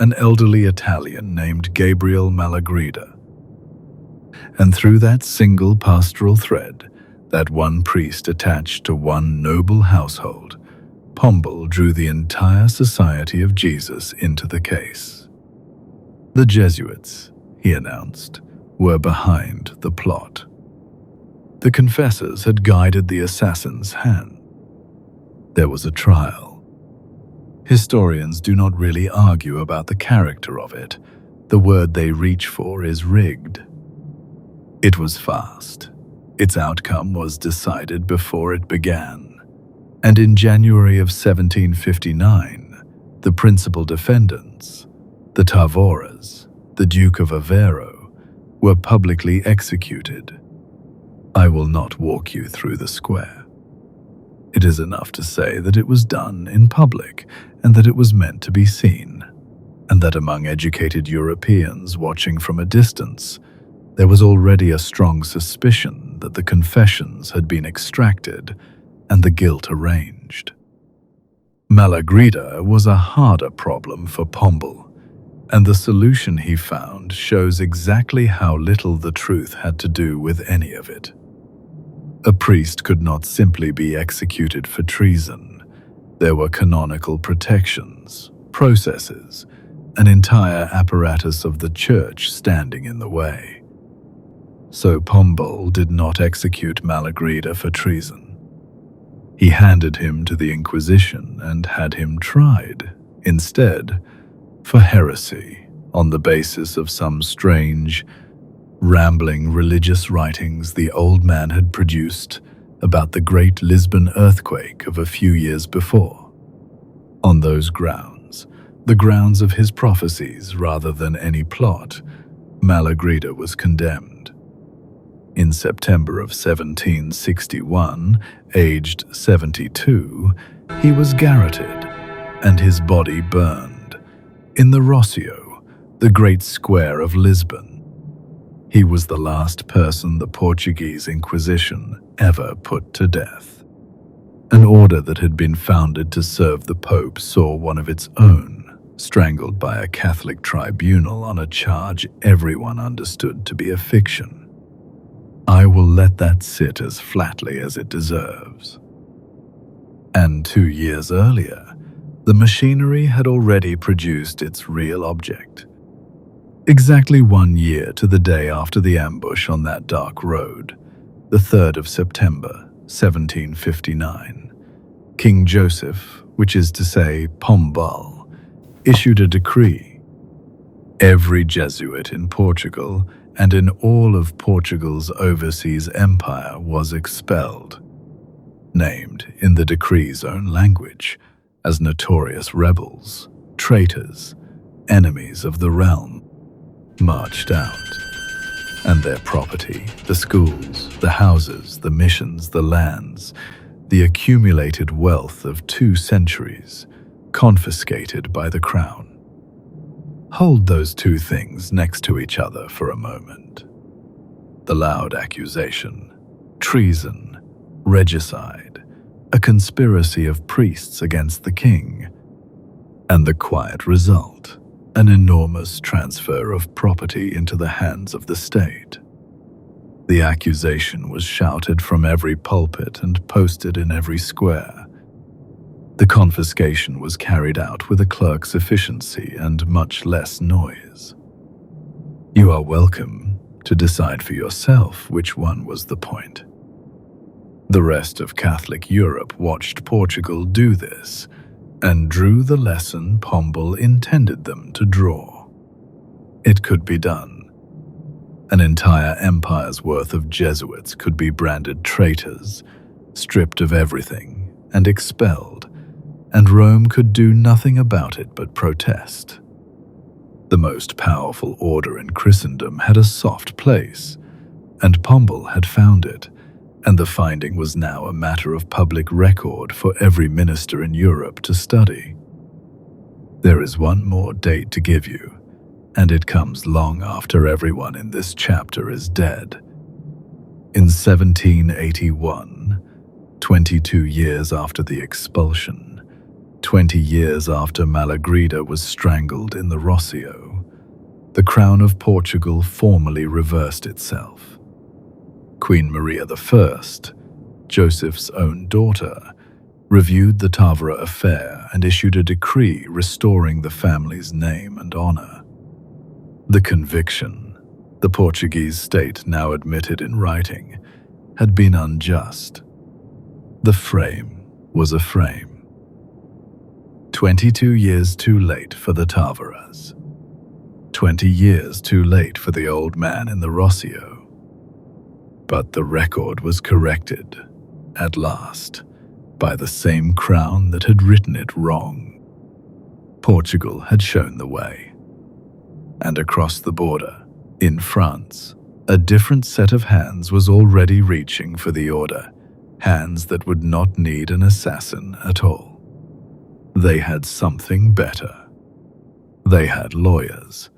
Speaker 1: an elderly Italian named Gabriel Malagrida. And through that single pastoral thread, that one priest attached to one noble household, Pombal drew the entire Society of Jesus into the case. The Jesuits, he announced, were behind the plot. The confessors had guided the assassin's hand. There was a trial. Historians do not really argue about the character of it. The word they reach for is rigged. It was fast. Its outcome was decided before it began. And in January of 1759, the principal defendants, the Tavoras, the Duke of Aveiro, were publicly executed. I will not walk you through the square. It is enough to say that it was done in public and that it was meant to be seen, and that among educated Europeans watching from a distance, there was already a strong suspicion that the confessions had been extracted and the guilt arranged. Malagrida was a harder problem for Pombal, and the solution he found shows exactly how little the truth had to do with any of it. A priest could not simply be executed for treason. There were canonical protections, processes, an entire apparatus of the church standing in the way. So Pombal did not execute Malagrida for treason. He handed him to the Inquisition and had him tried, instead, for heresy on the basis of some strange, rambling religious writings the old man had produced about the great Lisbon earthquake of a few years before. On those grounds, the grounds of his prophecies rather than any plot, Malagrida was condemned. In September of 1761, aged 72, he was garroted and his body burned in the Rocio, the great square of Lisbon. He was the last person the Portuguese Inquisition ever put to death. An order that had been founded to serve the Pope saw one of its own strangled by a Catholic tribunal on a charge everyone understood to be a fiction. I will let that sit as flatly as it deserves. And 2 years earlier, the machinery had already produced its real object. Exactly 1 year to the day after the ambush on that dark road, the 3rd of September, 1759, King Joseph, which is to say Pombal, issued a decree. Every Jesuit in Portugal and in all of Portugal's overseas empire was expelled, named in the decree's own language as notorious rebels, traitors, enemies of the realm, marched out, and their property, the schools, the houses, the missions, the lands, the accumulated wealth of 2 centuries, confiscated by the crown. Hold those 2 things next to each other for a moment. The loud accusation, treason, regicide, a conspiracy of priests against the king, and the quiet result, an enormous transfer of property into the hands of the state. The accusation was shouted from every pulpit and posted in every square. The confiscation was carried out with a clerk's efficiency and much less noise. You are welcome to decide for yourself which one was the point. The rest of Catholic Europe watched Portugal do this, and drew the lesson Pombal intended them to draw. It could be done. An entire empire's worth of Jesuits could be branded traitors, stripped of everything, and expelled, and Rome could do nothing about it but protest. The most powerful order in Christendom had a soft place, and Pombal had found it, and the finding was now a matter of public record for every minister in Europe to study. There is one more date to give you, and it comes long after everyone in this chapter is dead. In 1781, 22 years after the expulsion, 20 years after Malagrida was strangled in the Rocio, the crown of Portugal formally reversed itself. Queen Maria I, Joseph's own daughter, reviewed the Tavora affair and issued a decree restoring the family's name and honor. The conviction, the Portuguese state now admitted in writing, had been unjust. The frame was a frame. 22 years too late for the Tavoras. 20 years too late for the old man in the Rossio. But the record was corrected, at last, by the same crown that had written it wrong. Portugal had shown the way. And across the border, in France, a different set of hands was already reaching for the order, hands that would not need an assassin at all. They had something better. They had lawyers.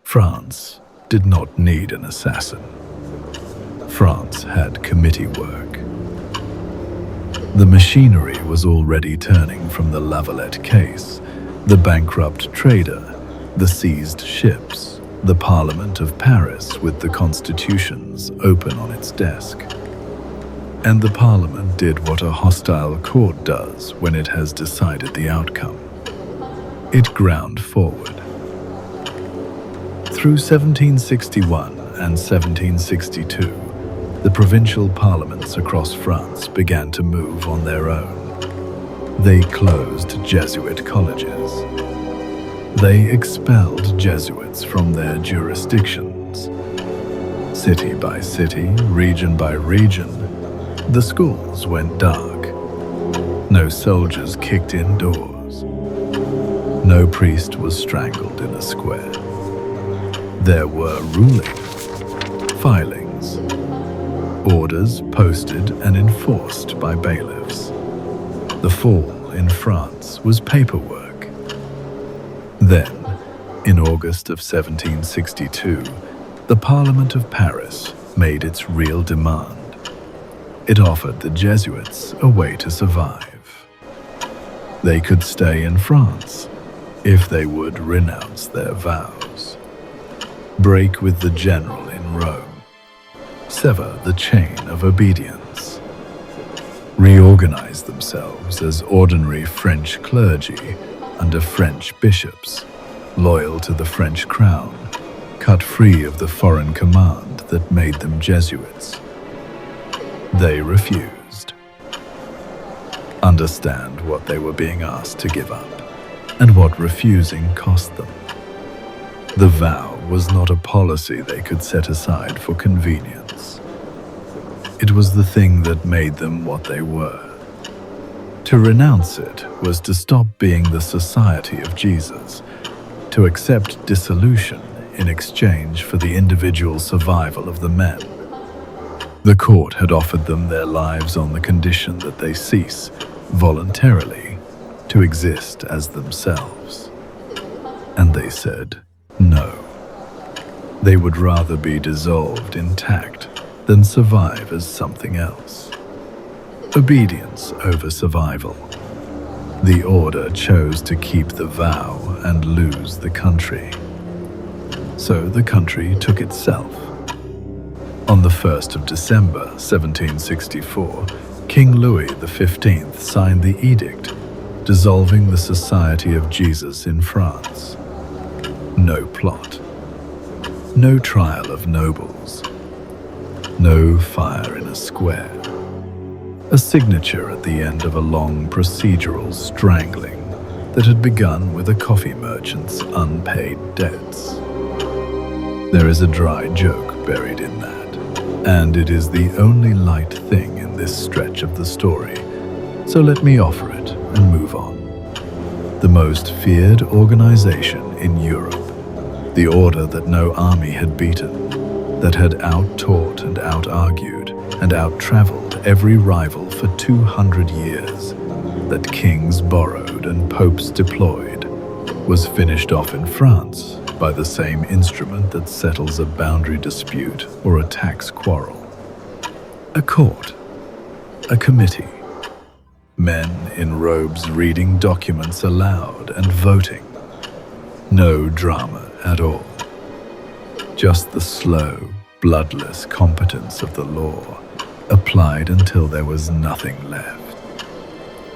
Speaker 1: France did not need an assassin. France had committee work. The machinery was already turning from the Lavalette case, the bankrupt trader, the seized ships, the Parliament of Paris with the constitutions open on its desk. And the Parliament did what a hostile court does when it has decided the outcome. It ground forward. Through 1761 and 1762, the provincial parliaments across France began to move on their own. They closed Jesuit colleges. They expelled Jesuits from their jurisdictions. City by city, region by region, the schools went dark. No soldiers kicked indoors. No priest was strangled in a square. There were rulings, filings, orders posted and enforced by bailiffs. The fall in France was paperwork. Then, in August of 1762, the Parliament of Paris made its real demand. It offered the Jesuits a way to survive. They could stay in France if they would renounce their vows, break with the general in Rome, sever the chain of obedience, reorganize themselves as ordinary French clergy under French bishops, loyal to the French crown, cut free of the foreign command that made them Jesuits. They refused. Understand what they were being asked to give up, and what refusing cost them. The vow was not a policy they could set aside for convenience. It was the thing that made them what they were. To renounce it was to stop being the society of Jesus, to accept dissolution in exchange for the individual survival of the men. The court had offered them their lives on the condition that they cease, voluntarily, to exist as themselves. And they said no. They would rather be dissolved intact than survive as something else. Obedience over survival. The order chose to keep the vow and lose the country. So the country took itself. On the 1st of December 1764, King Louis XV signed the edict dissolving the Society of Jesus in France. No plot. No trial of nobles. No fire in a square. A signature at the end of a long procedural strangling that had begun with a coffee merchant's unpaid debts. There is a dry joke buried in that, and it is the only light thing in this stretch of the story, so let me offer it and move on. The most feared organization in Europe, the order that no army had beaten, that had out-taught and out-argued and out-traveled every rival for 200 years, that kings borrowed and popes deployed, was finished off in France by the same instrument that settles a boundary dispute or a tax quarrel. A court, a committee, men in robes reading documents aloud and voting. No drama at all. Just the slow, bloodless competence of the law, applied until there was nothing left.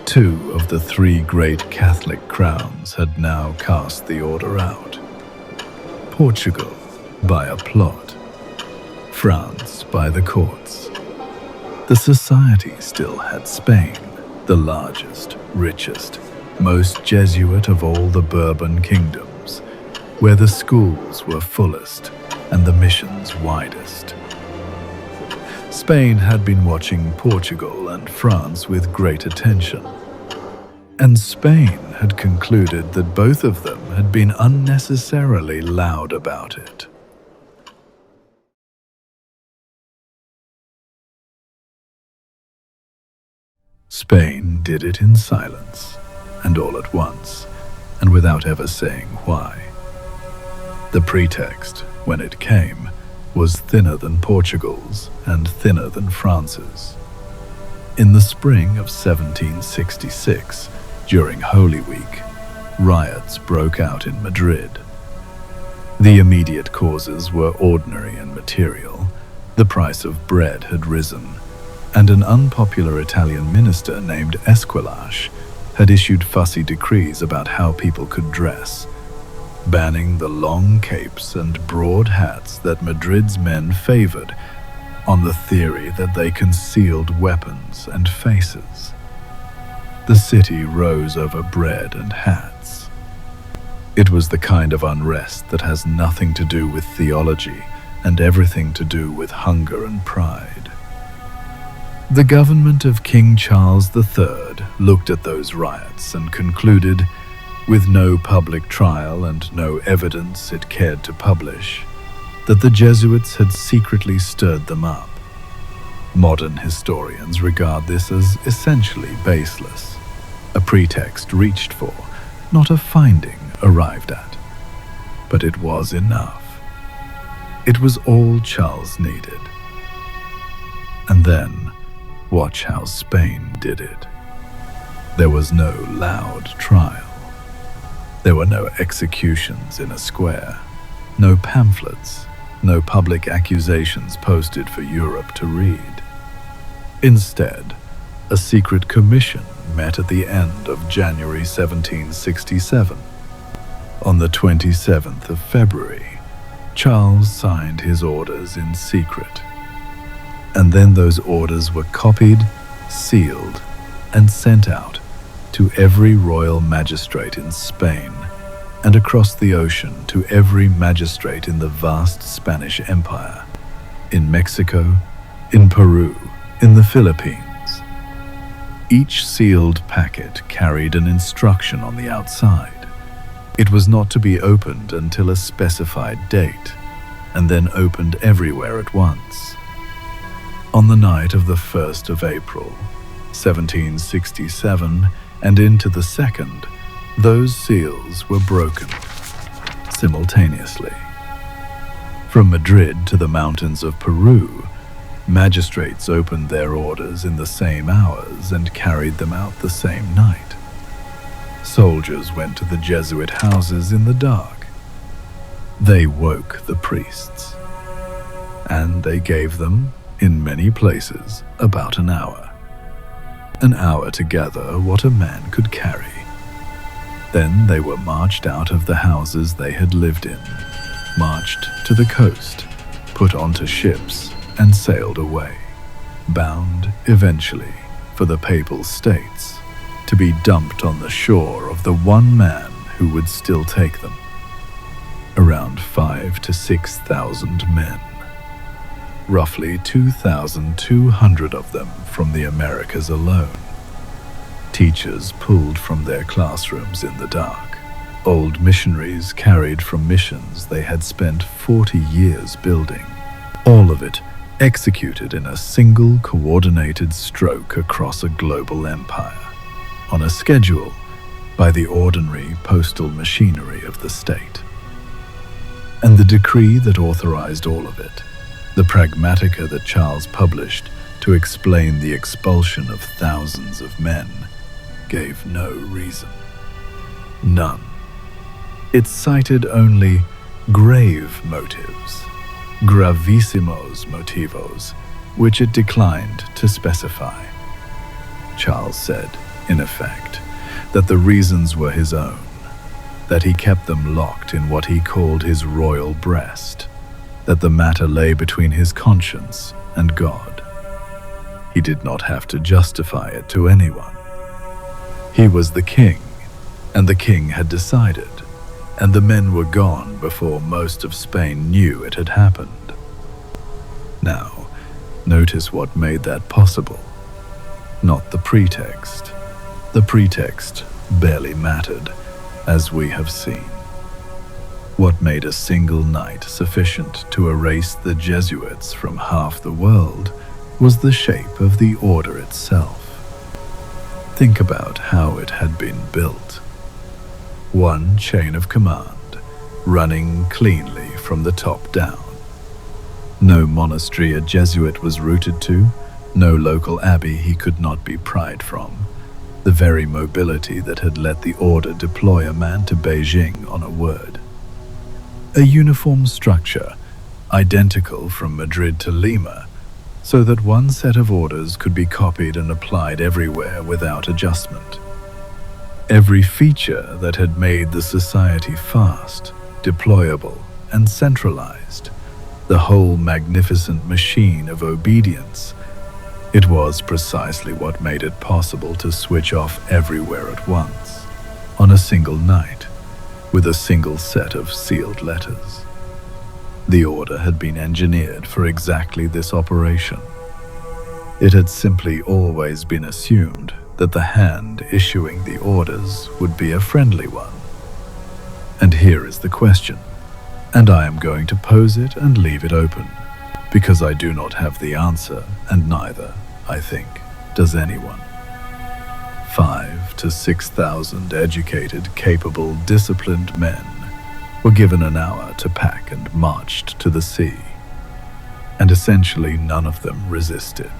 Speaker 1: 2 of the 3 great Catholic crowns had now cast the order out. Portugal by a plot, France by the courts. The society still had Spain, the largest, richest, most Jesuit of all the Bourbon kingdoms, where the schools were fullest and the missions widest. Spain had been watching Portugal and France with great attention, and Spain had concluded that both of them had been unnecessarily loud about it. Spain did it in silence, and all at once, and without ever saying why. The pretext, when it came, was thinner than Portugal's and thinner than France's. In the spring of 1766, during Holy Week, riots broke out in Madrid. The immediate causes were ordinary and material. The price of bread had risen, and an unpopular Italian minister named Esquilache had issued fussy decrees about how people could dress, banning the long capes and broad hats that Madrid's men favored on the theory that they concealed weapons and faces. The city rose over bread and hats. It was the kind of unrest that has nothing to do with theology and everything to do with hunger and pride. The government of King Charles III looked at those riots and concluded, with no public trial and no evidence it cared to publish, that the Jesuits had secretly stirred them up. Modern historians regard this as essentially baseless, a pretext reached for, not a finding arrived at. But it was enough. It was all Charles needed. And then, watch how Spain did it. There was no loud trial. There were no executions in a square, no pamphlets, no public accusations posted for Europe to read. Instead, a secret commission met at the end of January 1767. On the 27th of February, Charles signed his orders in secret. And then those orders were copied, sealed, and sent out to every royal magistrate in Spain and across the ocean to every magistrate in the vast Spanish Empire, in Mexico, in Peru, in the Philippines. Each sealed packet carried an instruction on the outside. It was not to be opened until a specified date, and then opened everywhere at once. On the night of the 1st of April, 1767, and into the 2nd, those seals were broken simultaneously. From Madrid to the mountains of Peru, magistrates opened their orders in the same hours and carried them out the same night. Soldiers went to the Jesuit houses in the dark. They woke the priests, and they gave them, in many places, about an hour to gather what a man could carry. Then they were marched out of the houses they had lived in, marched to the coast, put onto ships, and sailed away, bound eventually for the Papal States, to be dumped on the shore of the one man who would still take them. Around 5,000 to 6,000 men. Roughly 2,200 of them from the Americas alone. Teachers pulled from their classrooms in the dark. Old missionaries carried from missions they had spent 40 years building. All of it executed in a single coordinated stroke across a global empire, on a schedule by the ordinary postal machinery of the state. And the decree that authorized all of it, the pragmatica that Charles published to explain the expulsion of thousands of men, gave no reason. None. It cited only grave motives, gravissimos motivos, which it declined to specify. Charles said, in effect, that the reasons were his own, that he kept them locked in what he called his royal breast, that the matter lay between his conscience and God. He did not have to justify it to anyone. He was the king, and the king had decided, and the men were gone before most of Spain knew it had happened. Now, notice what made that possible. Not the pretext. The pretext barely mattered, as we have seen. What made a single night sufficient to erase the Jesuits from half the world was the shape of the order itself. Think about how it had been built. One chain of command, running cleanly from the top down. No monastery a Jesuit was rooted to, no local abbey he could not be pried from. The very mobility that had let the order deploy a man to Beijing on a word. A uniform structure, identical from Madrid to Lima, so that one set of orders could be copied and applied everywhere without adjustment. Every feature that had made the society fast, deployable, and centralized, the whole magnificent machine of obedience. It was precisely what made it possible to switch off everywhere at once, on a single night, with a single set of sealed letters. The order had been engineered for exactly this operation. It had simply always been assumed that the hand issuing the orders would be a friendly one. And here is the question, and I am going to pose it and leave it open, because I do not have the answer, and neither, I think, does anyone. 5,000 to 6,000 educated, capable, disciplined men were given an hour to pack and marched to the sea, and essentially none of them resisted.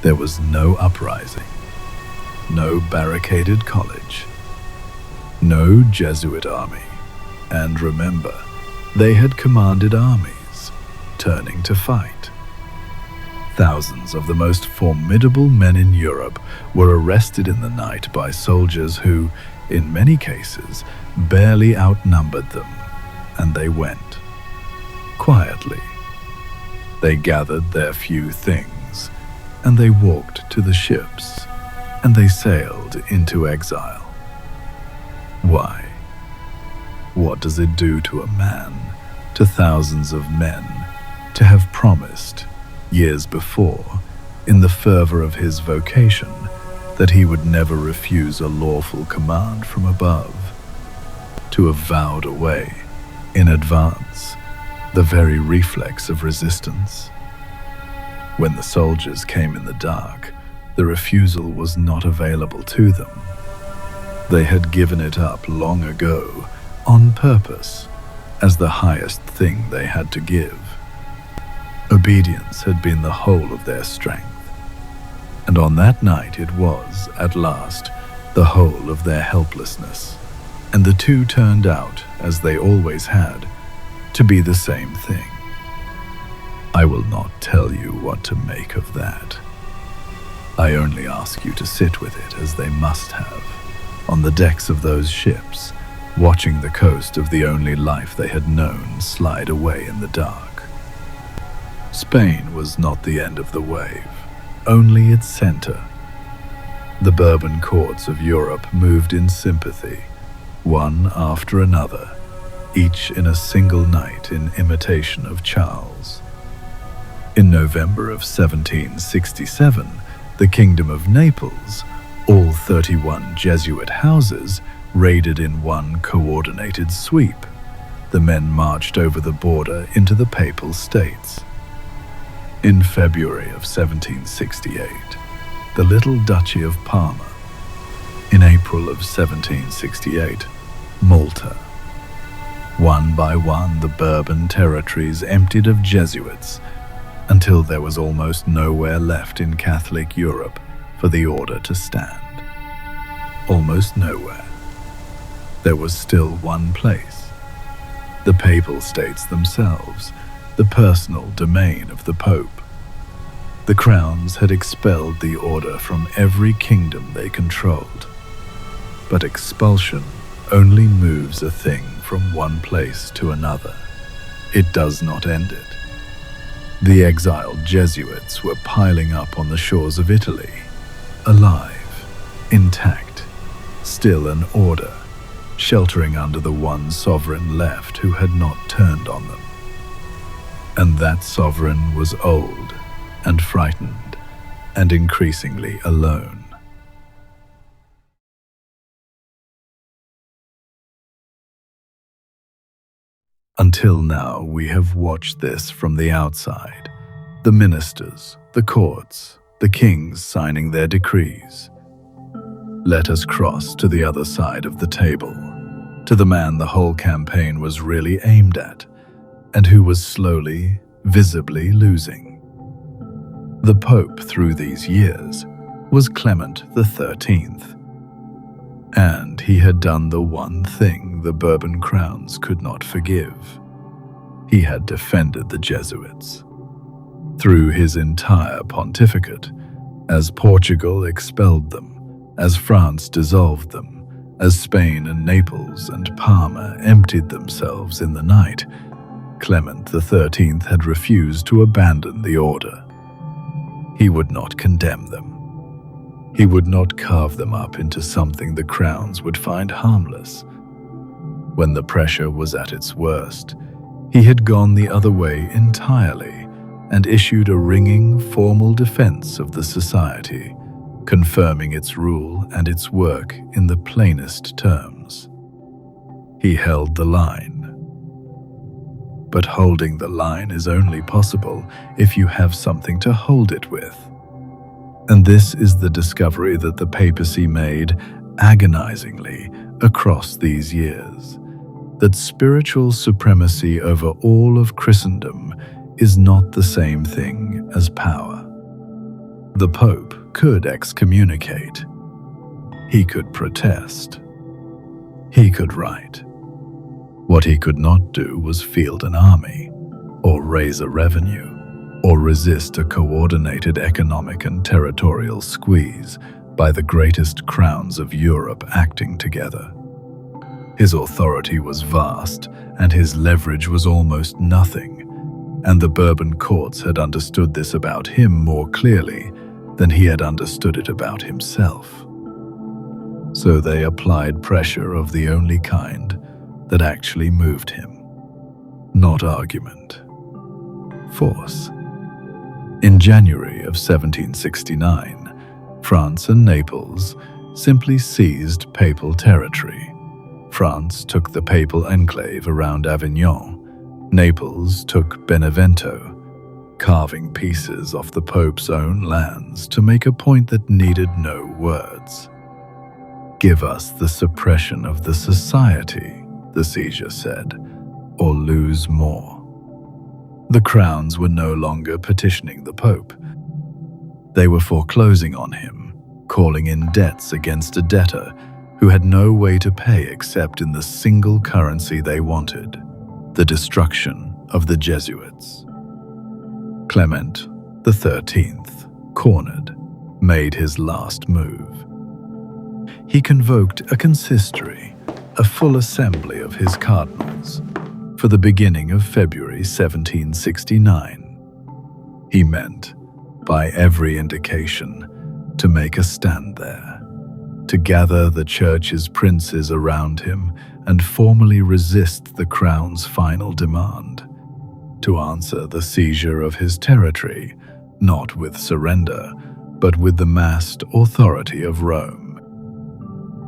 Speaker 1: There was no uprising, no barricaded college, no Jesuit army, and remember, they had commanded armies, turning to fight. Thousands of the most formidable men in Europe were arrested in the night by soldiers who, in many cases, barely outnumbered them, and they went. Quietly. They gathered their few things, and they walked to the ships, and they sailed into exile. Why? What does it do to a man, to thousands of men, to have promised, years before, in the fervor of his vocation, that he would never refuse a lawful command from above, to have vowed away, in advance, the very reflex of resistance? When the soldiers came in the dark, the refusal was not available to them. They had given it up long ago, on purpose, as the highest thing they had to give. Obedience had been the whole of their strength, and on that night it was, at last, the whole of their helplessness, and the two turned out, as they always had, to be the same thing. I will not tell you what to make of that. I only ask you to sit with it as they must have, on the decks of those ships, watching the coast of the only life they had known slide away in the dark. Spain was not the end of the wave, only its center. The Bourbon courts of Europe moved in sympathy, one after another, each in a single night in imitation of Charles. In November of 1767, the Kingdom of Naples, all 31 Jesuit houses, raided in one coordinated sweep. The men marched over the border into the Papal States. In February of 1768, the little Duchy of Parma. In April of 1768, Malta. One by one, the Bourbon territories emptied of Jesuits, until there was almost nowhere left in Catholic Europe for the order to stand. Almost nowhere. There was still one place, the Papal States themselves, the personal domain of the Pope. The crowns had expelled the order from every kingdom they controlled. But expulsion only moves a thing from one place to another. It does not end it. The exiled Jesuits were piling up on the shores of Italy, alive, intact, still an order, sheltering under the one sovereign left who had not turned on them. And that sovereign was old and frightened and increasingly alone. Until now, we have watched this from the outside. The ministers, the courts, the kings signing their decrees. Let us cross to the other side of the table, to the man the whole campaign was really aimed at, and who was slowly, visibly losing. The Pope through these years was Clement XIII, and he had done the one thing the Bourbon crowns could not forgive. He had defended the Jesuits. Through his entire pontificate, as Portugal expelled them, as France dissolved them, as Spain and Naples and Parma emptied themselves in the night, Clement XIII had refused to abandon the order. He would not condemn them. He would not carve them up into something the crowns would find harmless. When the pressure was at its worst, he had gone the other way entirely and issued a ringing, formal defense of the society, confirming its rule and its work in the plainest terms. He held the line. But holding the line is only possible if you have something to hold it with. And this is the discovery that the papacy made agonizingly across these years, that spiritual supremacy over all of Christendom is not the same thing as power. The Pope could excommunicate. He could protest. He could write. What he could not do was field an army, or raise a revenue, or resist a coordinated economic and territorial squeeze by the greatest crowns of Europe acting together. His authority was vast, and his leverage was almost nothing, and the Bourbon courts had understood this about him more clearly than he had understood it about himself. So they applied pressure of the only kind that actually moved him. Not argument. Force. In January of 1769, France and Naples simply seized papal territory. France took the papal enclave around Avignon. Naples took Benevento, carving pieces off the Pope's own lands to make a point that needed no words. Give us the suppression of the society, the seizure said, or lose more. The crowns were no longer petitioning the Pope. They were foreclosing on him, calling in debts against a debtor who had no way to pay except in the single currency they wanted, the destruction of the Jesuits. Clement XIII, cornered, made his last move. He convoked a consistory, a full assembly of his cardinals, for the beginning of February 1769. He meant, by every indication, to make a stand there, to gather the church's princes around him and formally resist the crown's final demand, to answer the seizure of his territory, not with surrender, but with the massed authority of Rome.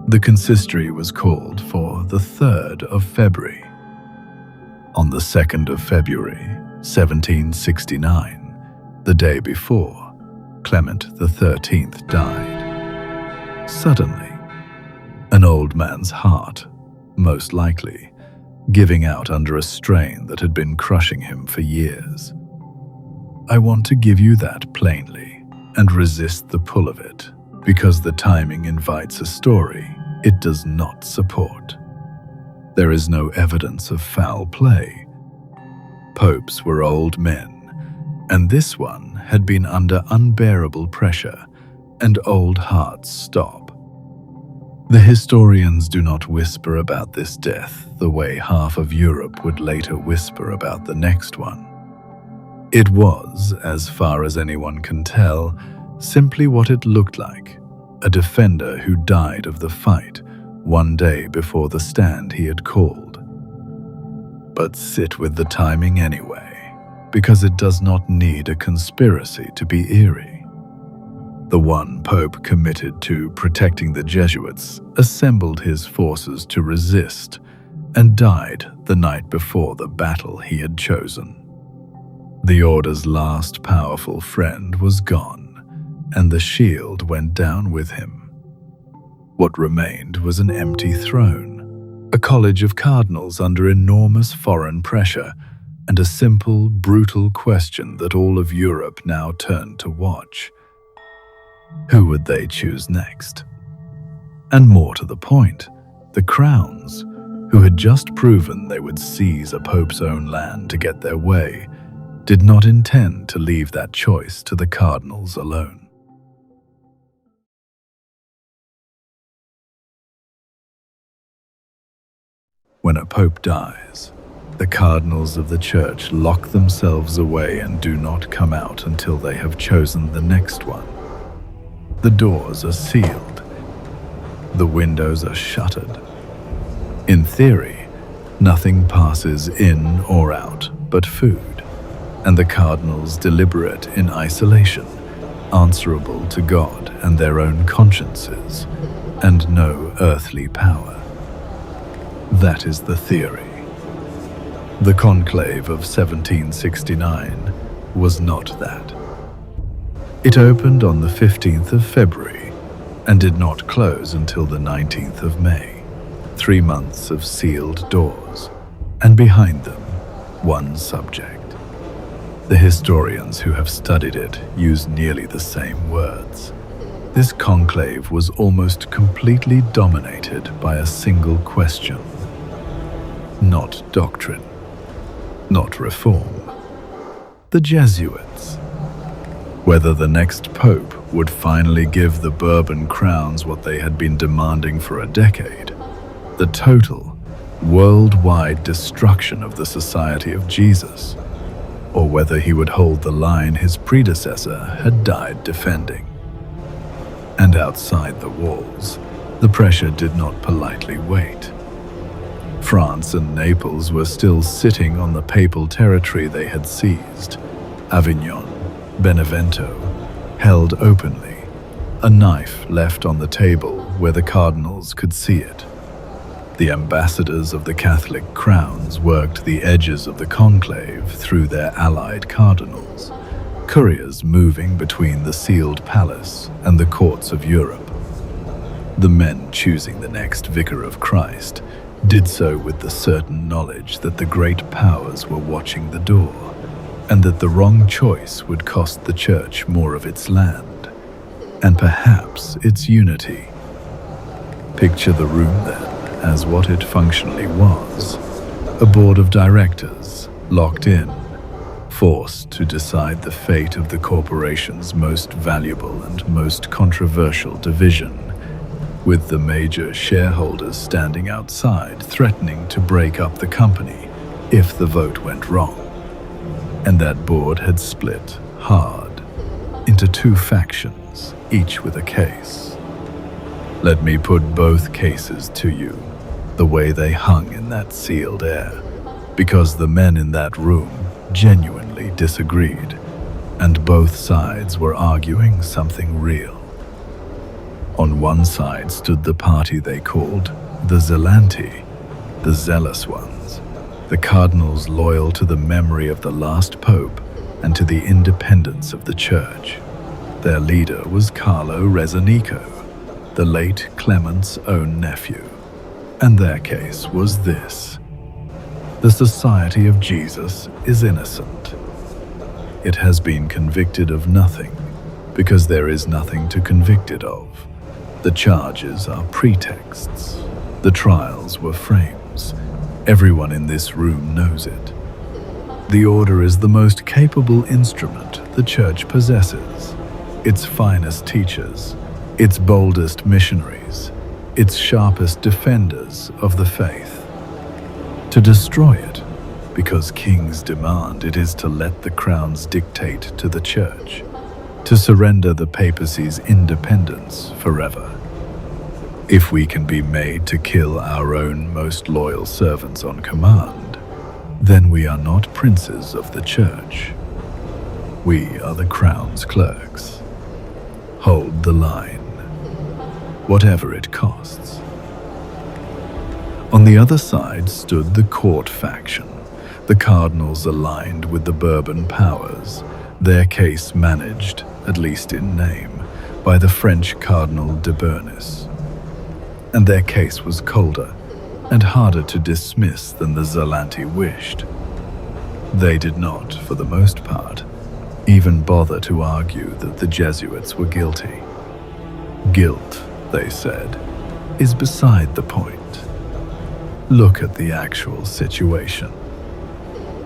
Speaker 1: The consistory was called for the 3rd of February. On the 2nd of February, 1769, the day before, Clement XIII died. Suddenly, an old man's heart, most likely, giving out under a strain that had been crushing him for years. I want to give you that plainly and resist the pull of it, because the timing invites a story it does not support. There is no evidence of foul play. Popes were old men, and this one had been under unbearable pressure, and old hearts stop. The historians do not whisper about this death the way half of Europe would later whisper about the next one. It was, as far as anyone can tell, simply what it looked like, a defender who died of the fight one day before the stand he had called. But sit with the timing anyway, because it does not need a conspiracy to be eerie. The one pope committed to protecting the Jesuits assembled his forces to resist and died the night before the battle he had chosen. The order's last powerful friend was gone, and the shield went down with him. What remained was an empty throne, a college of cardinals under enormous foreign pressure, and a simple, brutal question that all of Europe now turned to watch. Who would they choose next? And more to the point, the crowns, who had just proven they would seize a pope's own land to get their way, did not intend to leave that choice to the cardinals alone. When a pope dies, the cardinals of the church lock themselves away and do not come out until they have chosen the next one. The doors are sealed. The windows are shuttered. In theory, nothing passes in or out but food, and the cardinals deliberate in isolation, answerable to God and their own consciences, and no earthly power. That is the theory. The conclave of 1769 was not that. It opened on the 15th of February and did not close until the 19th of May. 3 months of sealed doors, and behind them, one subject. The historians who have studied it use nearly the same words. This conclave was almost completely dominated by a single question. Not doctrine, not reform. The Jesuits. Whether the next pope would finally give the Bourbon crowns what they had been demanding for a decade, the total, worldwide destruction of the Society of Jesus, or whether he would hold the line his predecessor had died defending. And outside the walls, the pressure did not politely wait. France and Naples were still sitting on the papal territory they had seized. Avignon, Benevento, held openly, a knife left on the table where the cardinals could see it. The ambassadors of the Catholic crowns worked the edges of the conclave through their allied cardinals, couriers moving between the sealed palace and the courts of Europe. The men choosing the next vicar of Christ did so with the certain knowledge that the great powers were watching the door, and that the wrong choice would cost the church more of its land, and perhaps its unity. Picture the room then as what it functionally was, a board of directors, locked in, forced to decide the fate of the corporation's most valuable and most controversial division, with the major shareholders standing outside threatening to break up the company if the vote went wrong. And that board had split hard into 2 factions, each with a case. Let me put both cases to you, the way they hung in that sealed air, because the men in that room genuinely disagreed, and both sides were arguing something real. On one side stood the party they called the Zelanti, the zealous ones, the cardinals loyal to the memory of the last pope and to the independence of the church. Their leader was Carlo Rezzonico, the late Clement's own nephew. And their case was this: the Society of Jesus is innocent. It has been convicted of nothing, because there is nothing to convict it of. The charges are pretexts. The trials were frames. Everyone in this room knows it. The order is the most capable instrument the church possesses. Its finest teachers, its boldest missionaries, its sharpest defenders of the faith. To destroy it, because kings demand it is to let the crowns dictate to the church. to surrender the papacy's independence forever. If we can be made to kill our own most loyal servants on command, then we are not princes of the church. We are the crown's clerks. Hold the line, whatever it costs. On the other side stood the court faction, the cardinals aligned with the Bourbon powers, their case managed, at least in name, by the French Cardinal de Bernis. And their case was colder and harder to dismiss than the Zelanti wished. They did not, for the most part, even bother to argue that the Jesuits were guilty. Guilt, they said, is beside the point. Look at the actual situation.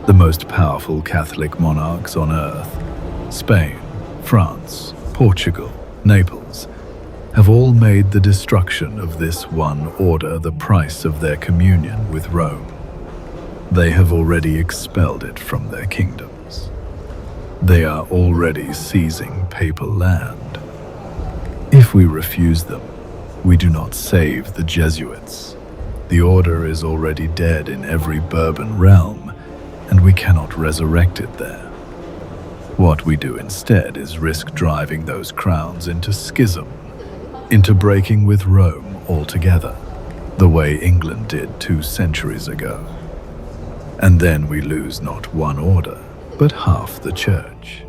Speaker 1: The most powerful Catholic monarchs on earth, Spain, France, Portugal, Naples, have all made the destruction of this one order the price of their communion with Rome. They have already expelled it from their kingdoms. They are already seizing papal land. If we refuse them, we do not save the Jesuits. The order is already dead in every Bourbon realm, and we cannot resurrect it there. What we do instead is risk driving those crowns into schism, into breaking with Rome altogether, the way England did 2 centuries ago. And then we lose not one order, but half the church.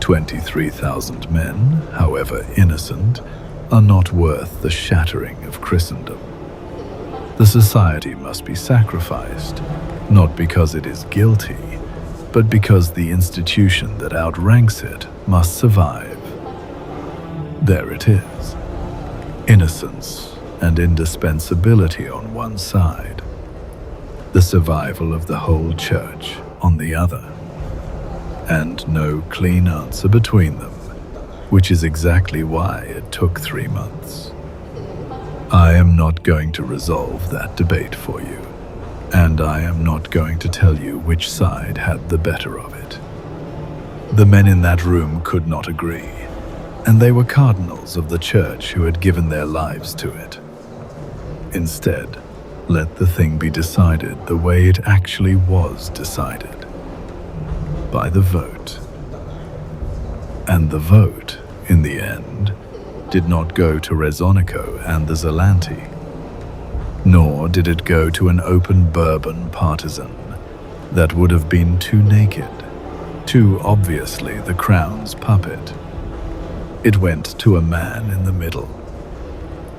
Speaker 1: 23,000 men, however innocent, are not worth the shattering of Christendom. The society must be sacrificed, not because it is guilty, but because the institution that outranks it must survive. There it is. Innocence and indispensability on one side. The survival of the whole church on the other. And no clean answer between them, which is exactly why it took 3 months. I am not going to resolve that debate for you, and I am not going to tell you which side had the better of it. The men in that room could not agree, and they were cardinals of the church who had given their lives to it. Instead, let the thing be decided the way it actually was decided, by the vote. And the vote, in the end, did not go to Rezonico and the Zelanti, nor did it go to an open Bourbon partisan that would have been too naked, too obviously the crown's puppet. It went to a man in the middle,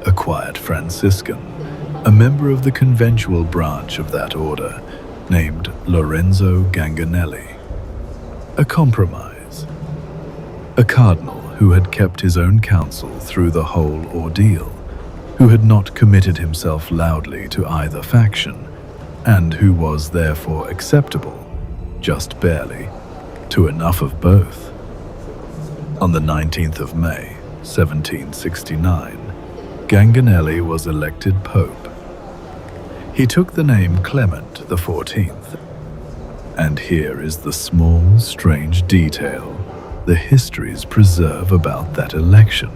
Speaker 1: a quiet Franciscan, a member of the conventual branch of that order, named Lorenzo Ganganelli. A compromise. A cardinal who had kept his own counsel through the whole ordeal, who had not committed himself loudly to either faction, and who was therefore acceptable, just barely, to enough of both. On the 19th of May, 1769, Ganganelli was elected Pope. He took the name Clement XIV. And here is the small, strange detail the histories preserve about that election,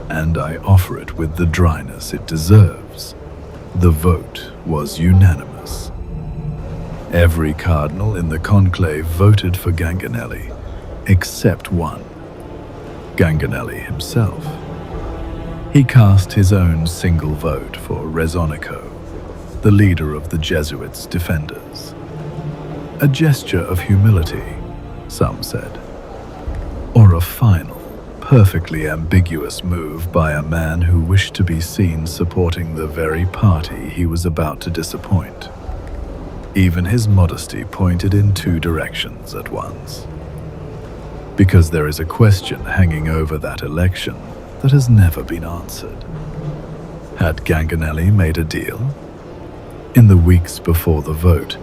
Speaker 1: and I offer it with the dryness it deserves. The vote was unanimous. Every cardinal in the conclave voted for Ganganelli, except one, Ganganelli himself. He cast his own single vote for Rezonico, the leader of the Jesuits' defenders. A gesture of humility, some said, or a final, perfectly ambiguous move by a man who wished to be seen supporting the very party he was about to disappoint. Even his modesty pointed in 2 directions at once. Because there is a question hanging over that election that has never been answered. Had Ganganelli made a deal? In the weeks before the vote,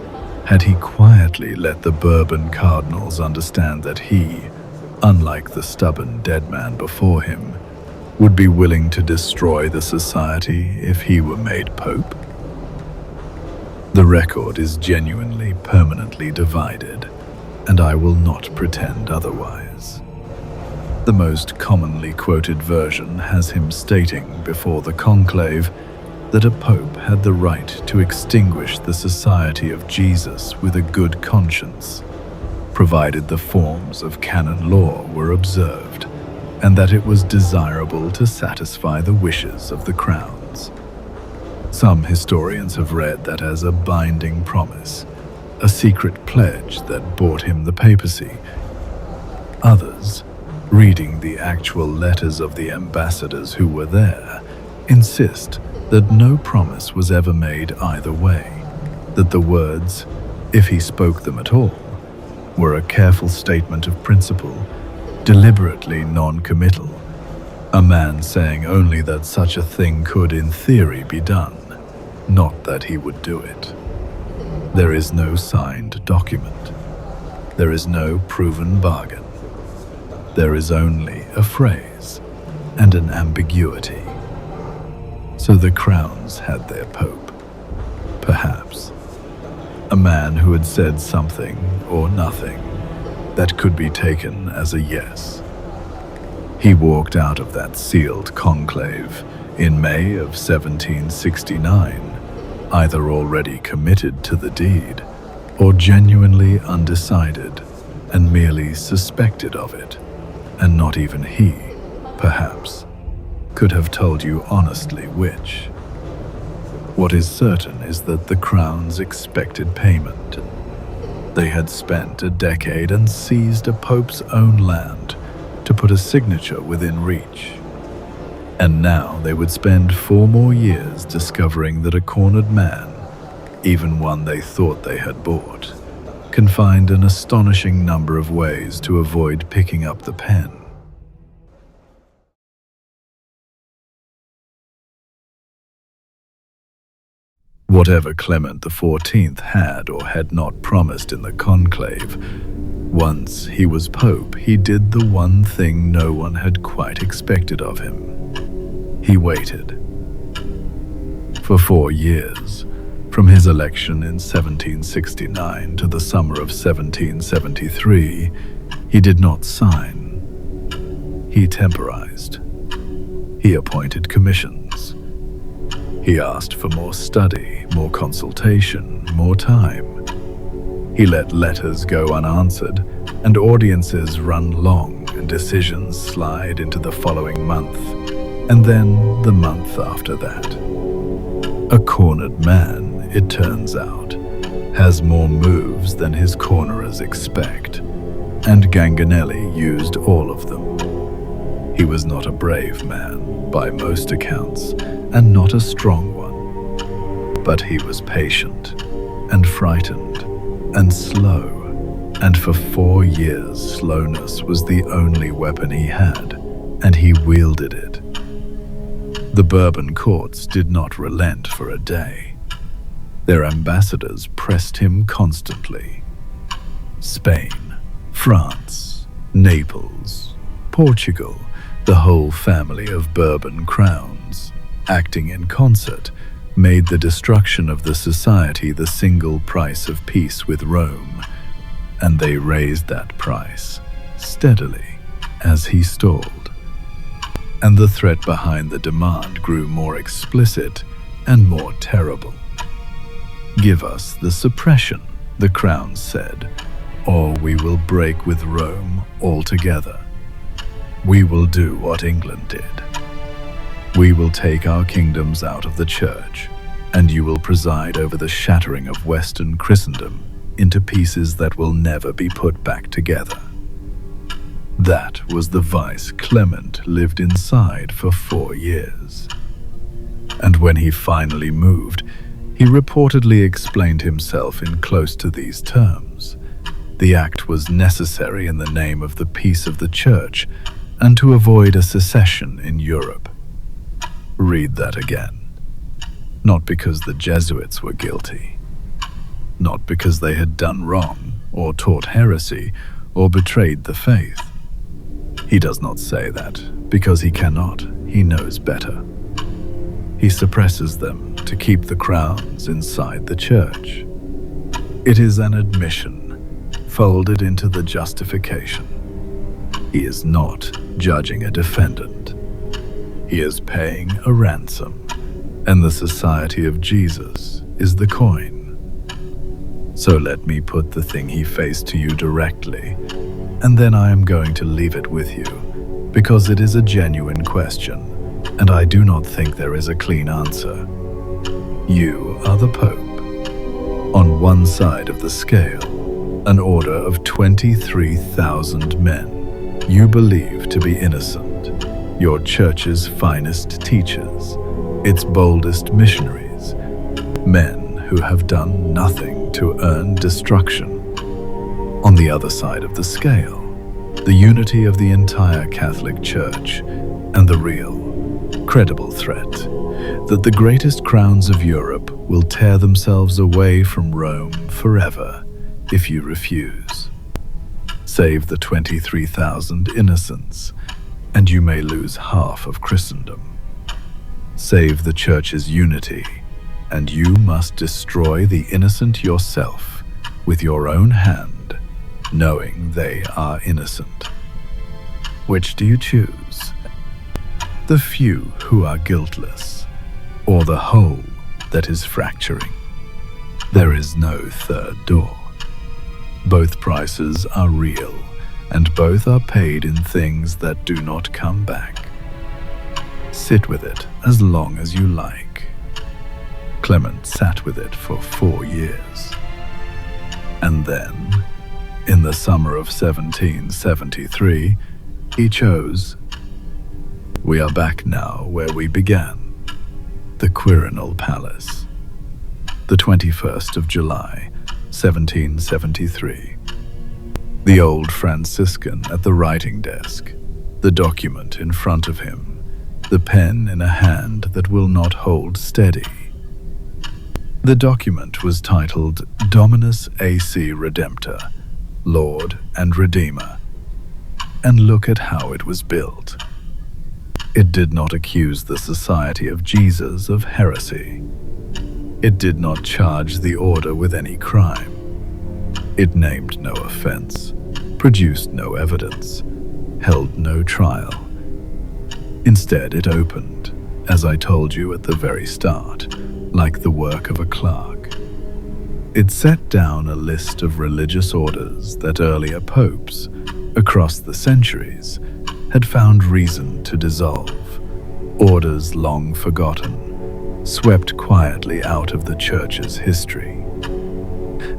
Speaker 1: had he quietly let the Bourbon cardinals understand that he, unlike the stubborn dead man before him, would be willing to destroy the society if he were made pope? The record is genuinely, permanently divided, and I will not pretend otherwise. The most commonly quoted version has him stating before the conclave that a pope had the right to extinguish the Society of Jesus with a good conscience, provided the forms of canon law were observed, and that it was desirable to satisfy the wishes of the crowns. Some historians have read that as a binding promise, a secret pledge that bought him the papacy. Others, reading the actual letters of the ambassadors who were there, insist that no promise was ever made either way, that the words, if he spoke them at all, were a careful statement of principle, deliberately non-committal, a man saying only that such a thing could in theory be done, not that he would do it. There is no signed document. There is no proven bargain. There is only a phrase and an ambiguity. So the crowns had their pope, perhaps. A man who had said something or nothing that could be taken as a yes. He walked out of that sealed conclave in May of 1769, either already committed to the deed or genuinely undecided and merely suspected of it, and not even he, perhaps, could have told you honestly which. What is certain is that the crowns expected payment. They had spent a decade and seized a pope's own land to put a signature within reach. And now they would spend 4 more years discovering that a cornered man, even one they thought they had bought, can find an astonishing number of ways to avoid picking up the pen. Whatever Clement XIV had or had not promised in the conclave, once he was pope, he did the one thing no one had quite expected of him. He waited. For 4 years, from his election in 1769 to the summer of 1773, he did not sign. He temporized. He appointed commissions. He asked for more study, more consultation, more time. He let letters go unanswered and audiences run long and decisions slide into the following month, and then the month after that. A cornered man, it turns out, has more moves than his cornerers expect, and Ganganelli used all of them. He was not a brave man, by most accounts, and not a strong one. But he was patient, and frightened, and slow, and for 4 years slowness was the only weapon he had, and he wielded it. The Bourbon courts did not relent for a day. Their ambassadors pressed him constantly. Spain, France, Naples, Portugal, the whole family of Bourbon crowns, acting in concert, made the destruction of the society the single price of peace with Rome, and they raised that price steadily as he stalled. And the threat behind the demand grew more explicit and more terrible. "Give us the suppression," the crowns said, "or we will break with Rome altogether. We will do what England did. We will take our kingdoms out of the church, and you will preside over the shattering of Western Christendom into pieces that will never be put back together." That was the vice Clement lived inside for 4 years. And when he finally moved, he reportedly explained himself in close to these terms. The act was necessary in the name of the peace of the church and to avoid a secession in Europe. Read that again. Not because the Jesuits were guilty. Not because they had done wrong, or taught heresy, or betrayed the faith. He does not say that, because he cannot, he knows better. He suppresses them to keep the crowns inside the church. It is an admission, folded into the justification. He is not judging a defendant. He is paying a ransom, and the society of Jesus is the coin. So let me put the thing he faced to you directly, and then I am going to leave it with you, because it is a genuine question, and I do not think there is a clean answer. You are the Pope. On one side of the scale, an order of 23,000 men you believe to be innocent, your church's finest teachers, its boldest missionaries, men who have done nothing to earn destruction. On the other side of the scale, the unity of the entire Catholic Church and the real, credible threat that the greatest crowns of Europe will tear themselves away from Rome forever if you refuse. Save the 23,000 innocents, and you may lose half of Christendom. Save the Church's unity, and you must destroy the innocent yourself with your own hand, knowing they are innocent. Which do you choose? The few who are guiltless, or the whole that is fracturing? There is no third door. Both prices are real, and both are paid in things that do not come back. Sit with it as long as you like. Clement sat with it for 4 years. And then, in the summer of 1773, he chose. We are back now where we began, the Quirinal Palace, the 21st of July, 1773. The old Franciscan at the writing desk, the document in front of him, the pen in a hand that will not hold steady. The document was titled Dominus AC Redemptor, Lord and Redeemer. And look at how it was built. It did not accuse the Society of Jesus of heresy. It did not charge the order with any crime. It named no offense, produced no evidence, held no trial. Instead, it opened, as I told you at the very start, like the work of a clerk. It set down a list of religious orders that earlier popes, across the centuries, had found reason to dissolve, orders long forgotten, swept quietly out of the Church's history.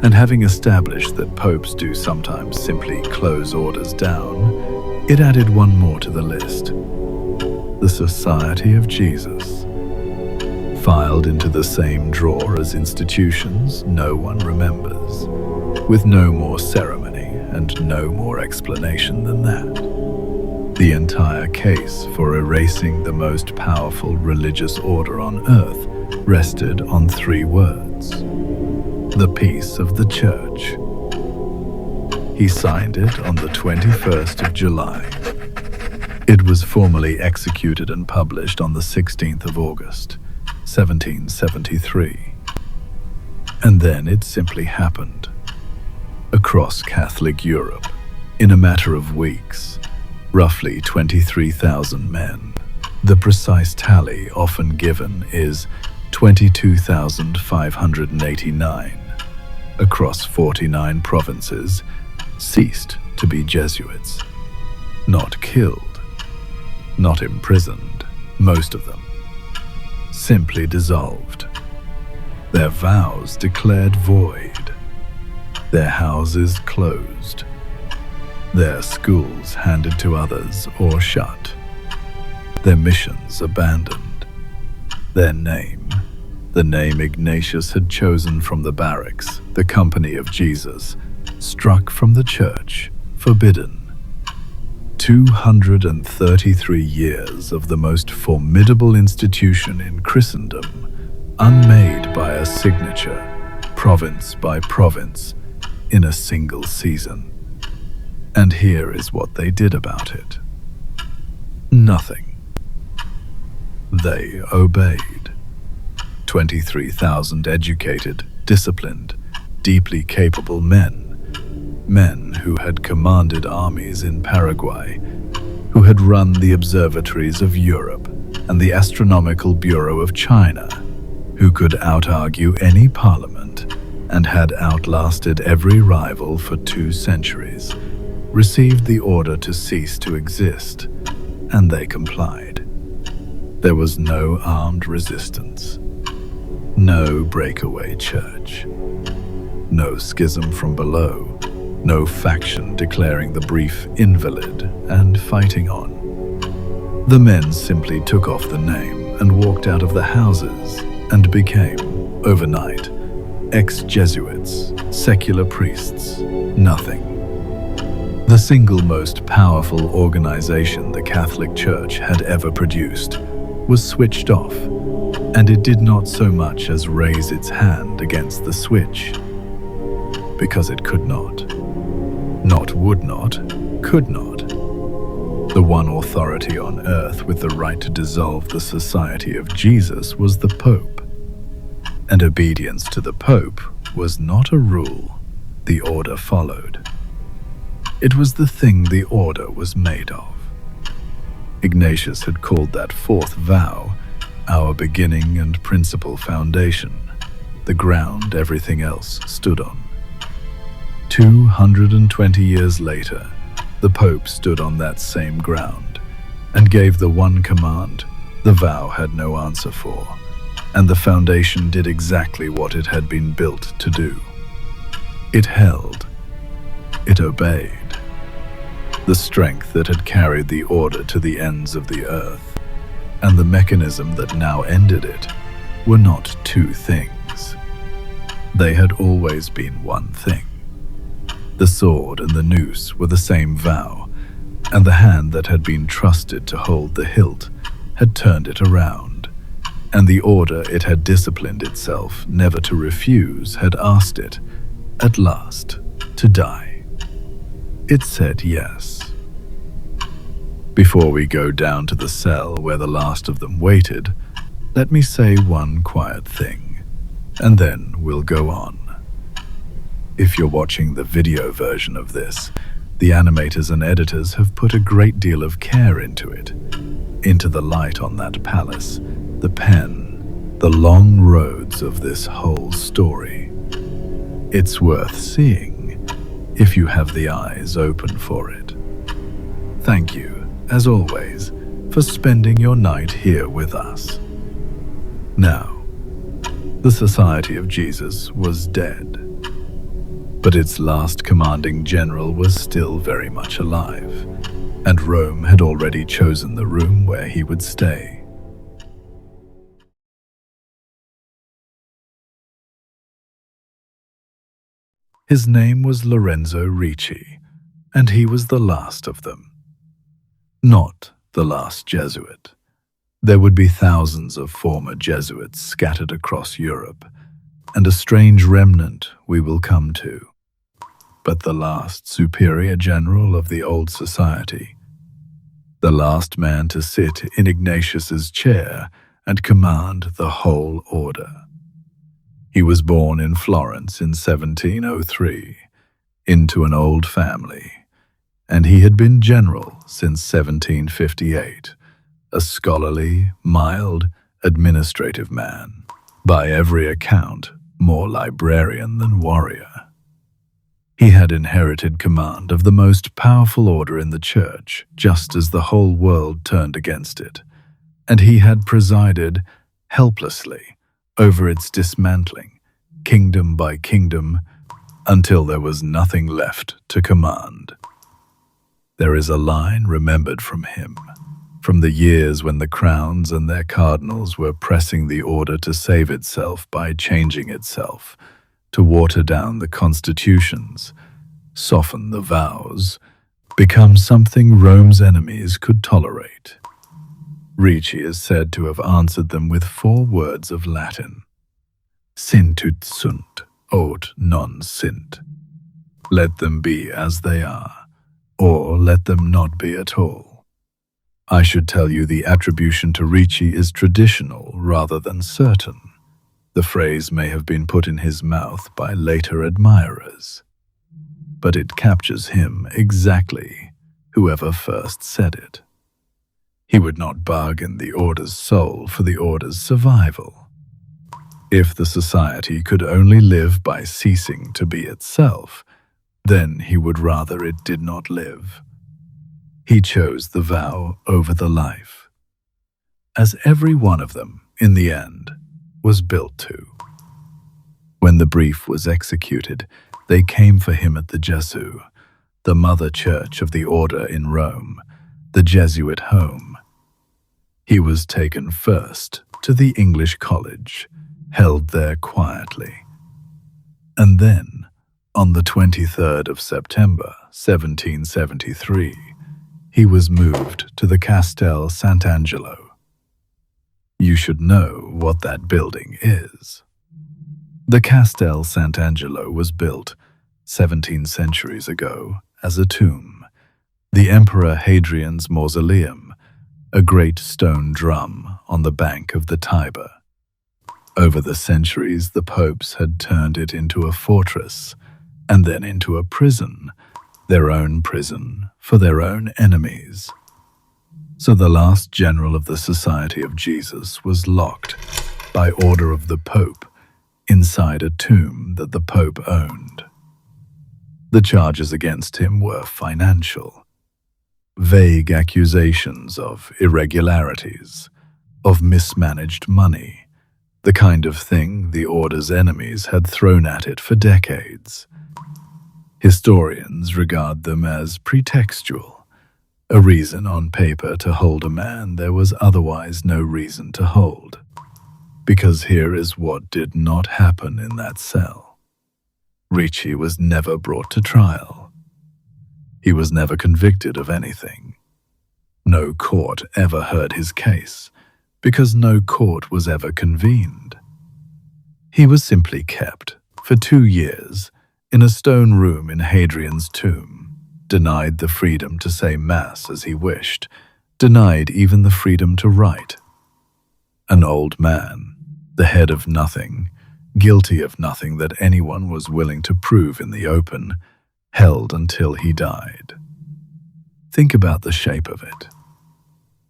Speaker 1: And having established that popes do sometimes simply close orders down, it added one more to the list: the Society of Jesus. Filed into the same drawer as institutions no one remembers, with no more ceremony and no more explanation than that. The entire case for erasing the most powerful religious order on earth rested on 3 words: the peace of the Church. He signed it on the 21st of July. It was formally executed and published on the 16th of August, 1773. And then it simply happened. Across Catholic Europe, in a matter of weeks, roughly 23,000 men. The precise tally often given is 22,589. Across 49 provinces, ceased to be Jesuits. Not killed, not imprisoned, most of them. Simply dissolved. Their vows declared void. Their houses closed. Their schools handed to others or shut. Their missions abandoned. Their name, the name Ignatius had chosen from the barracks, the Company of Jesus, struck from the Church, forbidden. 233 years of the most formidable institution in Christendom, unmade by a signature, province by province, in a single season. And here is what they did about it. Nothing. They obeyed. 23,000 educated, disciplined, deeply capable men, men who had commanded armies in Paraguay, who had run the observatories of Europe and the Astronomical Bureau of China, who could out-argue any parliament and had outlasted every rival for 2 centuries, received the order to cease to exist, and they complied. There was no armed resistance, no breakaway church, no schism from below, no faction declaring the brief invalid and fighting on. The men simply took off the name and walked out of the houses and became, overnight, ex-Jesuits, secular priests, nothing. The single most powerful organization the Catholic Church had ever produced was switched off, and it did not so much as raise its hand against the switch, because it could not, would not, could not. The one authority on earth with the right to dissolve the Society of Jesus was the Pope, and obedience to the Pope was not a rule the order followed. It was the thing the order was made of. Ignatius had called that 4th vow our beginning and principal foundation, the ground everything else stood on. 220 years later, the Pope stood on that same ground and gave the one command the vow had no answer for, and the foundation did exactly what it had been built to do. It held. It obeyed. The strength that had carried the order to the ends of the earth and the mechanism that now ended it were not 2 things. They had always been one thing. The sword and the noose were the same vow, and the hand that had been trusted to hold the hilt had turned it around, and the order it had disciplined itself never to refuse had asked it, at last, to die. It said yes. Before we go down to the cell where the last of them waited, let me say one quiet thing, and then we'll go on. If you're watching the video version of this, the animators and editors have put a great deal of care into it, into the light on that palace, the pen, the long roads of this whole story. It's worth seeing, if you have the eyes open for it. Thank you, as always, for spending your night here with us. Now, the Society of Jesus was dead, but its last commanding general was still very much alive, and Rome had already chosen the room where he would stay. His name was Lorenzo Ricci, and he was the last of them. Not the last Jesuit. There would be thousands of former Jesuits scattered across Europe, and a strange remnant we will come to. But the last superior general of the old society, the last man to sit in Ignatius's chair and command the whole order. He was born in Florence in 1703, into an old family, and he had been general since 1758, a scholarly, mild, administrative man, by every account more librarian than warrior. He had inherited command of the most powerful order in the church, just as the whole world turned against it, and he had presided helplessly over its dismantling, kingdom by kingdom, until there was nothing left to command. There is a line remembered from him, from the years when the crowns and their cardinals were pressing the order to save itself by changing itself, to water down the constitutions, soften the vows, become something Rome's enemies could tolerate. Ricci is said to have answered them with 4 words of Latin. Sint ut sunt, aut non sint. Let them be as they are, or let them not be at all. I should tell you the attribution to Ricci is traditional rather than certain. The phrase may have been put in his mouth by later admirers. but it captures him exactly, whoever first said it. He would not bargain the order's soul for the order's survival. If the society could only live by ceasing to be itself, then he would rather it did not live. He chose the vow over the life, as every one of them, in the end, was built to. When the brief was executed, they came for him at the Gesu, the mother church of the order in Rome, the Jesuit home. He was taken first to the English college, held there quietly. And then, on the 23rd of September, 1773, he was moved to the Castel Sant'Angelo. You should know what that building is. The Castel Sant'Angelo was built 17 centuries ago as a tomb, the Emperor Hadrian's mausoleum, a great stone drum on the bank of the Tiber. Over the centuries, the popes had turned it into a fortress and then into a prison, their own prison for their own enemies. So the last general of the Society of Jesus was locked, by order of the Pope, inside a tomb that the Pope owned. The charges against him were financial. Vague accusations of irregularities, of mismanaged money, the kind of thing the order's enemies had thrown at it for decades. Historians regard them as pretextual, a reason on paper to hold a man there was otherwise no reason to hold. Because here is what did not happen in that cell. Ricci was never brought to trial. He was never convicted of anything. No court ever heard his case, because no court was ever convened. He was simply kept, for 2 years, in a stone room in Hadrian's tomb, denied the freedom to say Mass as he wished, denied even the freedom to write. An old man, the head of nothing, guilty of nothing that anyone was willing to prove in the open, held until he died. Think about the shape of it.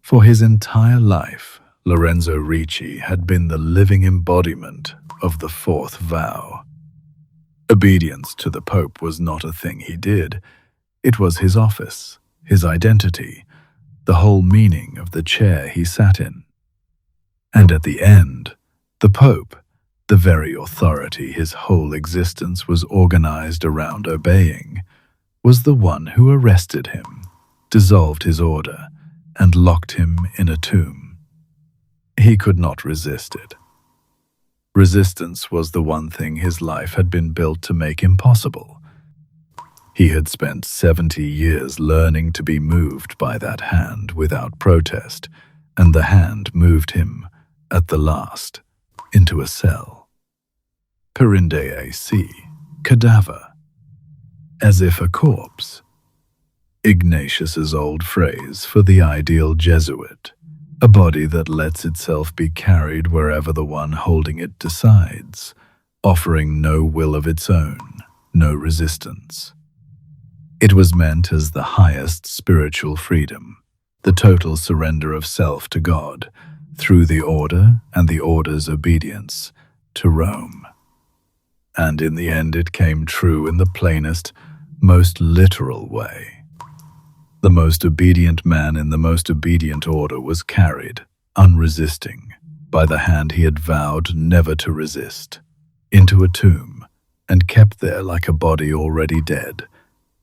Speaker 1: For his entire life, Lorenzo Ricci had been the living embodiment of the fourth vow. Obedience to the Pope was not a thing he did. It was his office, his identity, the whole meaning of the chair he sat in. And at the end, the Pope, the very authority his whole existence was organized around obeying, was the one who arrested him, dissolved his order, and locked him in a tomb. He could not resist it. Resistance was the one thing his life had been built to make impossible. He had spent 70 years learning to be moved by that hand without protest, and the hand moved him, at the last, into a cell. Perinde si, cadaver, as if a corpse. Ignatius's old phrase for the ideal Jesuit, a body that lets itself be carried wherever the one holding it decides, offering no will of its own, no resistance. It was meant as the highest spiritual freedom, the total surrender of self to God, through the order and the order's obedience to Rome. And in the end it came true in the plainest, most literal way. The most obedient man in the most obedient order was carried, unresisting, by the hand he had vowed never to resist, into a tomb, and kept there like a body already dead,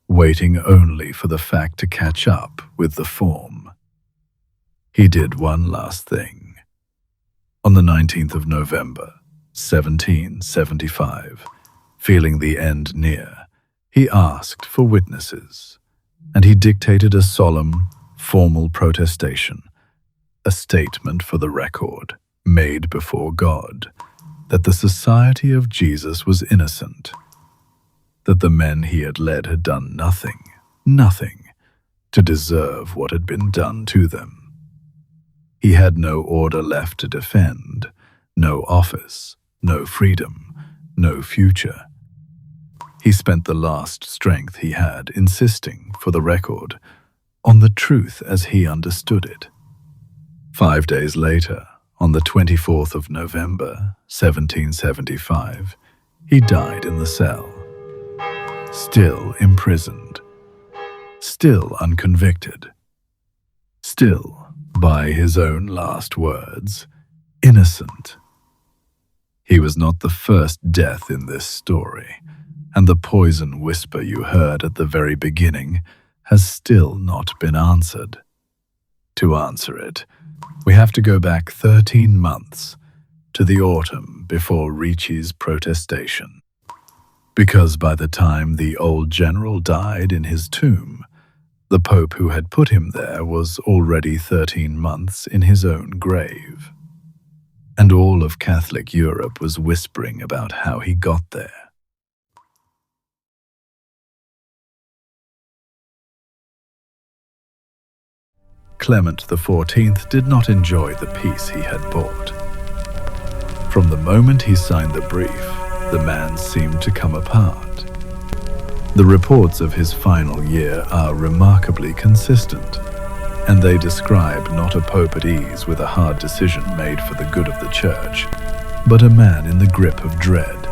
Speaker 1: waiting only for the fact to catch up with the form. He did one last thing. On the 19th of November, 1775, feeling the end near, he asked for witnesses, and he dictated a solemn, formal protestation, a statement for the record, made before God, that the Society of Jesus was innocent, that the men he had led had done nothing, to deserve what had been done to them. He had no order left to defend, no office, no freedom, no future. He spent the last strength he had insisting, for the record, on the truth as he understood it. 5 days later, on the 24th of November, 1775, he died in the cell. Still imprisoned, still unconvicted, still, by his own last words, innocent. He was not the first death in this story, and the poison whisper you heard at the very beginning has still not been answered. To answer it, we have to go back 13 months to the autumn before Ricci's protestation. Because by the time the old general died in his tomb, the Pope who had put him there was already 13 months in his own grave. And all of Catholic Europe was whispering about how he got there. Clement XIV did not enjoy the peace he had bought. From the moment he signed the brief, the man seemed to come apart. The reports of his final year are remarkably consistent, and they describe not a pope at ease with a hard decision made for the good of the church, but a man in the grip of dread.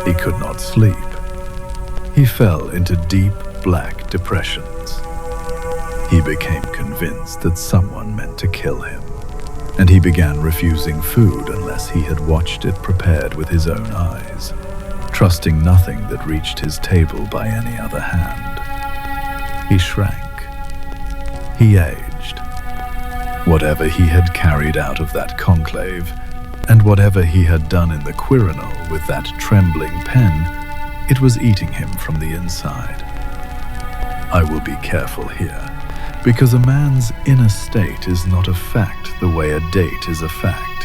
Speaker 1: He could not sleep. He fell into deep, black depressions. He became convinced that someone meant to kill him, and he began refusing food unless he had watched it prepared with his own eyes, trusting nothing that reached his table by any other hand. He shrank. He aged. Whatever he had carried out of that conclave, and whatever he had done in the Quirinal with that trembling pen, it was eating him from the inside. I will be careful here, because a man's inner state is not a fact the way a date is a fact.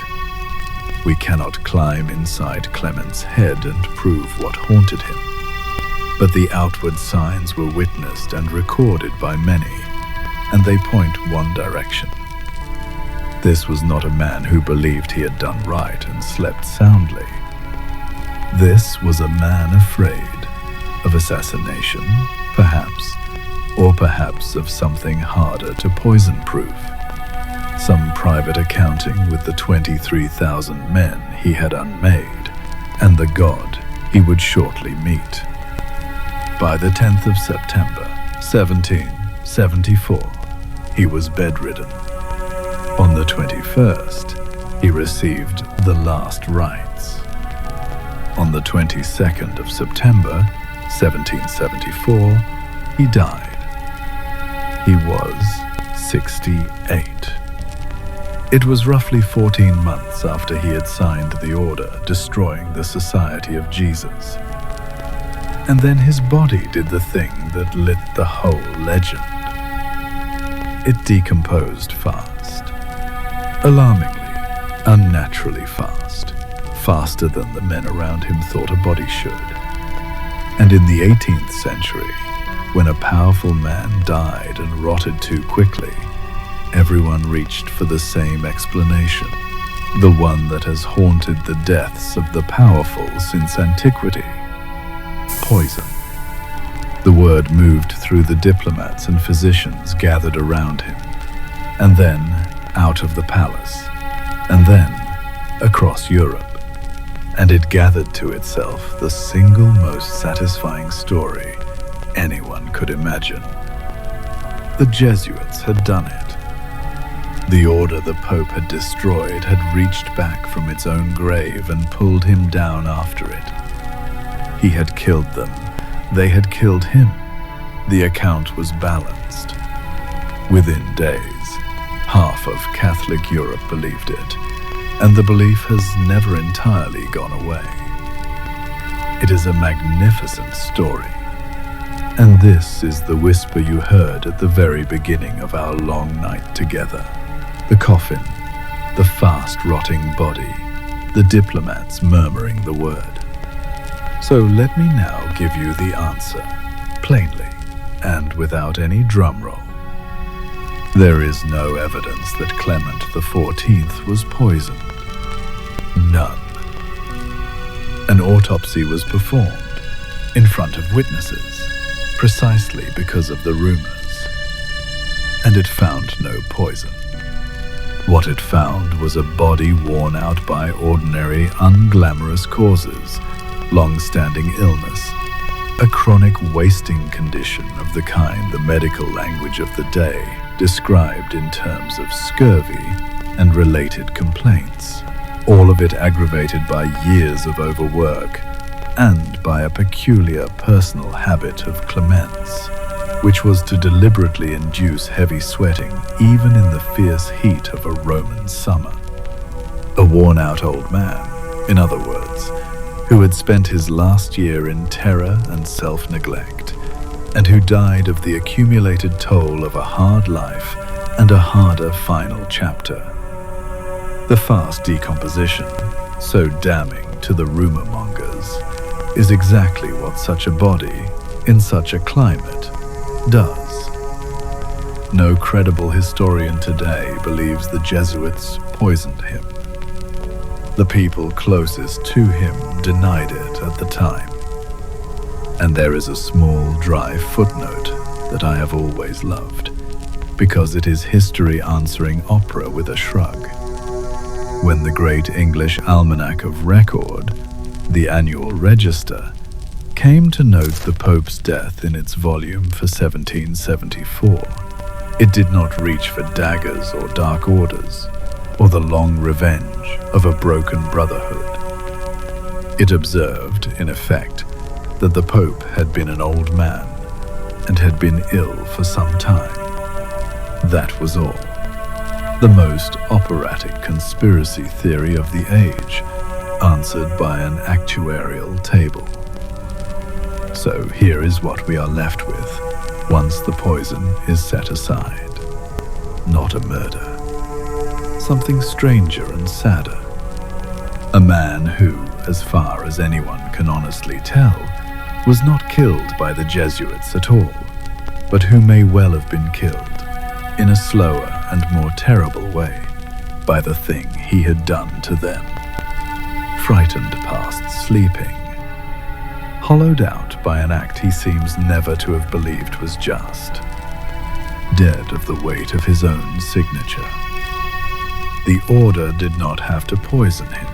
Speaker 1: We cannot climb inside Clement's head and prove what haunted him, but the outward signs were witnessed and recorded by many, and they point one direction. This was not a man who believed he had done right and slept soundly. This was a man afraid of assassination, perhaps, or perhaps of something harder to poison-proof. Some private accounting with the 23,000 men he had unmade, and the God he would shortly meet. By the 10th of September, 1774, he was bedridden. On the 21st, he received the last rites. On the 22nd of September, 1774, he died. He was 68. It was roughly 14 months after he had signed the order destroying the Society of Jesus. And then his body did the thing that lit the whole legend. It decomposed fast. Alarmingly, unnaturally fast. Faster than the men around him thought a body should. And in the 18th century, when a powerful man died and rotted too quickly, everyone reached for the same explanation, the one that has haunted the deaths of the powerful since antiquity: poison. The word moved through the diplomats and physicians gathered around him, and then out of the palace, and then across Europe, and it gathered to itself the single most satisfying story anyone could imagine. The Jesuits had done it. The order the Pope had destroyed had reached back from its own grave and pulled him down after it. He had killed them. They had killed him. The account was balanced. Within days, half of Catholic Europe believed it, and the belief has never entirely gone away. It is a magnificent story. And this is the whisper you heard at the very beginning of our long night together. The coffin, the fast-rotting body, the diplomats murmuring the word. So let me now give you the answer, plainly, and without any drum roll. There is no evidence that Clement XIV was poisoned. None. An autopsy was performed. in front of witnesses, precisely because of the rumors. And it found no poison. What it found was a body worn out by ordinary, unglamorous causes, long-standing illness, a chronic wasting condition of the kind the medical language of the day described in terms of scurvy and related complaints, all of it aggravated by years of overwork and by a peculiar personal habit of Clement's, which was to deliberately induce heavy sweating even in the fierce heat of a Roman summer. A worn-out old man, in other words, who had spent his last year in terror and self-neglect, and who died of the accumulated toll of a hard life and a harder final chapter. The fast decomposition, so damning to the rumor mongers, is exactly what such a body, in such a climate, does. No credible historian today believes the Jesuits poisoned him. The people closest to him denied it at the time. And there is a small, dry footnote that I have always loved, because it is history answering opera with a shrug. When the great English Almanac of Record, the Annual Register, came to note the Pope's death in its volume for 1774, it did not reach for daggers or dark orders, or the long revenge of a broken brotherhood. It observed, in effect, that the Pope had been an old man and had been ill for some time. That was all. The most operatic conspiracy theory of the age, answered by an actuarial table. So here is what we are left with once the poison is set aside. Not a murder. Something stranger and sadder. A man who, as far as anyone can honestly tell, was not killed by the Jesuits at all, but who may well have been killed, in a slower and more terrible way, by the thing he had done to them. Frightened past sleeping, hollowed out by an act he seems never to have believed was just, dead of the weight of his own signature. The order did not have to poison him.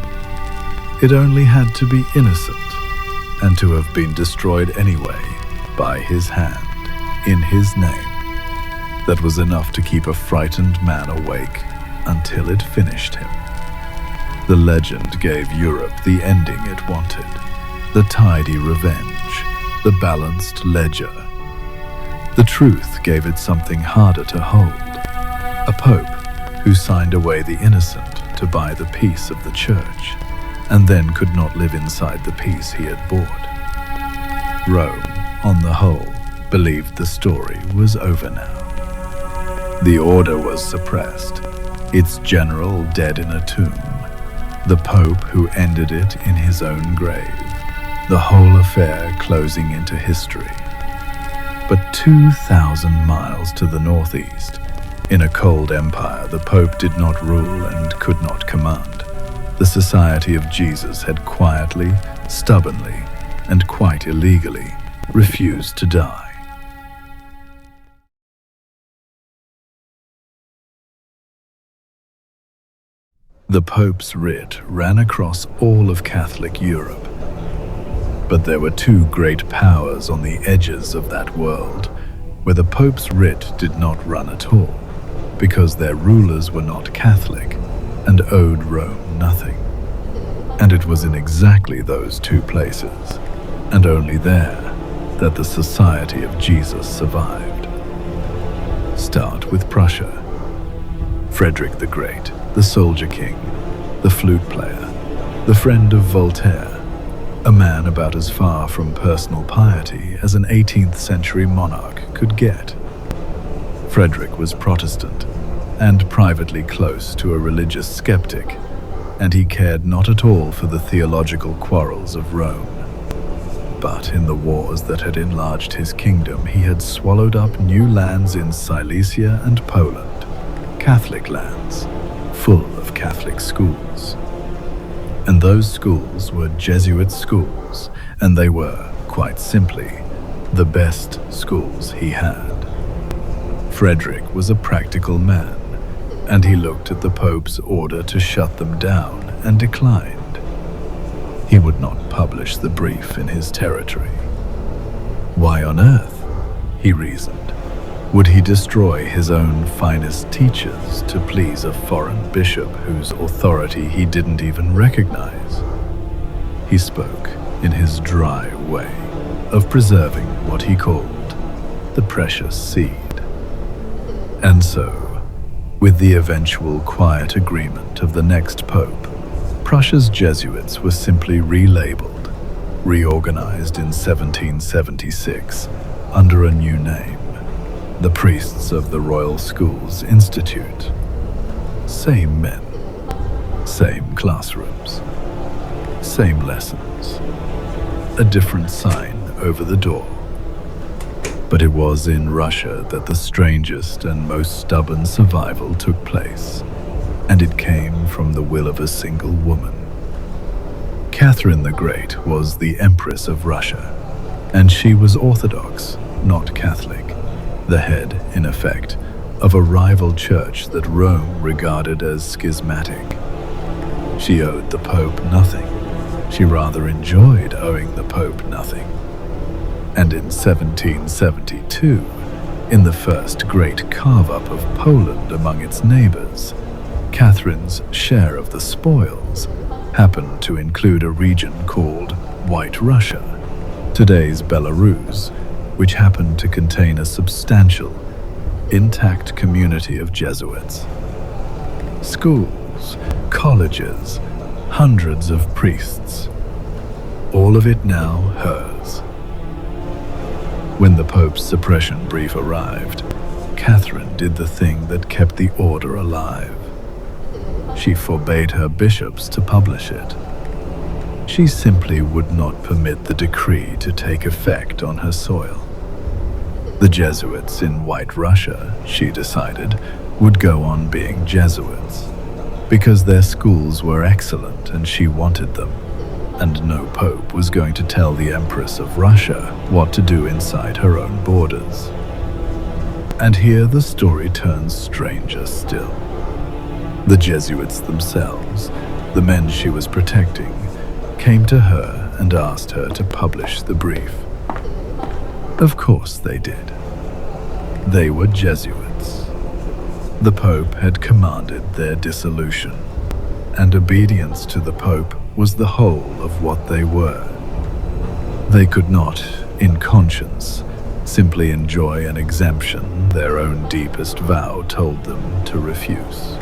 Speaker 1: It only had to be innocent, and to have been destroyed anyway, by his hand, in his name. That was enough to keep a frightened man awake until it finished him. The legend gave Europe the ending it wanted, the tidy revenge, the balanced ledger. The truth gave it something harder to hold, a pope who signed away the innocent to buy the peace of the church, and then could not live inside the peace he had bought. Rome, on the whole, believed the story was over now. The order was suppressed, its general dead in a tomb, the pope who ended it in his own grave, the whole affair closing into history. But 2,000 miles to the northeast, in a cold empire the Pope did not rule and could not command, the Society of Jesus had quietly, stubbornly, and quite illegally refused to die. The Pope's writ ran across all of Catholic Europe, but there were two great powers on the edges of that world where the Pope's writ did not run at all, because their rulers were not Catholic and owed Rome nothing. And it was in exactly those two places, and only there, that the Society of Jesus survived. Start with Prussia. Frederick the Great, the soldier king, the flute player, the friend of Voltaire, a man about as far from personal piety as an 18th century monarch could get. Frederick was Protestant and privately close to a religious skeptic, and he cared not at all for the theological quarrels of Rome. But in the wars that had enlarged his kingdom, he had swallowed up new lands in Silesia and Poland, Catholic lands, full of Catholic schools. And those schools were Jesuit schools, and they were, quite simply, the best schools he had. Frederick was a practical man, and he looked at the Pope's order to shut them down and declined. He would not publish the brief in his territory. Why on earth, he reasoned, would he destroy his own finest teachers to please a foreign bishop whose authority he didn't even recognize? He spoke, in his dry way, of preserving what he called the precious seed. And so, with the eventual quiet agreement of the next pope, Prussia's Jesuits were simply relabeled, reorganized in 1776 under a new name, the Priests of the Royal Schools Institute. Same men, same classrooms, same lessons, a different sign over the door. But it was in Russia that the strangest and most stubborn survival took place, and it came from the will of a single woman. Catherine the Great was the Empress of Russia, and she was Orthodox, not Catholic, the head, in effect, of a rival church that Rome regarded as schismatic. She owed the Pope nothing. She rather enjoyed owing the Pope nothing. And in 1772, in the first great carve-up of Poland among its neighbors, Catherine's share of the spoils happened to include a region called White Russia, today's Belarus, which happened to contain a substantial, intact community of Jesuits. Schools, colleges, hundreds of priests, all of it now hers. When the Pope's suppression brief arrived, Catherine did the thing that kept the order alive. She forbade her bishops to publish it. She simply would not permit the decree to take effect on her soil. The Jesuits in White Russia, she decided, would go on being Jesuits, because their schools were excellent and she wanted them, and no pope was going to tell the Empress of Russia what to do inside her own borders. And here the story turns stranger still. The Jesuits themselves, the men she was protecting, came to her and asked her to publish the brief. Of course they did. They were Jesuits. The Pope had commanded their dissolution, and obedience to the Pope was the whole of what they were. They could not, in conscience, simply enjoy an exemption their own deepest vow told them to refuse.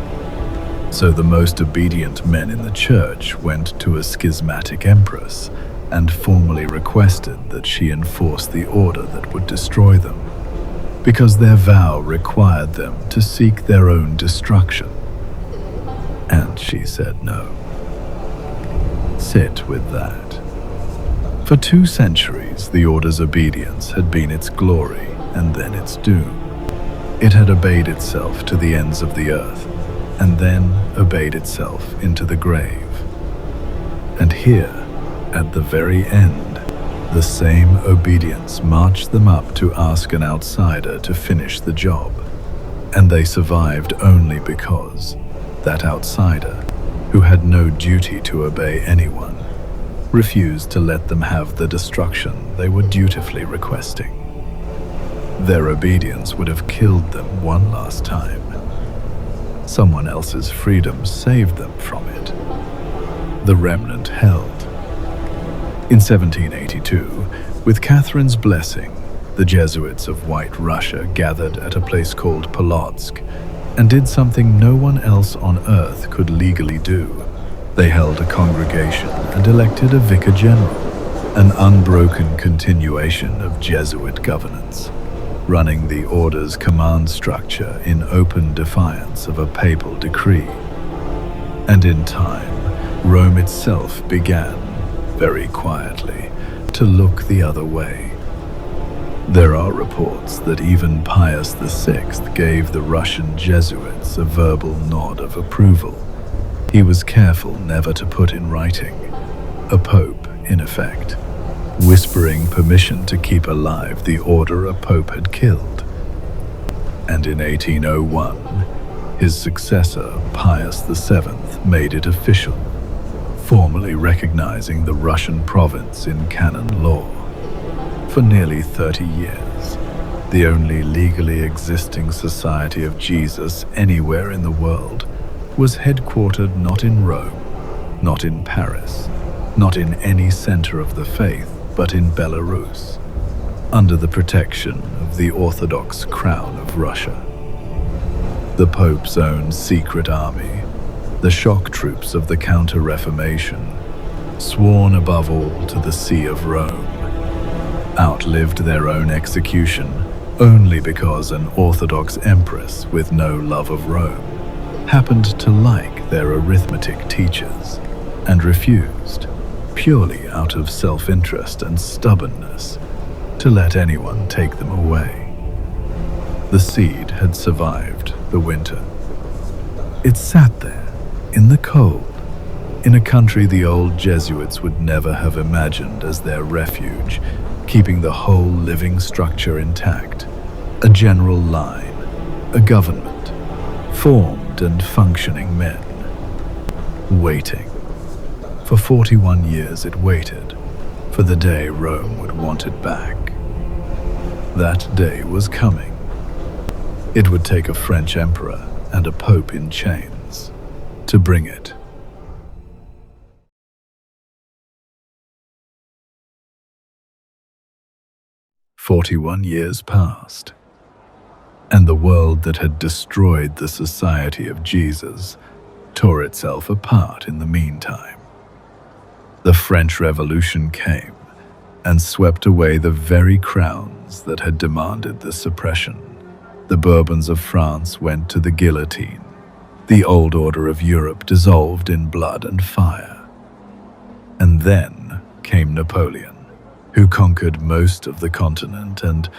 Speaker 1: So the most obedient men in the church went to a schismatic empress and formally requested that she enforce the order that would destroy them, because their vow required them to seek their own destruction. And she said no. Sit with that. For 2 centuries, the order's obedience had been its glory and then its doom. It had obeyed itself to the ends of the earth, and then obeyed itself into the grave. And here, at the very end, the same obedience marched them up to ask an outsider to finish the job, and they survived only because that outsider, who had no duty to obey anyone, refused to let them have the destruction they were dutifully requesting. Their obedience would have killed them one last time. Someone else's freedom saved them from it. The remnant held. In 1782, with Catherine's blessing, the Jesuits of White Russia gathered at a place called Polotsk and did something no one else on earth could legally do. They held a congregation and elected a vicar general, an unbroken continuation of Jesuit governance, running the order's command structure in open defiance of a papal decree. And in time, Rome itself began, very quietly, to look the other way. There are reports that even Pius VI gave the Russian Jesuits a verbal nod of approval. He was careful never to put in writing, a pope, in effect, whispering permission to keep alive the order a pope had killed. And in 1801, his successor, Pius VII, made it official, formally recognizing the Russian province in canon law. For nearly 30 years, the only legally existing Society of Jesus anywhere in the world was headquartered not in Rome, not in Paris, not in any center of the faith, but in Belarus, under the protection of the Orthodox Crown of Russia. The Pope's own secret army, the shock troops of the Counter-Reformation, sworn above all to the See of Rome, outlived their own execution only because an Orthodox empress with no love of Rome happened to like their arithmetic teachers and refused, purely out of self-interest and stubbornness, to let anyone take them away. The seed had survived the winter. It sat there, in the cold, in a country the old Jesuits would never have imagined as their refuge, keeping the whole living structure intact, a general line, a government, formed and functioning men, waiting. For 41 years it waited, for the day Rome would want it back. That day was coming. It would take a French emperor and a pope in chains to bring it. "41 years passed, and the world that had destroyed the Society of Jesus tore itself apart in the meantime. The French Revolution came and swept away the very crowns that had demanded the suppression. The Bourbons of France went to the guillotine. The old order of Europe dissolved in blood and fire. And then came Napoleon, who conquered most of the continent and,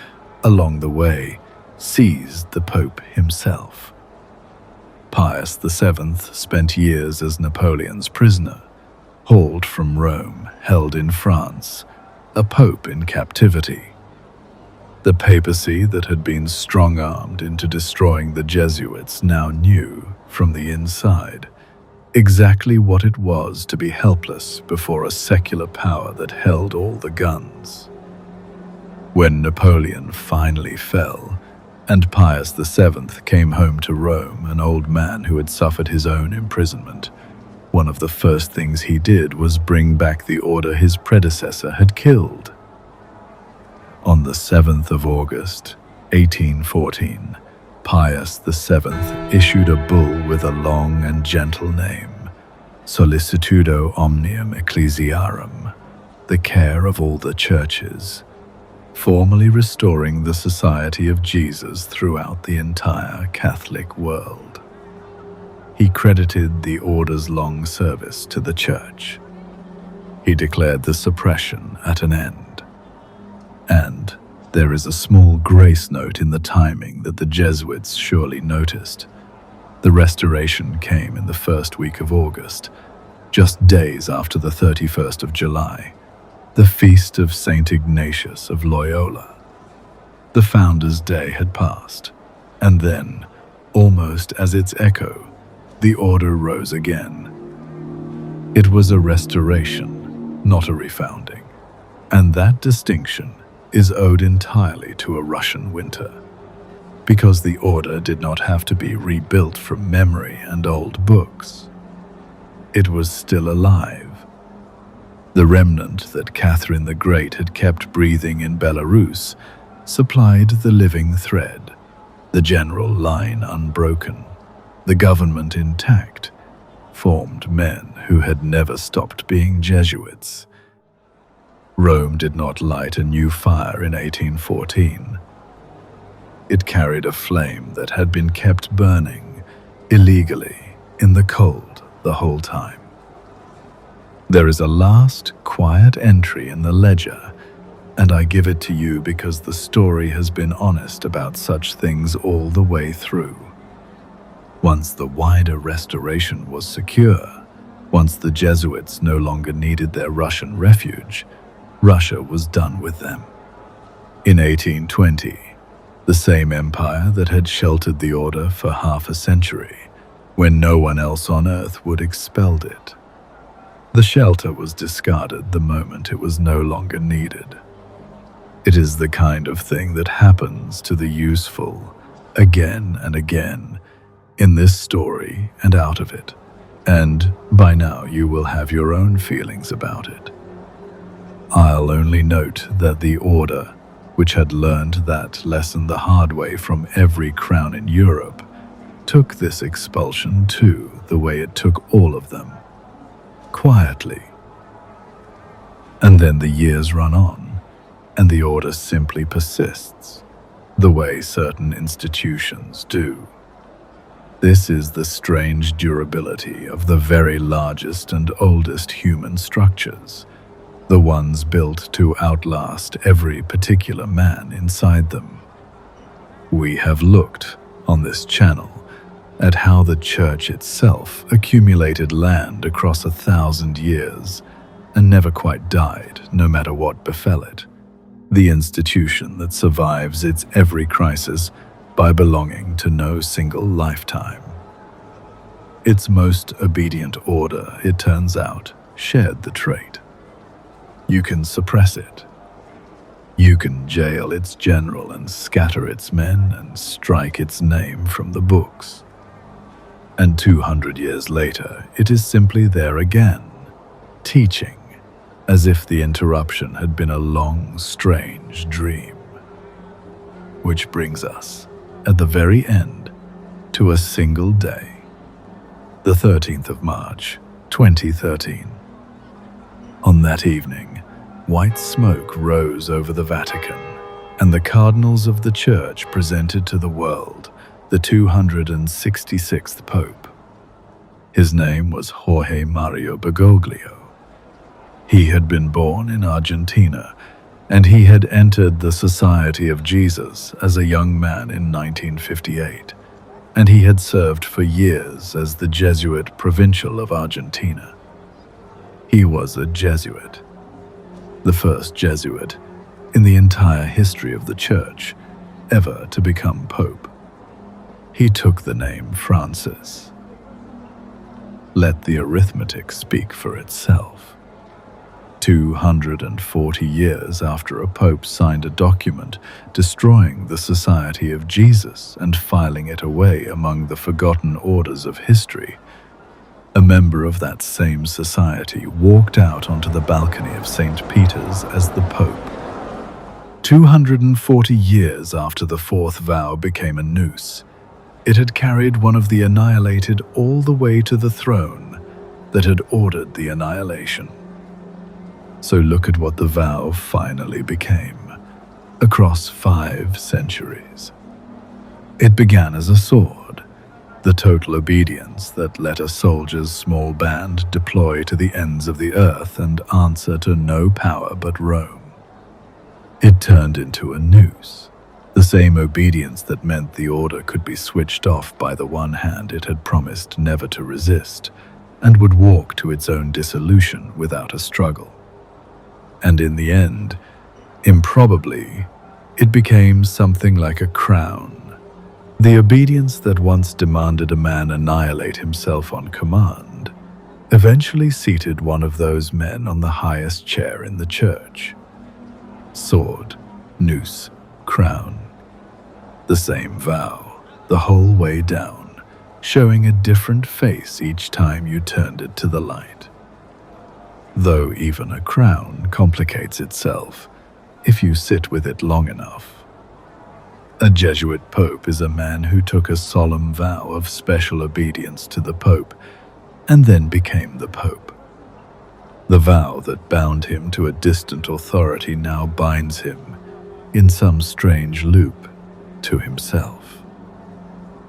Speaker 1: along the way, seized the Pope himself. Pius VII spent years as Napoleon's prisoner, hauled from Rome, held in France, a pope in captivity. The papacy that had been strong-armed into destroying the Jesuits now knew, from the inside, exactly what it was to be helpless before a secular power that held all the guns. When Napoleon finally fell, and Pius VII came home to Rome, an old man who had suffered his own imprisonment, one of the first things he did was bring back the order his predecessor had killed. On the 7th of August, 1814, Pius VII issued a bull with a long and gentle name, Solicitudo Omnium Ecclesiarum, the care of all the churches, formally restoring the Society of Jesus throughout the entire Catholic world. He credited the order's long service to the Church. He declared the suppression at an end. And there is a small grace note in the timing that the Jesuits surely noticed. The restoration came in the first week of August, just days after the 31st of July, the feast of St. Ignatius of Loyola. The Founder's Day had passed, and then, almost as its echo, the order rose again. It was a restoration, not a refounding, and that distinction is owed entirely to a Russian winter, because the order did not have to be rebuilt from memory and old books. It was still alive. The remnant that Catherine the Great had kept breathing in Belarus supplied the living thread, the general line unbroken, the government intact, formed men who had never stopped being Jesuits. Rome did not light a new fire in 1814. It carried a flame that had been kept burning, illegally, in the cold the whole time. There is a last, quiet entry in the ledger, and I give it to you because the story has been honest about such things all the way through. Once the wider restoration was secure, once the Jesuits no longer needed their Russian refuge, Russia was done with them. In 1820, the same empire that had sheltered the order for half a century, when no one else on earth would expelled it. The shelter was discarded the moment it was no longer needed. It is the kind of thing that happens to the useful again and again in this story and out of it, and by now you will have your own feelings about it. I'll only note that the order, which had learned that lesson the hard way from every crown in Europe, took this expulsion too the way it took all of them, quietly. And then the years run on, and the order simply persists, the way certain institutions do. This is the strange durability of the very largest and oldest human structures, the ones built to outlast every particular man inside them. We have looked on this channel at how the church itself accumulated land across 1,000 years and never quite died, no matter what befell it. The institution that survives its every crisis by belonging to no single lifetime. Its most obedient order, it turns out, shared the trait. You can suppress it. You can jail its general and scatter its men and strike its name from the books. And 200 years later, it is simply there again, teaching, as if the interruption had been a long, strange dream. Which brings us, at the very end, to a single day, the 13th of March, 2013. On that evening, white smoke rose over the Vatican, and the cardinals of the Church presented to the world the 266th Pope. His name was Jorge Mario Bergoglio. He had been born in Argentina, and he had entered the Society of Jesus as a young man in 1958, and he had served for years as the Jesuit provincial of Argentina. He was a Jesuit, the first Jesuit in the entire history of the Church ever to become Pope. He took the name Francis. Let the arithmetic speak for itself. 240 years after a pope signed a document destroying the Society of Jesus and filing it away among the forgotten orders of history, a member of that same society walked out onto the balcony of St. Peter's as the Pope. 240 years after the fourth vow became a noose, it had carried one of the annihilated all the way to the throne that had ordered the annihilation. So look at what the vow finally became, across 5 centuries. It began as a sword, the total obedience that let a soldier's small band deploy to the ends of the earth and answer to no power but Rome. It turned into a noose, the same obedience that meant the order could be switched off by the one hand it had promised never to resist, and would walk to its own dissolution without a struggle. And in the end, improbably, it became something like a crown. The obedience that once demanded a man annihilate himself on command eventually seated one of those men on the highest chair in the church. Sword, noose, crown. The same vow, the whole way down, showing a different face each time you turned it to the light. Though even a crown complicates itself if you sit with it long enough. A Jesuit pope is a man who took a solemn vow of special obedience to the pope and then became the pope. The vow that bound him to a distant authority now binds him, in some strange loop, to himself.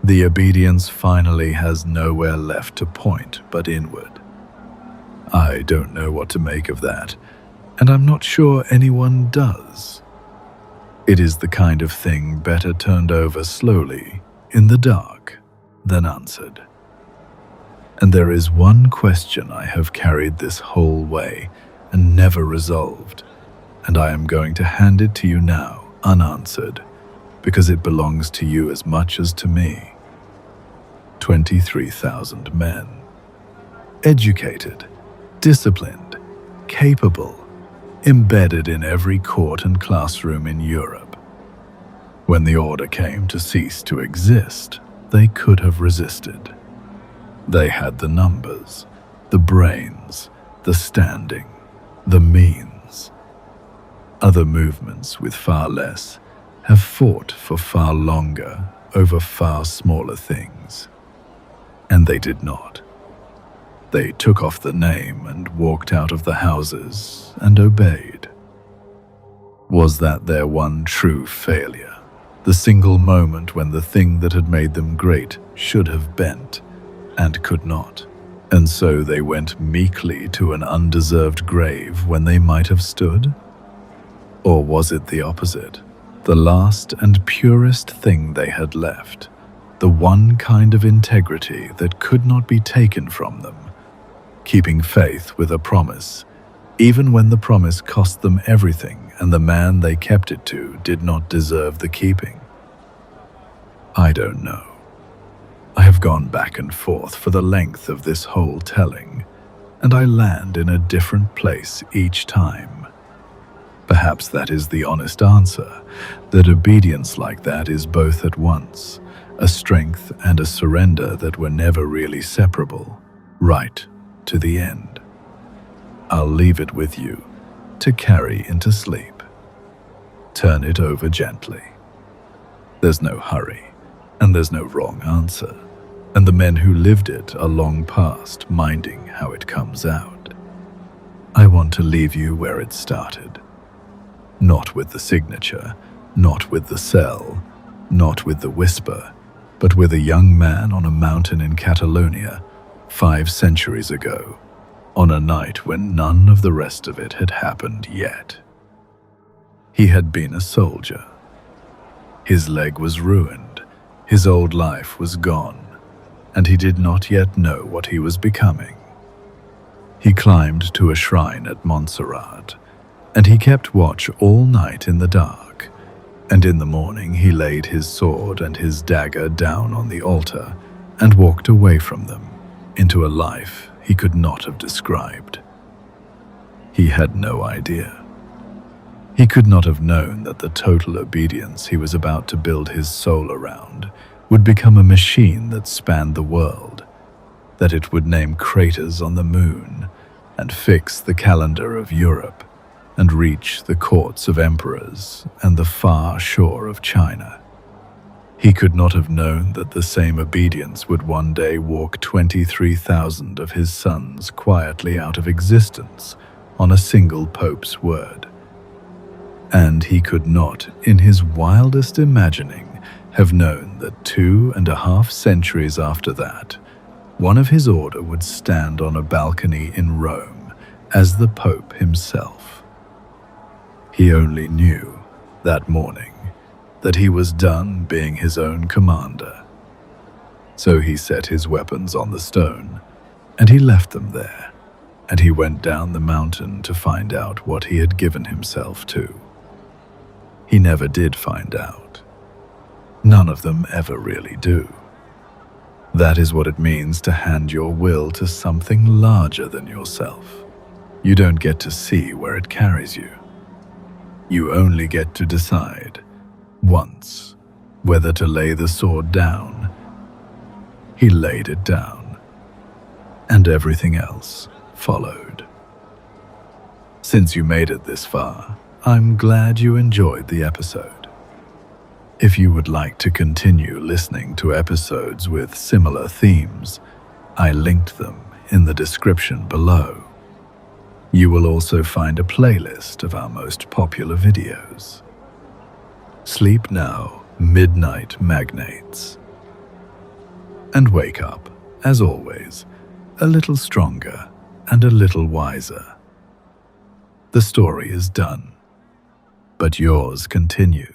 Speaker 1: The obedience finally has nowhere left to point but inward. I don't know what to make of that, and I'm not sure anyone does. It is the kind of thing better turned over slowly, in the dark, than answered. And there is 1 question I have carried this whole way and never resolved, and I am going to hand it to you now, unanswered, because it belongs to you as much as to me. 23,000 men. Educated, disciplined, capable, embedded in every court and classroom in Europe. When the order came to cease to exist, they could have resisted. They had the numbers, the brains, the standing, the means. Other movements with far less have fought for far longer over far smaller things. And they did not. They took off the name and walked out of the houses and obeyed. Was that their one true failure? The single moment when the thing that had made them great should have bent and could not, and so they went meekly to an undeserved grave when they might have stood? Or was it the opposite, the last and purest thing they had left, the one kind of integrity that could not be taken from them, keeping faith with a promise, even when the promise cost them everything and the man they kept it to did not deserve the keeping? I don't know. I have gone back and forth for the length of this whole telling, and I land in a different place each time. Perhaps that is the honest answer, that obedience like that is both at once, a strength and a surrender that were never really separable, right to the end. I'll leave it with you to carry into sleep. Turn it over gently. There's no hurry, and there's no wrong answer, and the men who lived it are long past minding how it comes out. I want to leave you where it started. Not with the signature, not with the cell, not with the whisper, but with a young man on a mountain in Catalonia 5 centuries ago, on a night when none of the rest of it had happened yet. He had been a soldier. His leg was ruined, his old life was gone, and he did not yet know what he was becoming. He climbed to a shrine at Montserrat, and he kept watch all night in the dark, and in the morning he laid his sword and his dagger down on the altar and walked away from them into a life he could not have described. He had no idea. He could not have known that the total obedience he was about to build his soul around would become a machine that spanned the world, that it would name craters on the moon and fix the calendar of Europe and reach the courts of emperors and the far shore of China. He could not have known that the same obedience would one day walk 23,000 of his sons quietly out of existence on a single pope's word. And he could not, in his wildest imagining, have known that 2.5 centuries after that, one of his order would stand on a balcony in Rome as the Pope himself. He only knew, that morning, that he was done being his own commander. So he set his weapons on the stone, and he left them there, and he went down the mountain to find out what he had given himself to. He never did find out. None of them ever really do. That is what it means to hand your will to something larger than yourself. You don't get to see where it carries you. You only get to decide, once, whether to lay the sword down. He laid it down, and everything else followed. Since you made it this far, I'm glad you enjoyed the episode. If you would like to continue listening to episodes with similar themes, I linked them in the description below. You will also find a playlist of our most popular videos. Sleep now, midnight magnates. And wake up, as always, a little stronger and a little wiser. The story is done, but yours continues.